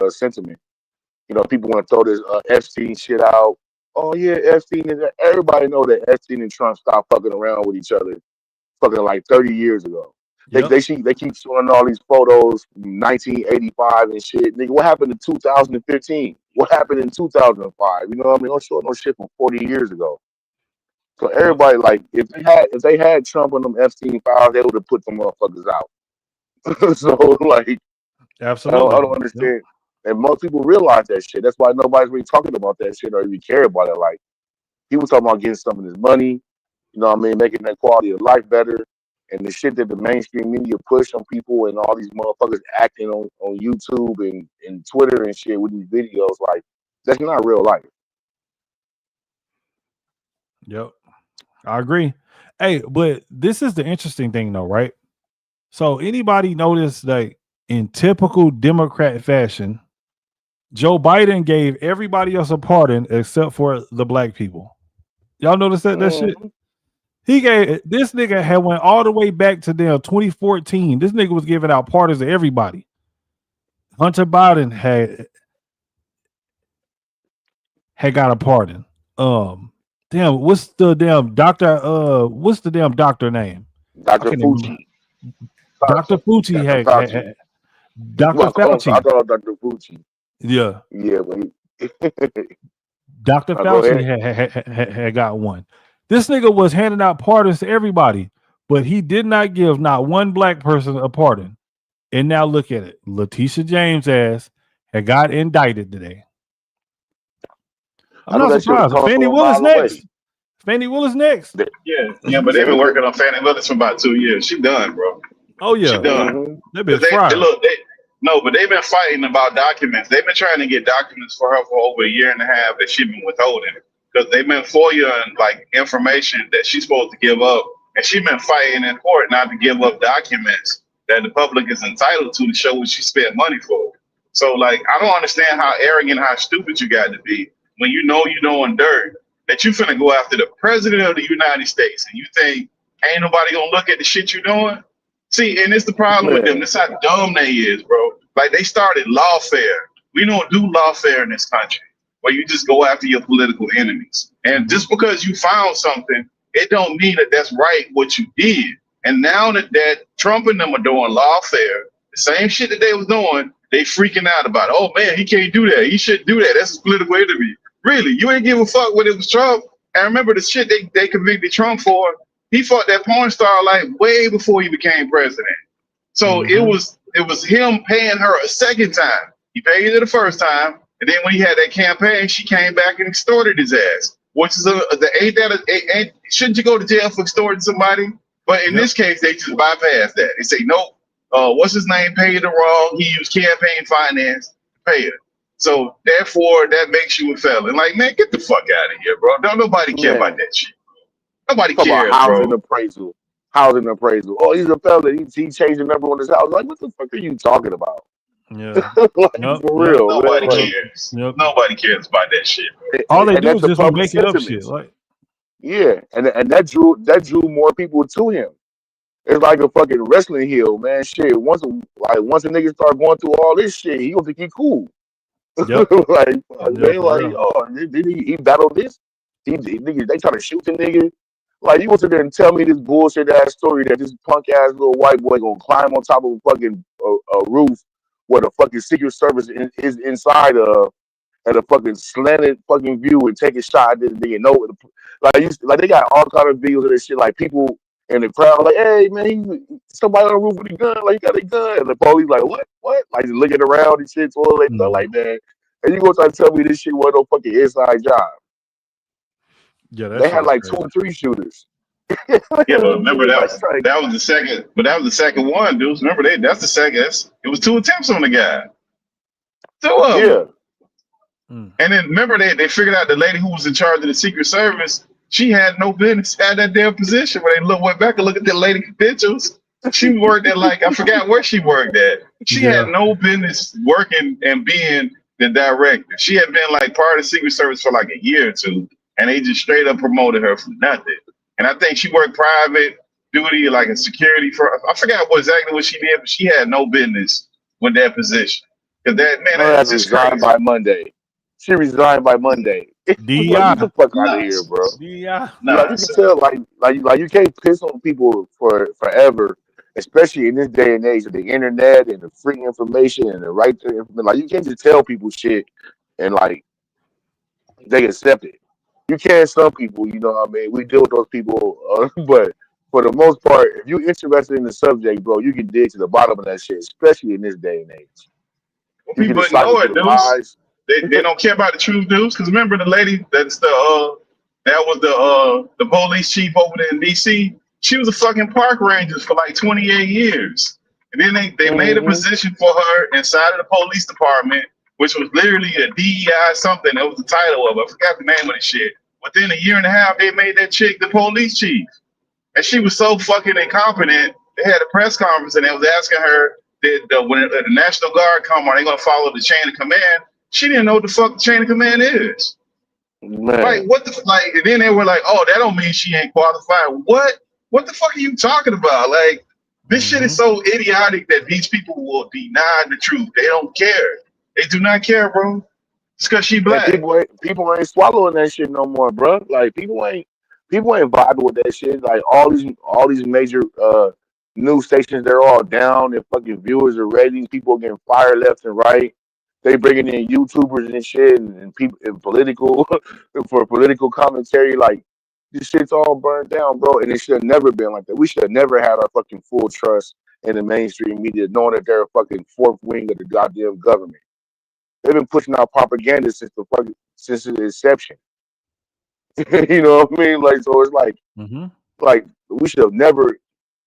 sentiment. You know, people want to throw this Epstein shit out. Oh yeah, Epstein is. Everybody know that Epstein and Trump stopped fucking around with each other, fucking like 30 years ago. They keep showing all these photos from 1985 and shit. Nigga, what happened in 2015? What happened in 2005? You know what I mean? Don't show no shit from 40 years ago. So everybody like if they had Trump on them Epstein files, they would have put them motherfuckers out. So like I Absolutely. don't understand. And most people realize that shit. That's why nobody's really talking about that shit or even care about it. Like he was talking about getting some of his money, you know what I mean, making that quality of life better. And the shit that the mainstream media push on people and all these motherfuckers acting on YouTube and Twitter and shit with these videos, like that's not real life. Yep. I agree. Hey, but this is the interesting thing though, right? So anybody notice that in typical Democrat fashion, Joe Biden gave everybody else a pardon except for the black people. Y'all notice that shit? He gave this nigga had went all the way back to damn 2014. This nigga was giving out pardons to everybody. Hunter Biden had got a pardon. Damn, what's the damn doctor? What's the damn doctor name? Dr. Fauci. Dr. Fauci had Dr. Well, Fauci. I thought Dr. Fauci. Yeah. Yeah, but Dr. Fauci had got one. This nigga was handing out pardons to everybody, but he did not give not one black person a pardon. And now look at it. Letitia James' ass had got indicted today. I'm not surprised. Fannie Willis next. Fannie Willis next. Yeah, but they've been working on Fannie Willis for about 2 years. She done, bro. Oh yeah, she done. They've been fried. No, but they've been fighting about documents. They've been trying to get documents for her for over a year and a half that she's been withholding because they've been FOIAing like information that she's supposed to give up, and she's been fighting in court not to give up documents that the public is entitled to show what she spent money for. So like, I don't understand how arrogant, how stupid you got to be when you know you're doing dirt, that you finna go after the president of the United States and you think ain't nobody gonna look at the shit you're doing? See, and it's the problem with them. That's how dumb they is, bro. Like they started lawfare. We don't do lawfare in this country where you just go after your political enemies. And just because you found something, it don't mean that that's right what you did. And now that Trump and them are doing lawfare, the same shit that they was doing, they freaking out about, oh man, he can't do that. He shouldn't do that. That's his political enemy. Really, you ain't give a fuck when it was Trump. And remember the shit they convicted Trump for. He fought that porn star like way before he became president. So it was him paying her a second time. He paid her the first time, and then when he had that campaign, she came back and extorted his ass. Which is shouldn't you go to jail for extorting somebody? But in this case, they just bypass that. They say nope. What's his name paid her wrong. He used campaign finance to pay her. So therefore, that makes you a felon. Like, man, get the fuck out of here, bro. Don't nobody care about that shit. Nobody cares, housing bro. Housing appraisal. Oh, he's a felon. He changed the number on his house. Like, what the fuck are you talking about? Yeah. Like, for real. Nobody man. cares. Nobody cares about that shit. All they do is that's just the make it up sentiment. shit. Like, yeah, and that drew more people to him. It's like a fucking wrestling heel, man. Shit. Once a nigga start going through all this shit, he gonna think he cool. Yep. Like, man, like, oh, did he battle this? Nigga, they try to shoot the nigga. Like, you go sit there and tell me this bullshit ass story that this punk ass little white boy gonna climb on top of a fucking roof where the fucking Secret Service is inside of, and a fucking slanted fucking view and take a shot at this nigga. Like they got all kind of videos of this shit. Like people in the crowd, like, hey man, somebody on the roof with a gun, like he got a gun, and the police like, what? Like just looking around and shit, all they stuff like that. And you gonna try to tell me this shit was no fucking inside job? Yeah, they had like 2 or 3 shooters. Yeah, but remember that was the second. But that was the second one, dudes. Remember that's the second. It was 2 attempts on the guy. 2 of them. Yeah. And then remember they figured out the lady who was in charge of the Secret Service, she had no business had that damn position. When they went back and look at the lady credentials, she worked at I forgot where she worked at. She had no business working and being the director. She had been like part of the Secret Service for like a year or 2, and they just straight up promoted her for nothing. And I think she worked private duty, like a security for. I forgot exactly what she did, but she had no business with that position. Because that just resigned by Monday. She resigned by Monday. DI. Get the fuck out of here, bro. DI. Like, you can tell, like you can't piss on people for forever, especially in this day and age of the internet and the free information and the right to information. Like, you can't just tell people shit and like they accept it. You can some people, you know what I mean? We deal with those people, but for the most part, if you're interested in the subject, bro, you can dig to the bottom of that shit, especially in this day and age. You can People decipher ignore through it, the dudes. lies. They don't care about the truth, dudes. Because remember the lady that was the police chief over there in DC. She was a fucking park ranger for like 28 years, and then they made a position for her inside of the police department, which was literally a DEI something. That was the title of it. I forgot the name of the shit. Within a year and a half, they made that chick the police chief. And she was so fucking incompetent. They had a press conference and they was asking her when the National Guard come, are they going to follow the chain of command? She didn't know what the fuck the chain of command is. Man. Like what the like? And then they were like, "Oh, that don't mean she ain't qualified." What? What the fuck are you talking about? Like this shit is so idiotic that these people will deny the truth. They don't care. They do not care, bro. It's because she And black. people ain't swallowing that shit no more, bro. Like people ain't vibing with that shit. Like all these major news stations, they're all down. Their fucking viewers are ratings. People are getting fired left and right. They bringing in YouTubers and shit and people and political for political commentary. Like this shit's all burned down, bro. And it should have never been like that. We should have never had our fucking full trust in the mainstream media, knowing that they're a fucking fourth wing of the goddamn government. They've been pushing out propaganda since its inception. You know what I mean? Like, so it's like we should have never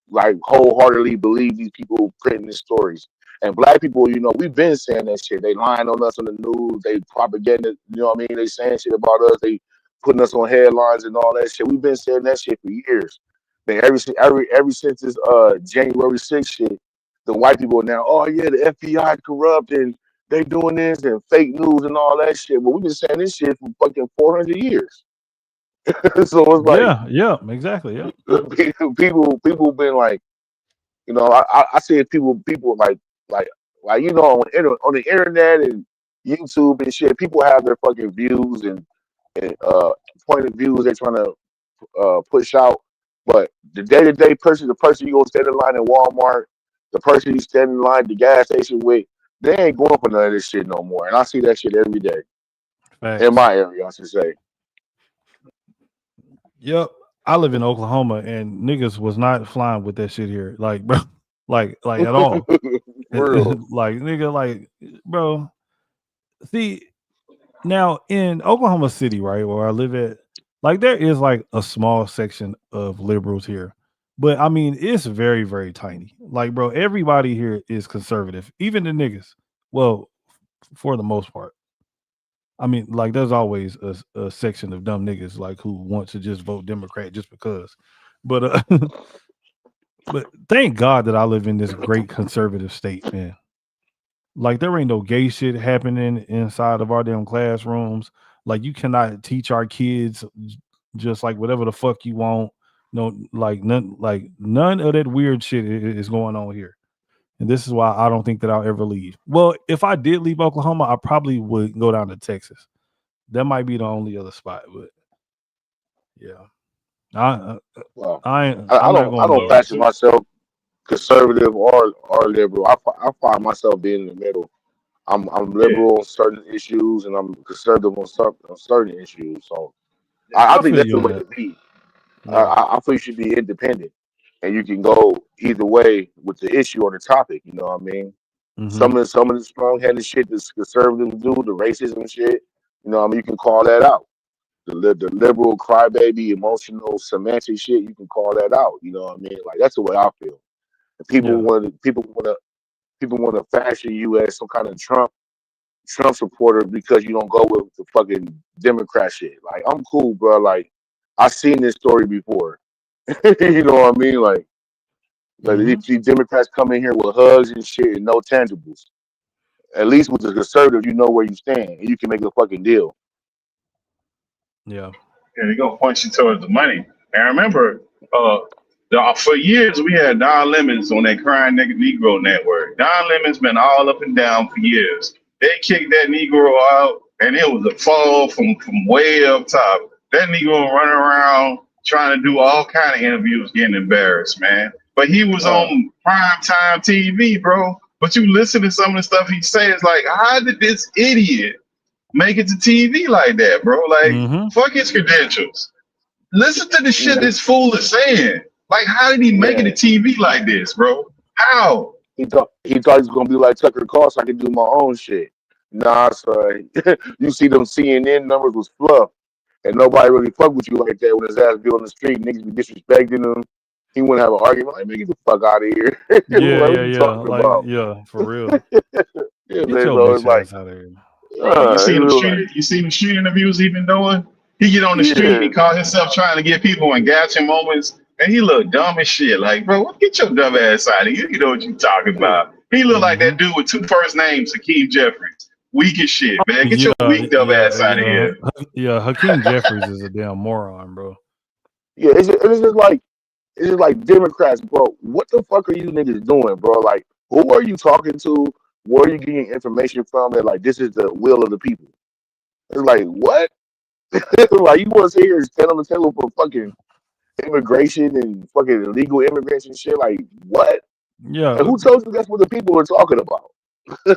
like wholeheartedly believed these people printing these stories. And black people, you know, we've been saying that shit. They lying on us on the news. They propaganda. You know what I mean? They saying shit about us. They putting us on headlines and all that shit. We've been saying that shit for years. Man, ever since this January 6th shit, the white people are now, oh yeah, the FBI corrupt and they doing this and fake news and all that shit. But we've been saying this shit for fucking 400 years. So it's like Yeah, exactly. Yeah. people been like, you know, I see people like you know on the internet and YouTube and shit. People have their fucking views and point of views they're trying to push out. But the day-to-day person, the person you go stand in line at Walmart, the person you stand in line at the gas station with, they ain't going for none of this shit no more. And I see that shit every day in my area, I should say. Yep. I live in Oklahoma and niggas was not flying with that shit here. Like, bro, like at all. Real. Like, nigga, like, bro. See, now in Oklahoma City, right, where I live at, like there is like a small section of liberals here. But I mean, it's very, very tiny. Like, bro, everybody here is conservative, even the niggas. Well, for the most part. I mean, like, there's always a section of dumb niggas like who want to just vote Democrat just because. But but thank God that I live in this great conservative state, man. Like, there ain't no gay shit happening inside of our damn classrooms. Like, you cannot teach our kids just like whatever the fuck you want. No, like none of that weird shit is going on here. And this is why I don't think that I'll ever leave. Well, if I did leave Oklahoma, I probably would go down to Texas. That might be the only other spot, but yeah, I not going don't nowhere. fashion myself conservative or liberal. I find myself being in the middle. I'm liberal on certain issues and I'm conservative on certain issues. So I I think feel that's you the on way that. to be. Yeah. I feel you should be independent and you can go either way with the issue or the topic. You know what I mean? Mm-hmm. Some of the strong-headed shit that conservatives do, the racism shit. You know what I mean? You can call that out. The liberal crybaby, emotional, semantic shit. You can call that out. You know what I mean? Like that's the way I feel. And Yeah. people want to fashion you as some kind of Trump supporter because you don't go with the fucking Democrat shit. Like I'm cool, bro. Like I've seen this story before. You know what I mean? Like Mm-hmm. these Democrats come in here with hugs and shit and no tangibles. At least with the conservative, you know where you stand and you can make a fucking deal. Yeah. Yeah, they're gonna point you towards the money. And remember, for years we had Don Lemons on that crying nigga Negro network. Don Lemons been all up and down for years. They kicked that Negro out, and it was a fall from way up top. That Negro running around trying to do all kind of interviews, getting embarrassed, man. But he was on prime time TV, bro. But you listen to some of the stuff he says, like, how did this idiot make it to TV like that, bro. Like, Mm-hmm. fuck his credentials. Listen to the shit Yeah. this fool is saying. Like, how did he make it Yeah. to TV like this, bro? How? He thought he was gonna be like Tucker Carlson. I could do my own shit. Nah, son. You see them CNN numbers was fluff, and nobody really fuck with you like that when his ass be on the street. Niggas be disrespecting him. He wouldn't have an argument like, man, get the fuck out of here. Yeah, Like, what yeah, you yeah. talking Like, about? yeah, for real. Yeah, Get man. your So it's bitch like, ass out of here. Bro, he was like, you see the street interviews he been doing? He get on the street and yeah, he call himself trying to get people in gotcha moments, and he look dumb as shit. Like, bro, get your dumb ass out of here. You know what you talking about. He look like Mm-hmm. that dude with two first names, Hakeem Jeffries. Weak as shit, man. Get Yeah, your weak dumb ass out of yeah. here. Yeah, Hakeem Jeffries is a damn moron, bro. yeah. It's just like Democrats, bro. What the fuck are you niggas doing, bro? Like, who are you talking to? Where are you getting information from? That like this is the will of the people. It's like what? Like you want to sit here and stand on the table for fucking immigration and fucking illegal immigrants and shit? Like what? Yeah, And who told you that's what the people are talking about?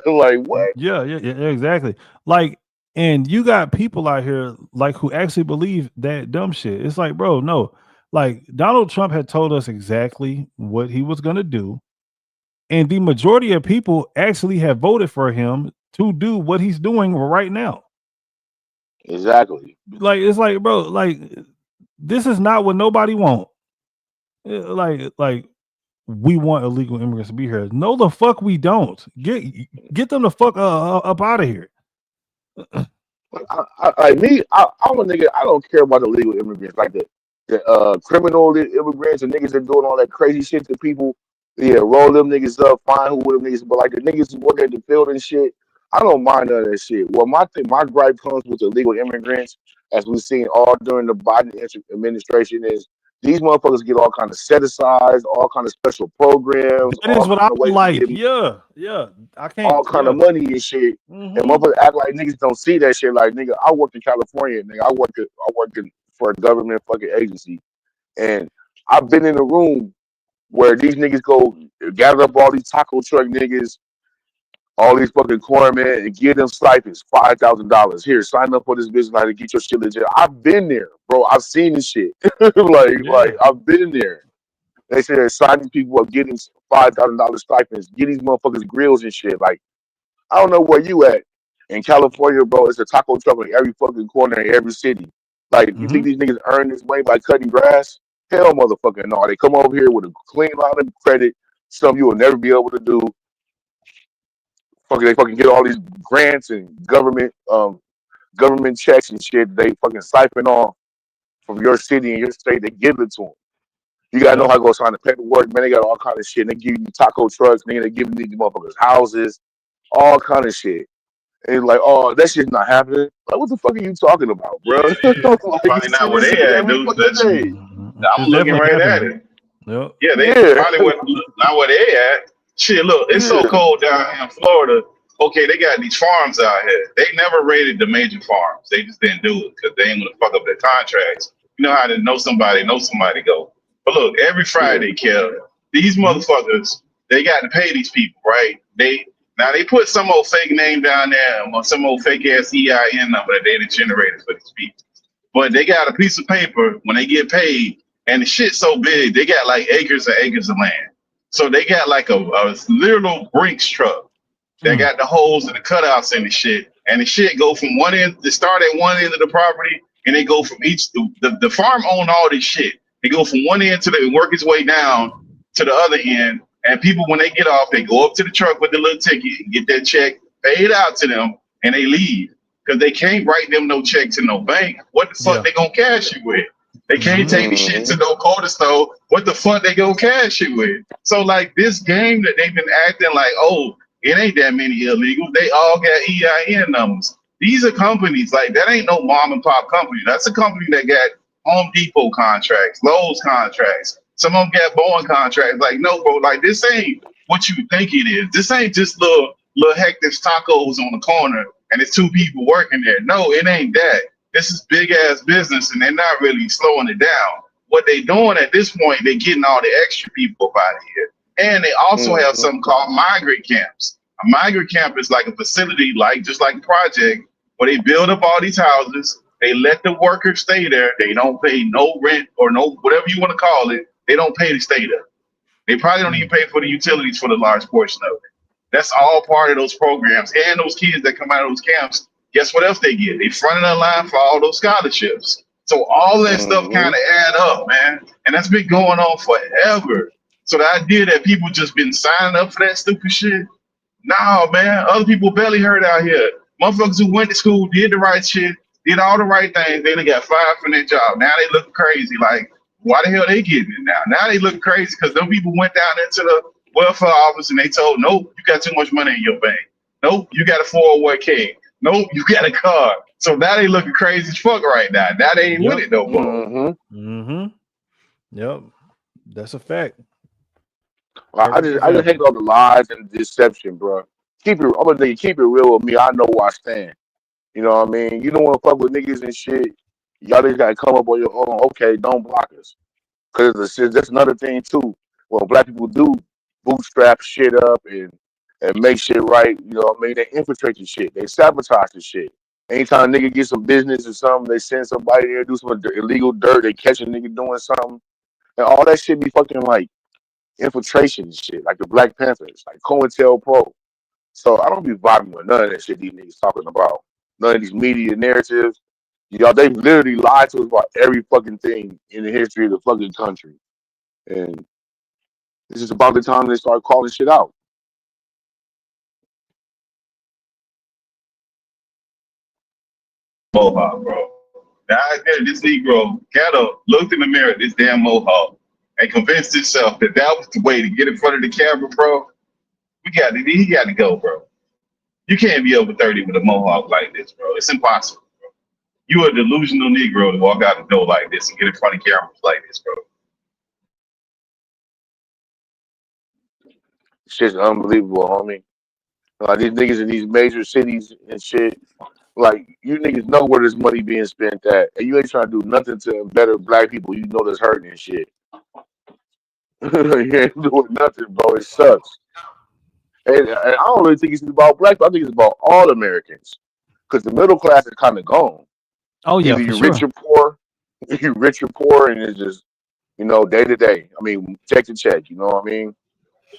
Like what? yeah, exactly. Like, and you got people out here like who actually believe that dumb shit. It's like, bro, no. Like Donald Trump had told us exactly what he was gonna do, and the majority of people actually have voted for him to do what he's doing right now. Exactly. Like, it's like, bro, like this is not what nobody want. Like we want illegal immigrants to be here. No, the fuck we don't. Get them the fuck up out of here. I'm a nigga. I don't care about the legal immigrants, like the criminal immigrants and niggas that doing all that crazy shit to people. Yeah, roll them niggas up, find who with them niggas. But like the niggas who work at the field and shit, I don't mind none of that shit. Well, my gripe comes with the illegal immigrants, as we've seen all during the Biden administration, is these motherfuckers get all kind of set asides, all kind of special programs, That is all what kind I of ways to like. get Yeah. I can't. all kind of money and shit. And motherfuckers act like niggas don't see that shit. Like nigga, I work in California, nigga. I work for a government fucking agency, and I've been in a room where these niggas go gather up all these taco truck niggas, all these fucking cornmen, and give them stipends, $5,000. Here, sign up for this business like to get your shit legit. I've been there, bro. I've seen this shit. like I've been there. They say they're signing people up, getting $5,000 stipends, get these motherfuckers grills and shit. Like, I don't know where you at in California, bro. It's a taco truck in every fucking corner in every city. Like, you think these niggas earn this way by cutting grass? Hell, motherfucking no. They come over here with a clean line of credit, something you will never be able to do. They fucking get all these grants and government checks and shit. They fucking siphon off from your city and your state. They give it to them. You gotta know how to go sign the paperwork, man. They got all kind of shit. They give you taco trucks, nigga. They give these motherfuckers houses, all kind of shit. And it's like, oh, that shit's not happening. Like, what the fuck are you talking about, bro? Like, Probably not where they at, dude. I'm looking right at it. Yep. Yeah, they probably not where they at. Shit, look, it's so cold down here in Florida. Okay, they got these farms out here. They never raided the major farms. They just didn't do it because they ain't gonna fuck up their contracts. You know how to know somebody go. But look, every Friday, Kev, these motherfuckers, they got to pay these people, right? They put some old fake name down there or some old fake ass EIN number that they generated for these people. But they got a piece of paper when they get paid, and the shit's so big, they got like acres and acres of land. So they got like a little Brinks truck that got the holes and the cutouts and the shit. And the shit go from one end, they start at one end of the property, and they go from the farm own all this shit. They go from one end work its way down to the other end. And people, when they get off, they go up to the truck with the little ticket and get that check paid out to them, and they leave. Because they can't write them no check to no bank. What the fuck they gonna cash you with? They can't take the shit to no corner store. What the fuck they gonna cash you with? So like this game that they've been acting like, oh, it ain't that many illegals. They all got EIN numbers. These are companies, like that ain't no mom and pop company. That's a company that got Home Depot contracts, Lowe's contracts. Some of them got Boeing contracts. Like, no, bro, like this ain't what you think it is. This ain't just little Hector's tacos on the corner and it's two people working there. No, it ain't that. This is big ass business and they're not really slowing it down. What they doing at this point, they're getting all the extra people up out of here. And they also have something called migrant camps. A migrant camp is like a facility, just like a project, where they build up all these houses. They let the workers stay there. They don't pay no rent or no whatever you want to call it. They don't pay to stay there. They probably don't even pay for the utilities for the large portion of it. That's all part of those programs. And those kids that come out of those camps, guess what else they get? They front of the line for all those scholarships. So all that stuff kind of add up, man. And that's been going on forever. So the idea that people just been signing up for that stupid shit, no, man. Other people barely heard out here. Motherfuckers who went to school, did the right shit, did all the right things, then they got fired from their job. Now they look crazy. Like, why the hell they getting it now? Now they look crazy because them people went down into the welfare office and they told, nope, you got too much money in your bank. Nope, you got a 401k. Nope, you got a car. So now they looking crazy as fuck right now. Now they ain't with it no more. Yep, that's a fact. I just hate all the lies and deception, bro. I'm gonna tell you, keep it real with me. I know where I stand. You know what I mean? You don't want to fuck with niggas and shit. Y'all just gotta come up on your own. Okay, don't block us. Cause that's another thing too. When black people do bootstrap shit up and make shit right, you know what I mean? They infiltrate the shit. They sabotage the shit. Anytime a nigga get some business or something, they send somebody there do some illegal dirt. They catch a nigga doing something, and all that shit be fucking like infiltration and shit, like the Black Panthers, like COINTELPRO. So I don't be vibing with none of that shit these niggas talking about. None of these media narratives. Y'all, they literally lied to us about every fucking thing in the history of the fucking country. And this is about the time they start calling shit out. Mohawk, bro. Now I get this Negro gotta looked in the mirror at this damn Mohawk and convinced himself that that was the way to get in front of the camera, bro. He got to go, bro. You can't be over 30 with a Mohawk like this, bro. It's impossible. You a delusional Negro to walk out the door like this and get in front of cameras like this, bro. Shit's unbelievable, homie. Like these niggas in these major cities and shit, like you niggas know where this money being spent at, and you ain't trying to do nothing to better black people. You know that's hurting and shit. You ain't doing nothing, bro. It sucks. And I don't really think it's about black people. I think it's about all Americans, because the middle class is kind of gone. Oh yeah, Either for you're sure. rich or poor. You're rich or poor, and it's just day to day. I mean, check to check. You know what I mean?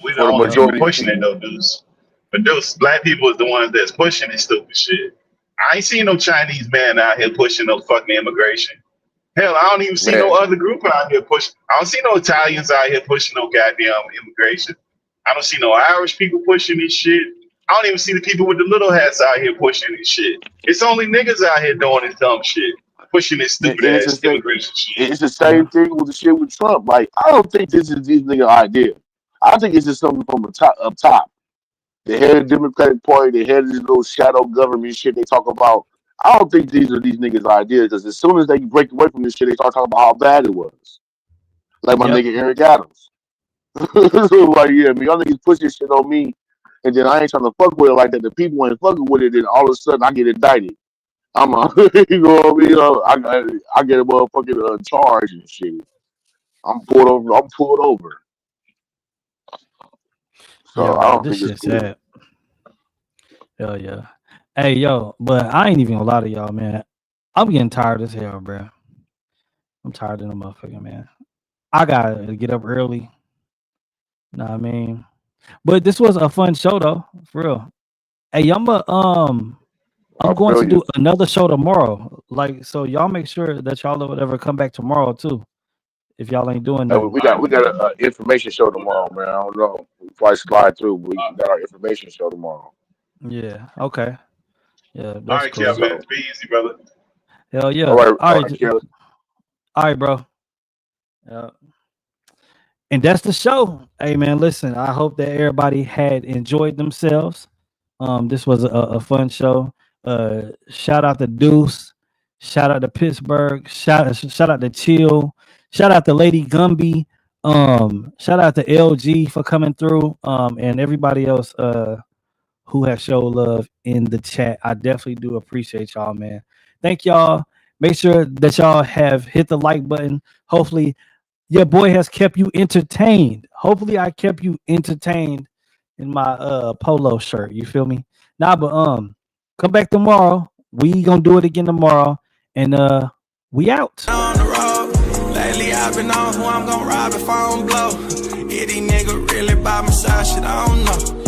We the For the only people majority of pushing it though, dudes. But dudes, black people is the ones that's pushing this stupid shit. I ain't seen no Chinese man out here pushing no fucking immigration. Hell, I don't even see no other group out here pushing. I don't see no Italians out here pushing no goddamn immigration. I don't see no Irish people pushing this shit. I don't even see the people with the little hats out here pushing this shit. It's only niggas out here doing this dumb shit, pushing this stupid ass immigration shit. It's the same thing with the shit with Trump. Like, I don't think this is these niggas' idea. I think it's just something from up top. The head of the Democratic Party, the head of this little shadow government shit they talk about. I don't think these are these niggas' ideas, because as soon as they break away from this shit, they start talking about how bad it was. Like my nigga Eric Adams. Like, yeah, man, y'all niggas push this shit on me, and then I ain't trying to fuck with it like that. The people ain't fucking with it, and all of a sudden I get indicted. I'm a, you know what I mean? I get a motherfucking charge and shit. I'm pulled over. So Yeah, I bro, don't this think it's shit's cool. sad. Hell yeah. Hey, yo, but I ain't even gonna lie to y'all, man. I'm getting tired as hell, bro. I'm tired of the motherfucker, man. I gotta get up early. Know what I mean? But this was a fun show though, for real. Hey, I'm going to do another show tomorrow. Like, so y'all make sure that y'all would ever come back tomorrow too. If y'all ain't doing Hey, nothing. we got an information show tomorrow, man. I don't know if I slide through. We got our information show tomorrow. Yeah, okay. Yeah, that's All right, cool. Kevin, be easy, brother. Hell yeah. All right, All right, Kelly. all right, bro. Yeah. And that's the show. Hey man, listen, I hope that everybody had enjoyed themselves. This was a fun show. Shout out to Deuce, shout out to Pittsburgh, shout out to Chill, shout out to Lady Gumby, shout out to LG for coming through, and everybody else who has showed love in the chat. I definitely do appreciate y'all, man. Thank y'all. Make sure that y'all have hit the like button. Hopefully your boy has kept you entertained. Hopefully I kept you entertained in my polo shirt. You feel me? Nah, but come back tomorrow. We gonna do it again tomorrow, and we out. On the road. Lately I've been on who I'm gonna rob if I don't blow. Yeah, these niggas really by my side, shit, I don't know.